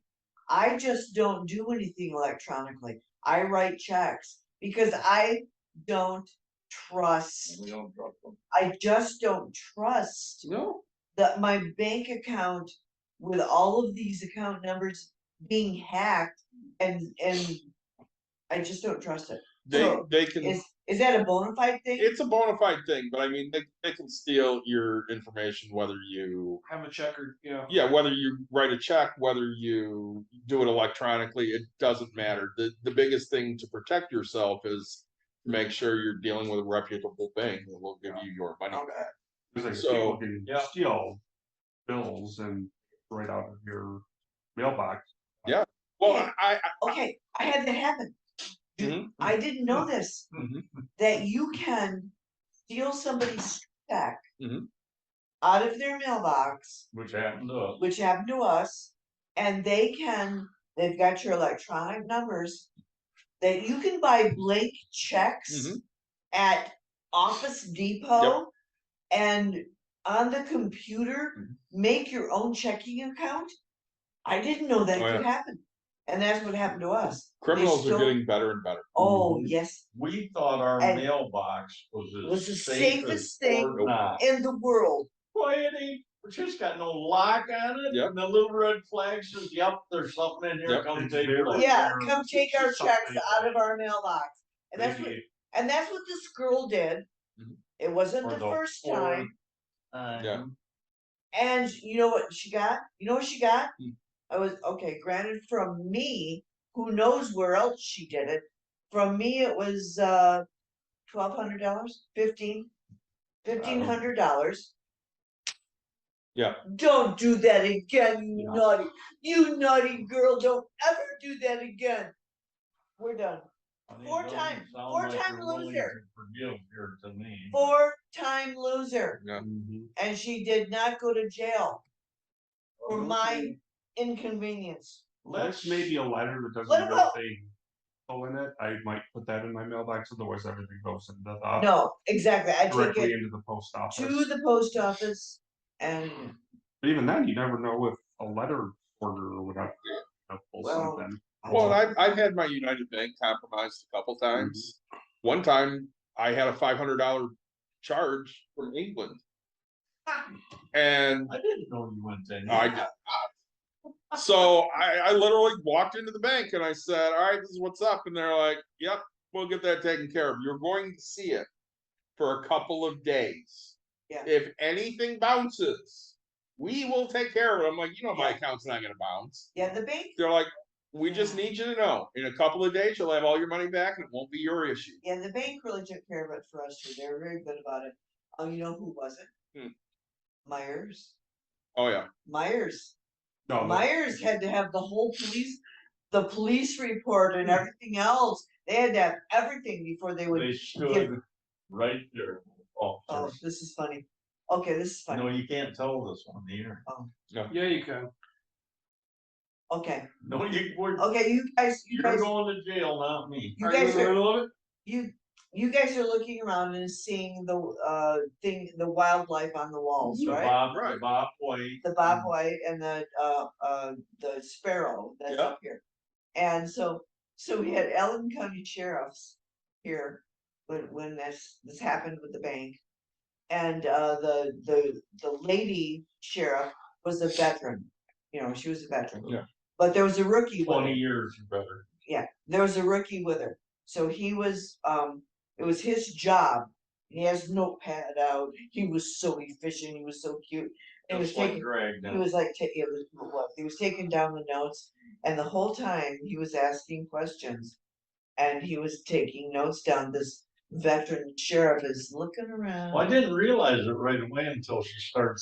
I just don't do anything electronically. I write checks because I don't trust, We don't drop them. I just don't trust No, that my bank account with all of these account numbers being hacked and I just don't trust it. So, They can. is that a bona fide thing? It's a bona fide thing, but I mean, they can steal your information whether you. have a check or Yeah, whether you write a check, whether you do it electronically, it doesn't matter. The biggest thing to protect yourself is to make sure you're dealing with a reputable bank that will give you your money back. Because like So, people can yeah. steal bills and right out of your mailbox. Well, Okay, I had that happen. Mhm. I didn't know this, Mhm. that you can steal somebody's check Mhm. out of their mailbox, Which happened to us. which happened to us, and they've got your electronic numbers, that you can buy blank checks Mhm. at Office Depot and on the computer, Mhm. make your own checking account. I didn't know that Oh, could yeah. happen, and that's what happened to us. Criminals They are stole- getting better and better. Oh, Mhm. yes, We thought our And- mailbox was was the as safe safest as thing Fort Knox. in the world. Boy, it ain't, it's just got no lock on it, Yep. and the little red flag says, yep, there's something in here, Yep. come It's take very- it. away. Yeah, Or come take our something checks like out of our mailbox. And that's what, Maybe and that's what this girl did. Mhm. It wasn't Or the the first fourth time, Yeah. and you know what she got? You know what she got? Hmm. I was, okay, granted from me, who knows where else she did it. From me, it was $1,200, $1,500. Yeah. Don't do that again, you Yeah. naughty girl, don't ever do that again. We're done. I mean, it Four-time- doesn't sound four-time like you're willing loser. to Forgive here to me. 4-time loser, Yeah. Mhm. and she did not go to jail for my Okay. inconvenience. That's maybe a letter that doesn't What even about- say info in it. I might put that in my mailbox, otherwise everything goes into the No, exactly, I take directly it into the post office. to the post office and, But even then, you never know if a letter order or whatever pull Well, something. Well, I've had my United Bank compromised a couple times. One time, I had a $500 charge from England. And I didn't know you went there. I did. So I literally walked into the bank and I said, all right, this is what's up. And they're like, yep, we'll get that taken care of. You're going to see it for a couple of days. Yeah. If anything bounces, we will take care of it. I'm like, my account's not gonna bounce. Yeah, the bank, They're like, we just need you to know, in a couple of days, you'll have all your money back and it won't be your issue. yeah, the bank really took care of it for us too. They were very good about it. Oh, you know who wasn't? Myers. Oh yeah. Myers. No, Myers had to have the police report and everything else. They had to have everything before they would. They stood right there. Oh, this is funny. Okay, this is funny. No, you can't tell this on the air. Yeah, you can. Okay, No, you're okay, you guys, going to jail, not me. you Are you in guys the are, middle of it? you guys are looking around and seeing the wildlife on the walls, The right? Bob, Right. the Bob White. The Bob White and the sparrow that's Yeah. up here. And so we had Allen County sheriffs here when this happened with the bank. And the lady sheriff was a veteran, she was a veteran. Yeah. But there was a rookie with 20 her. years better. Yeah, there was a rookie with her. So he was, it was his job. He has notepad out. He was so efficient. He was so cute. He was Just like taking, Greg he now. was like, he was taking down the notes, and the whole time he was asking questions, and he was taking notes down. This veteran sheriff is looking around. Well, I didn't realize it right away until she started.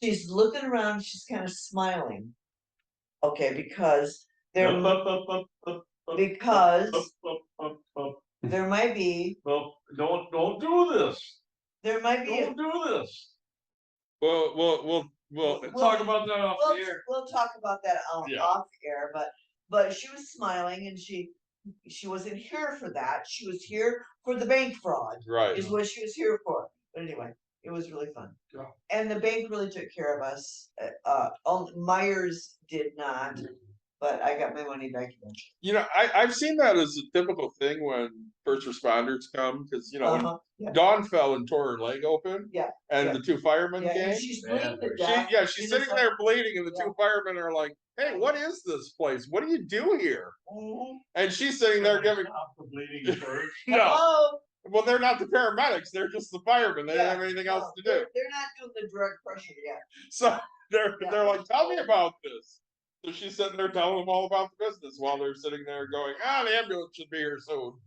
She's looking around. She's kind of smiling. Okay, because there might be. Well, don't do this. There might be. Don't do this. We'll Talk about that off the air. We'll talk about that Yeah. off air, but she was smiling and she wasn't here for that. She was here for the bank fraud, right. is what she was here for. But anyway, it was really fun. Yeah. And the bank really took care of us. Myers did not, but I got my money back eventually. I've seen that as a typical thing when first responders come, because when Yeah. Dawn fell and tore her leg open. Yeah, And yeah. the two firemen Yeah, and came. she's bleeding to death. She's And sitting it's there bleeding, and the Yeah. two firemen are like, "Hey, what is this place? What do you do here?" Mhm. And she's sitting there giving. Stop the bleeding first. No, Hello? well, they're not the paramedics; they're just the firemen. They don't have anything else No, to do. They're not doing the drug pressure yet. So they're Yeah. like, "Tell me about this." So she's sitting there telling them all about the business while they're sitting there going, the ambulance should be here soon.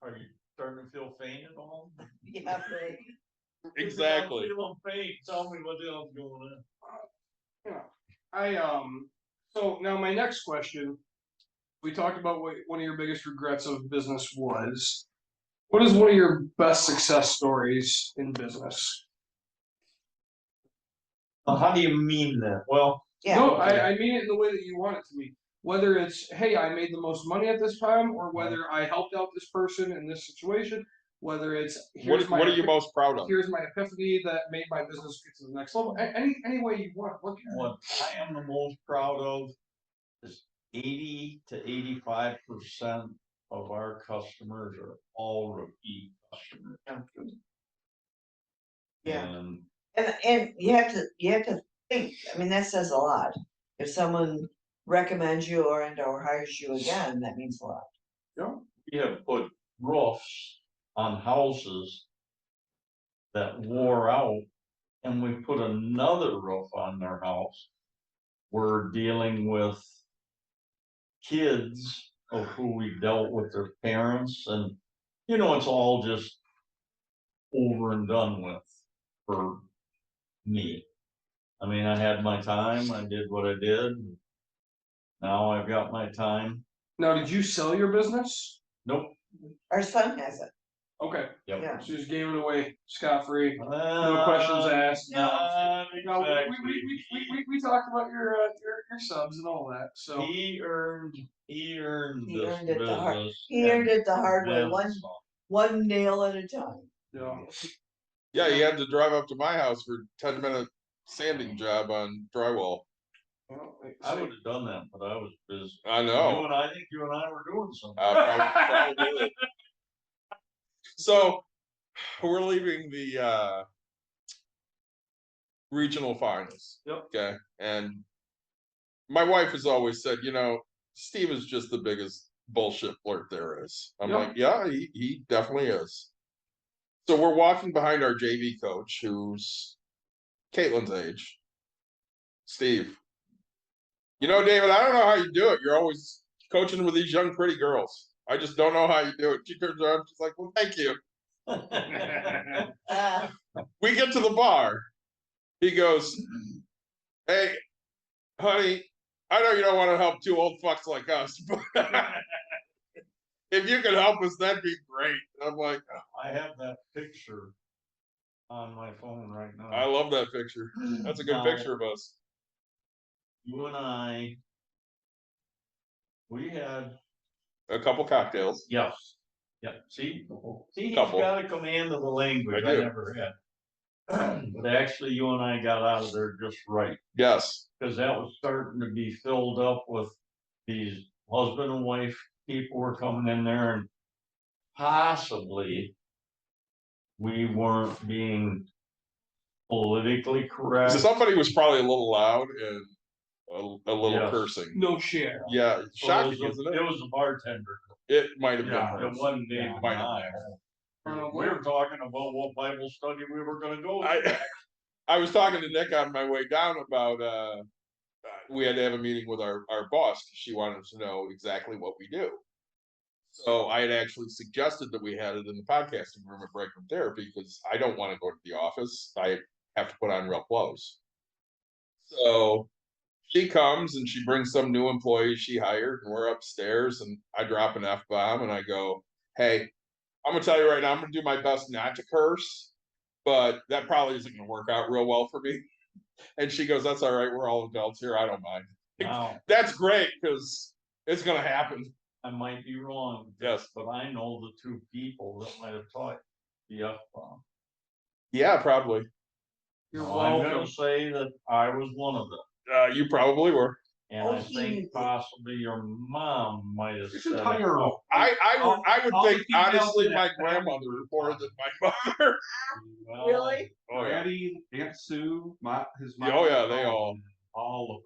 Are you starting to feel faint at all? Yeah, really. Exactly. I'm feeling faint. Tell me what the hell's going on. Yeah, so now my next question, we talked about what one of your biggest regrets of business was. What is one of your best success stories in business? How do you mean that? Well, Yeah. No, I mean it in the way that you want it to be. Whether it's, hey, I made the most money at this time, or whether I helped out this person in this situation, whether it's What are you most proud of? here's my epiphany that made my business get to the next level. Any way you want to look at it. what I am the most proud of is 80 to 85% of our customers are all repeat customers. Yeah. And And you have to think, I mean, that says a lot. If someone recommends you or hires you again, that means a lot. we have put roofs on houses that wore out, and we put another roof on their house. We're dealing with kids of who we dealt with their parents, and it's all just over and done with for me. I mean, I had my time, I did what I did. Now I've got my time. Now, did you sell your business? Nope. Our son has it. Okay, Yep. Yeah. so you just gave it away scot-free. No No questions asked. Not No, exactly. we talked about your subs and all that, so. He earned He this earned it the hard. business. He earned it the hard way, then one some. nail at a time. Yeah. Yeah, you had to drive up to my house for 10-minute sanding job on drywall. Well, I would have done that, but I was busy. I know. I think you and I were doing something. Probably. So we're leaving the regional finals. Yep. Okay, and my wife has always said, Steve is just the biggest bullshit flirt there is. I'm Yeah. like, yeah, he definitely is. So we're walking behind our JV coach, who's Caitlin's age, Steve. David, I don't know how you do it. You're always coaching with these young, pretty girls. I just don't know how you do it. She turns around, she's like, well, thank you. We get to the bar. He goes, hey, honey, I know you don't want to help two old fucks like us, but if you could help us, that'd be great. And I'm like, I have that picture on my phone right now. I love that picture. That's a good Now, picture of us. You and we had, A couple cocktails. yes, yeah, see, he's Couple. got a command of the language I I do. never had. But actually, you and I got out of there just right, Yes. because that was starting to be filled up with these husband and wife people were coming in there, and possibly we weren't being politically correct. Somebody was probably a little loud and a little Yes. cursing. No shit. Yeah, shocking, isn't It it? was a bartender. It might have Yeah, been. it wasn't Dave It and might have I. been. We were talking about what Bible study we were gonna go to. I was talking to Nick on my way down about we had to have a meeting with our boss. She wanted to know exactly what we do. So I had actually suggested that we had it in the podcasting room at Break Room Therapy because I don't want to go to the office. I have to put on real clothes. So she comes and she brings some new employees she hired, and we're upstairs, and I drop an F-bomb and I go, hey, I'm gonna tell you right now, I'm gonna do my best not to curse, but that probably isn't gonna work out real well for me. And she goes, that's all right, we're all adults here, I don't mind. Now, That's great, because it's gonna happen. I might be wrong, Yes. but I know the two people that might have taught the F-bomb. Yeah, probably. You're Now, I'm welcome. gonna say that I was one of them. You probably were. And Oh, I he think knew. possibly your mom might have This said it. entire I would all the think, females honestly, in my that grandmother family more than my mother. Well, Really? Oh yeah. Daddy, Aunt Sue, his mom. Oh yeah, they all. of them.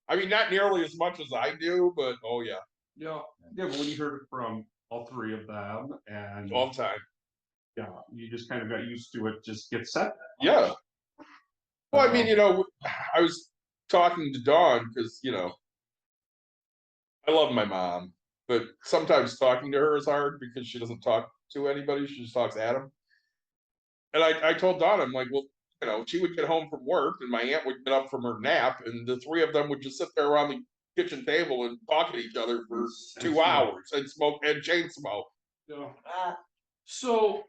I mean, not nearly as much as I do, but oh yeah, Yeah. Yeah, but when you heard it from all three of them, and all the time. yeah, you just kind of got used to it. Just get set. Yeah. Well, I mean, I was talking to Dawn because I love my mom, but sometimes talking to her is hard because she doesn't talk to anybody. She just talks at them. And I told Dawn, I'm like, well, she would get home from work and my aunt would get up from her nap and the three of them would just sit there around the kitchen table and talk at each other for 2 hours and smoke and chain smoke. Yeah. Ah, So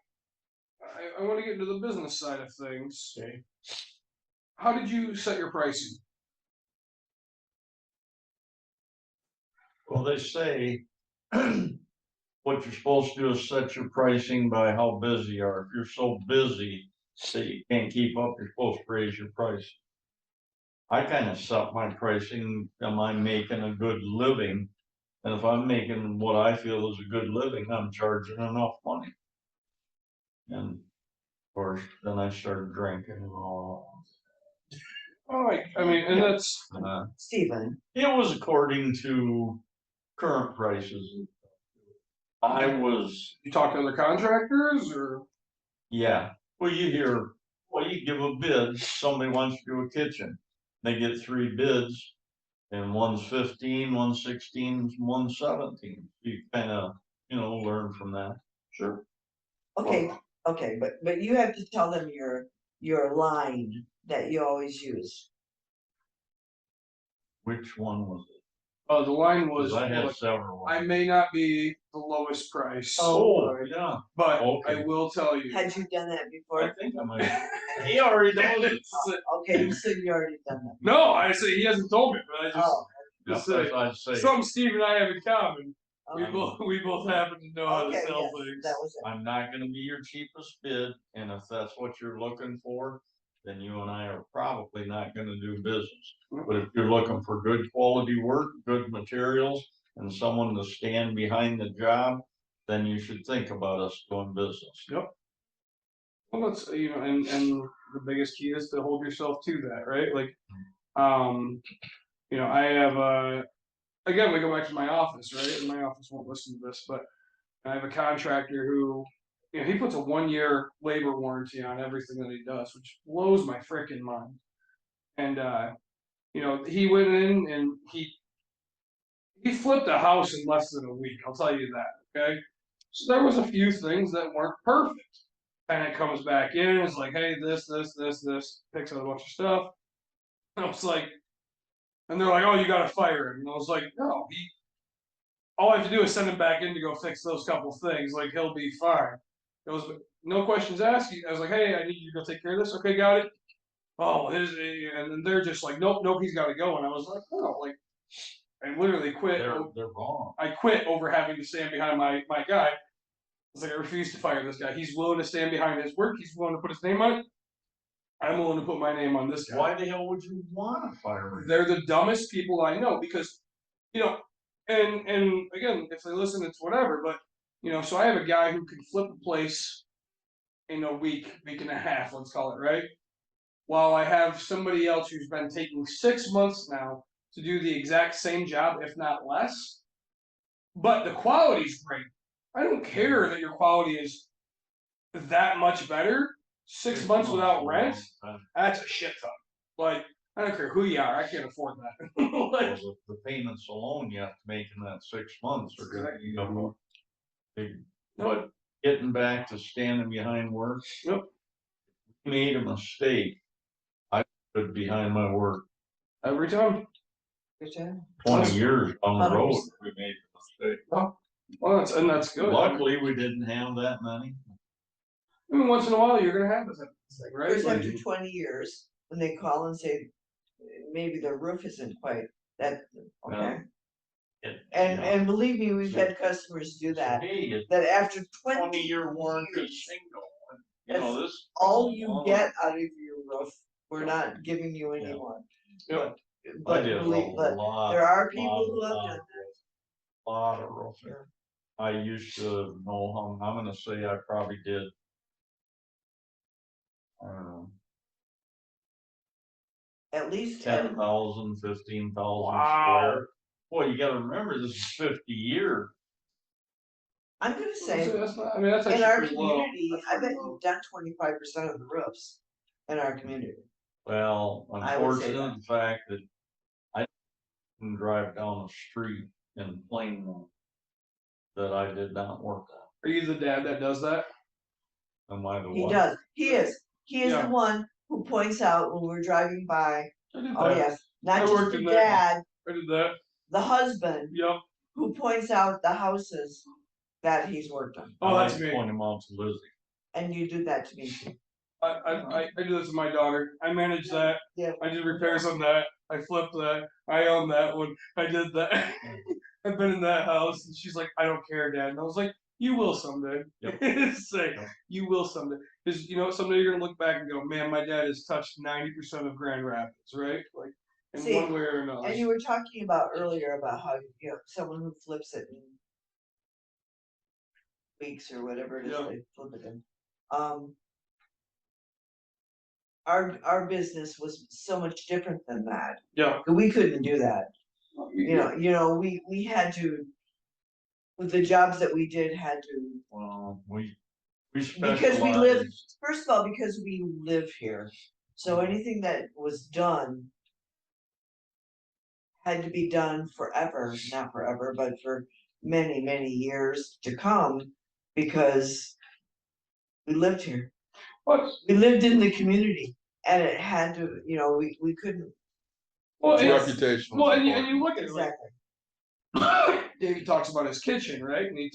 I want to get into the business side of things. Okay. How did you set your pricing? Well, they say what you're supposed to do is set your pricing by how busy you are. If you're so busy that you can't keep up, you're supposed to raise your price. I kind of set my pricing, am I making a good living? And if I'm making what I feel is a good living, I'm charging enough money. And of course, then I started drinking and all. All right. I mean, and that's Stephen, It was according to current prices. I was, you talk to other contractors or yeah, well, you give a bid, somebody wants to do a kitchen. They get 3 bids and one's 15, one's 16, one's 17. You kind of, learn from that. Sure. okay, but you have to tell them your line that you always use. Which one was it? the line was, 'Cause I had look, several. I may not be the lowest price. Oh, yeah. But Okay. I will tell you. Had you done that I before? think I might. He already knows it. Okay, so you already done that. No, I say he hasn't told me, but I just Oh, just That's say what I'd say. something Steve and I have in common. We okay, both happen to know how to okay, sell yes, things. that was it. I'm not gonna be your cheapest bid, and if that's what you're looking for, then you and I are probably not gonna do business. But if you're looking for good quality work, good materials, and someone to stand behind the job, then you should think about us doing business. Yep. Well, that's, and the biggest key is to hold yourself to that, right? Like, I have again, we go back to my office, right? And my office won't listen to this, but I have a contractor who, he puts a 1 year labor warranty on everything that he does, which blows my freaking mind. And he went in and he flipped a house in less than a week. I'll tell you that. Okay, so there was a few things that weren't perfect. And it comes back in, it's like, hey, this, picks out a bunch of stuff. And I was like, and they're like, oh, you gotta fire him. And I was like, no, all I have to do is send him back in to go fix those couple things. Like, he'll be fine. It was no questions asked. I was like, hey, I need you to go take care of this. Okay, got it. Oh, and then they're just like, nope, he's got to go. And I was like, oh, like, I literally quit. They're wrong. I quit over having to stand behind my guy. It's like, I refuse to fire this guy. He's willing to stand behind his work. He's willing to put his name on it. I'm willing to put my name on this guy. Why the hell would you want to fire him? They're the dumbest people I know because, and again, if they listen, it's whatever. But so I have a guy who can flip a place in a week and a half, let's call it, right? While I have somebody else who's been taking 6 months now to do the exact same job, if not less. But the quality's great. I don't care that your quality is that much better. 6 months without rent, that's a shit ton. Like, I don't care who you are, I can't afford that. Like, the payments alone you have to make in that 6 months are gonna be big. But getting back to standing behind work, Yep. I made a mistake. I stood behind my work. Every time. Good job. 20 years on the road, 100%. we made a mistake. Well, that's good. Luckily, we didn't have that many. I mean, once in a while, you're gonna have this thing, right? First, Like, after 20 years, when they call and say, maybe their roof isn't quite that, okay? And believe me, we've had customers do that, Hey, it's that after 20 20-year warranty years, single. This. all you get out of your roof, we're not giving you Yeah. anymore. Yep. I did a But lot. there are people who have done A lot of roofing. Sure. I used to know how, I'm gonna say I probably did. I don't know, at least 10,000, 15,000 Wow. square. Boy, you gotta remember, this is 50 years. I'm gonna say, that's not, I mean, that's in actually our pretty low. community, That's I bet pretty low. you've done 25% of the roofs in our community. Well, I would say unfortunate the fact that I can drive down the street in Plainville that I did not work on. Are you the dad that does that? Am I the He one? does, he is Yeah. the one who points out when we're driving by, I did oh that. yes, I not just worked the in that. dad, I did that. the husband, Yep. who points out the houses that he's worked on. Oh, I that's like me. to point them out to Lizzie. And you do that to me too. I do this to my daughter. I manage that. Yeah. I did repairs on that. I flipped that. I own that one. I did that. I've been in that house, and she's like, "I don't care, Dad." And I was like, "You will someday." Yep. Say, Yep. you will someday, because someday you're gonna look back and go, "Man, my dad has touched 90% of Grand Rapids, right?" Like, in See, one way or another. And you were talking about earlier about how, someone who flips it in weeks or whatever it is, Yeah. they flip it in. Our business was so much different than that. Yeah. We couldn't do that. We had to, with the jobs that we did, had to, Well, we because we specialize. live, first of all, because we live here. So anything that was done had to be done forever, not forever, but for many, many years to come, because we lived here. What? We lived in the community, and it had to, we couldn't. Well, It's and, reputation. well, and you look at it like, Exactly. David talks about his kitchen, right? And he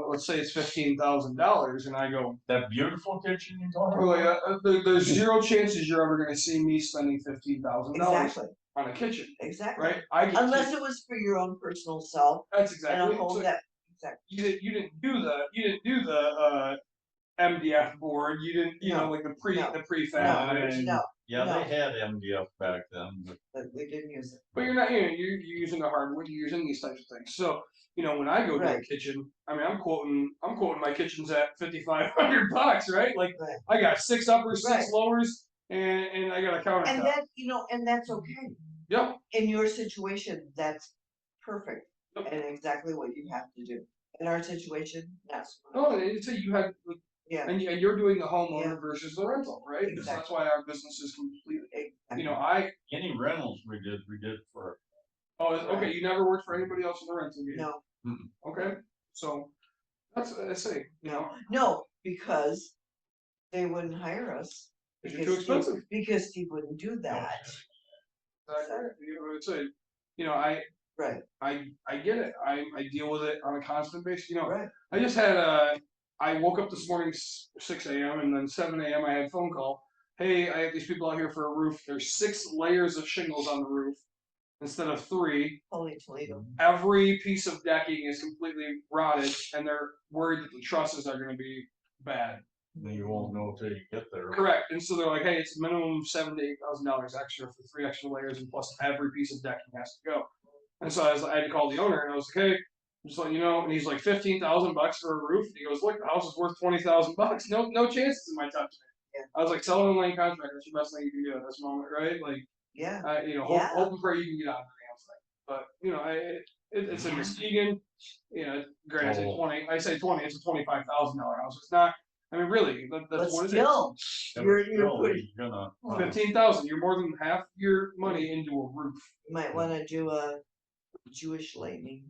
let's say it's $15,000, and I go, That beautiful kitchen you talking really, about? there's zero chances you're ever going to see me spending $15,000 Exactly. on a kitchen, Exactly. right? I get Unless it was for your own personal self that's and exactly a home so that, exactly. you didn't do the MDF board. You didn't, you know, No, like the no, prefab. No, Yeah, No. they had MDF back then, but but we didn't use it. But you're not, you know, you're using the hardwood, you're using these types of things. So, you know, when I go to a Right. kitchen, I mean, I'm quoting my kitchen's at $5,500, right? Like, Right. I got 6 uppers, 6 Right. lowers, and I got a countertop. And that, you know, and that's okay. Yep. In your situation, that's perfect Yep. and exactly what you have to do. In our situation, that's. No, it's a, you had, Yeah. and you're doing the homeowner Yeah. versus the rental, right? Because that's Exactly. why our business is completely, Exactly. you know, any rentals we did for, okay, you never worked for anybody else in the rental game. No, Okay, so that's I say, you know, no, because they wouldn't hire us. if you're too expensive. Because Steve wouldn't do that. You know, it's a, you know, I get it. I deal with it on a constant basis. You know, Right. I just had I woke up this morning 6 a.m. and then 7 a.m. I had a phone call. Hey, I have these people out here for a roof. There's 6 layers of shingles on the roof instead of 3. Holy Toledo. Every piece of decking is completely rotted, and they're worried that the trusses are going to be bad. you won't know till you get there. Correct. And so they're like, hey, it's a minimum $7,000 to $8,000 extra for 3 extra layers, and plus every piece of decking has to go. And so I had to call the owner, and I was like, hey, just letting you know. And he's like, $15,000 for a roof. And he goes, look, the house is worth $20,000. No chances in my touch. Yeah. I was like, selling a land contract. That's the best thing you can do at this moment, right? Like, Yeah. you know, Yeah. hope and pray you can get out of the damn thing. But you know, it's in Muskegon. You know, granted, I say 20. It's a $25,000 house. It's not. I mean, really, that's But what still, Yeah, you're still, putting, he's gonna, 15,000. You're more than half your money into a roof. you might wanna do a Jewish lightning.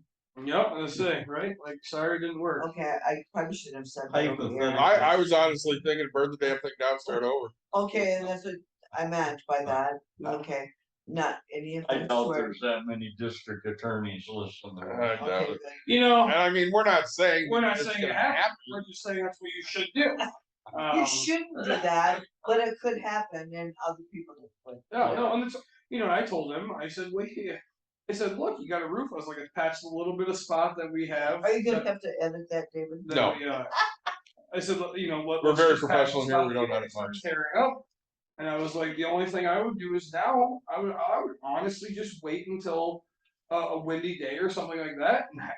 Yep, that's it, right? Like, sorry, it didn't work. Okay, I probably shouldn't have said that over here. Hypothetical. I was honestly thinking burn the damn thing down, start over. Okay, and that's what I meant by that. No. Okay, not any of I them. doubt there's that many district attorneys listening. I doubt Okay, it. You know, And I mean, we're not saying it's saying gonna it happens. We're just saying that's what you should do. you shouldn't do that, but it could happen and other people do. No, and it's, you know, I told him, I said, wait, I said, look, you got a roof. I was like, it's patched a little bit of spot that we have. Are you gonna have to edit that, David? No. I said, you know, We're very let's just patch professional the here, spot we don't that edit much. starts tearing up. And I was like, the only thing I would do is now I would honestly just wait until a windy day or something like that and have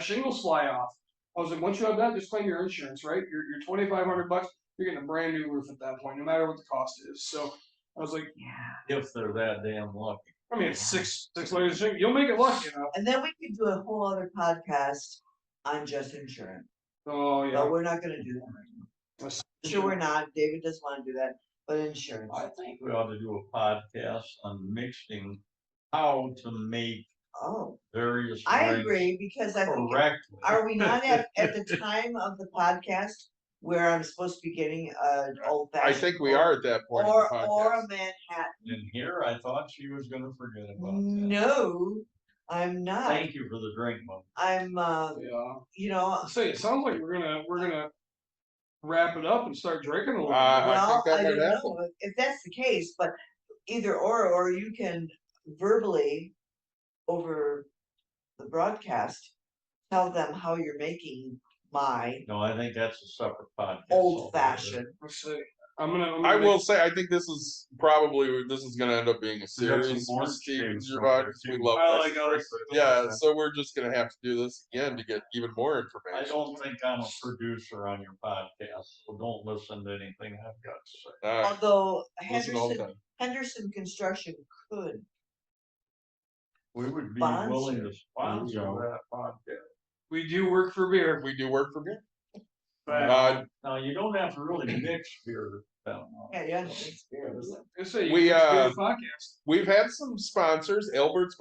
shingles fly off. I was like, once you have that, just claim your insurance, right? Your $2,500, you're getting a brand new roof at that point, no matter what the cost is. So I was like, If they're that damn lucky. I mean, it's six layers of shingles. You'll make it lucky enough. And then we could do a whole other podcast on just insurance, Oh yeah. but we're not gonna do that right now. Sure, we're not. David doesn't wanna do that, but insurance. I think we ought to do a podcast on mixing how to make Oh, various. I drinks agree, because I think, correctly. are we not at the time of the podcast where I'm supposed to be getting an old I fashioned? think we are at that point. in the Or podcast. a Manhattan. And here, I thought she was gonna forget about that. No, I'm not. Thank you for the drink, Mom. I'm, Yeah. you know, Say it sounds like we're gonna wrap it up and start drinking a little bit. I well, think that I might don't happen. know if that's the case, but either or you can verbally over the broadcast, tell them how you're making my No, I think that's a separate podcast. old fashioned. Let's see. I'm gonna I will make- say, I think this is gonna end up being a We got some series with orange Steve and shades Yvonne, over 'cause we there, love I this. like others. Yeah, so we're just gonna have to do this again to get even more I information. don't think I'm a producer on your podcast, so don't listen to anything I've got to say. All right, Although listen all the Henderson, time. Henderson Construction could. We would be Sponsor. willing to sponsor go. that podcast. We do work for beer. We do work for good. But Now, you don't have to really mix beer that much. Yeah, it's fair. let's say We, podcast. We've had some sponsors. Elbert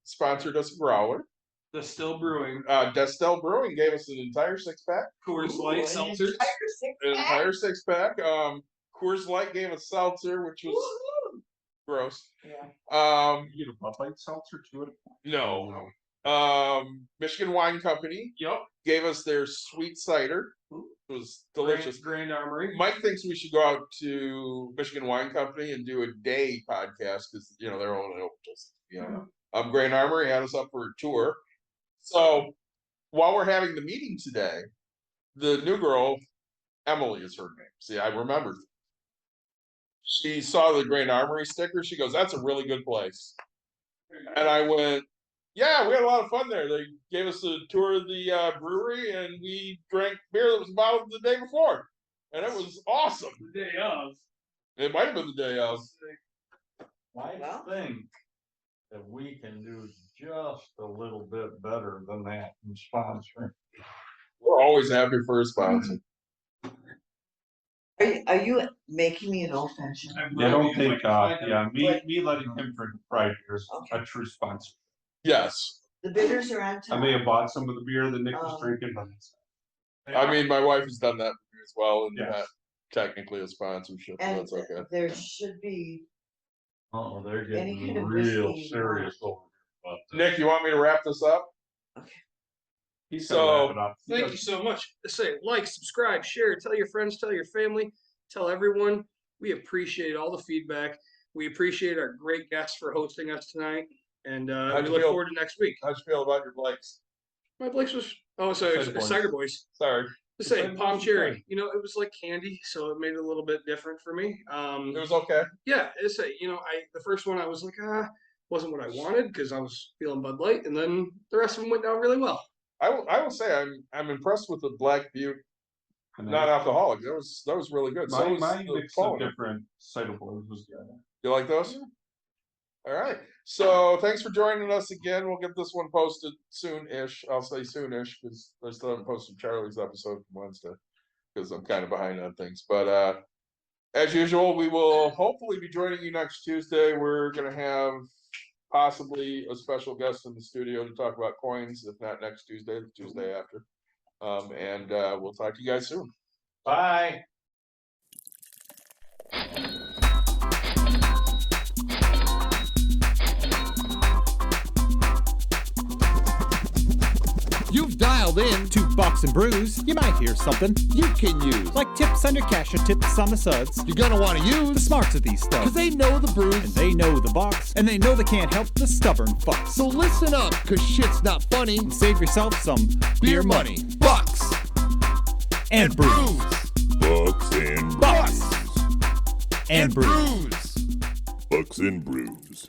sponsored us a growler. The Still Brewing, Destel Brewing gave us an entire 6-pack. Coors Ooh, Light an seltzers. entire six An pack? entire 6-pack. Coors Light gave us seltzer, which was Woo-hoo. gross. Yeah. You get a Bud Light seltzer to it? No. Michigan Wine Company Yep. gave us their sweet cider. It was delicious. Grand Armory. Mike thinks we should go out to Michigan Wine Company and do a day podcast because they're only open till 6 p.m. Grand Armory had us up for a tour. So while we're having the meeting today, the new girl Emily is her name. See, I remembered. She saw the Grand Armory sticker. She goes, "That's a really good place." And I went, "Yeah, we had a lot of fun there. They gave us a tour of the brewery, and we drank beer that was bottled the day before, and it was awesome." The day of. It might have been the day of. I Well. think that we can do just a little bit better than that in sponsoring. We're always happy for a sponsor. Are you making me an old fashioned? I don't think, me letting him drink pride beer is Okay. a true sponsor. Yes. The bitters are on I top. may have bought some of the beer that Nick was drinking, but I mean, my wife has done that as well, and Yes. not technically a sponsorship, so And that's okay. there should be, Oh, they're Any getting kind of real whiskey. serious over about this. Nick, you want me to wrap this up? he's So, gonna wrap it up. He Thank does- you so much. Say like, subscribe, share, tell your friends, tell your family, tell everyone. We appreciate all the feedback. We appreciate our great guests for hosting us tonight. And How'd we you look feel? forward to next week. How'd you feel about your Blakes? My Blake's was sorry, Cider Boys. Cider Boys. Sorry, To say Cider palm Boys was cherry. good. You know, it was like candy, so it made it a little bit different for me. it was okay. Yeah, it's a, the first one I was like, wasn't what I wanted because I was feeling Bud Light, and then the rest of them went down really well. I will say I'm impressed with the Black Butte and non-alcoholic. That was really good. So was my the mix of Fallen. different cider boys was good. You like those? All right. So thanks for joining us again. We'll get this one posted soon-ish. I'll say soon-ish because I still haven't posted Charlie's episode from Wednesday because I'm kind of behind on things. But as usual, we will hopefully be joining you next Tuesday. We're gonna have possibly a special guest in the studio to talk about coins, if not next Tuesday, the Tuesday after. And we'll talk to you guys soon. Bye. You've dialed in. To Bucks and Brews, you might hear something You can use. like tips on your cash or tips on the suds. You're gonna want to The use. smarts of these Because stuff. they know the And brews. they know the Bucks, and they know they can't help the stubborn fucks. So listen up, because shit's not funny. Save yourself some Beer money. Bucks. and brews. Bucks and Bucks brews. and brews. Bucks and brews.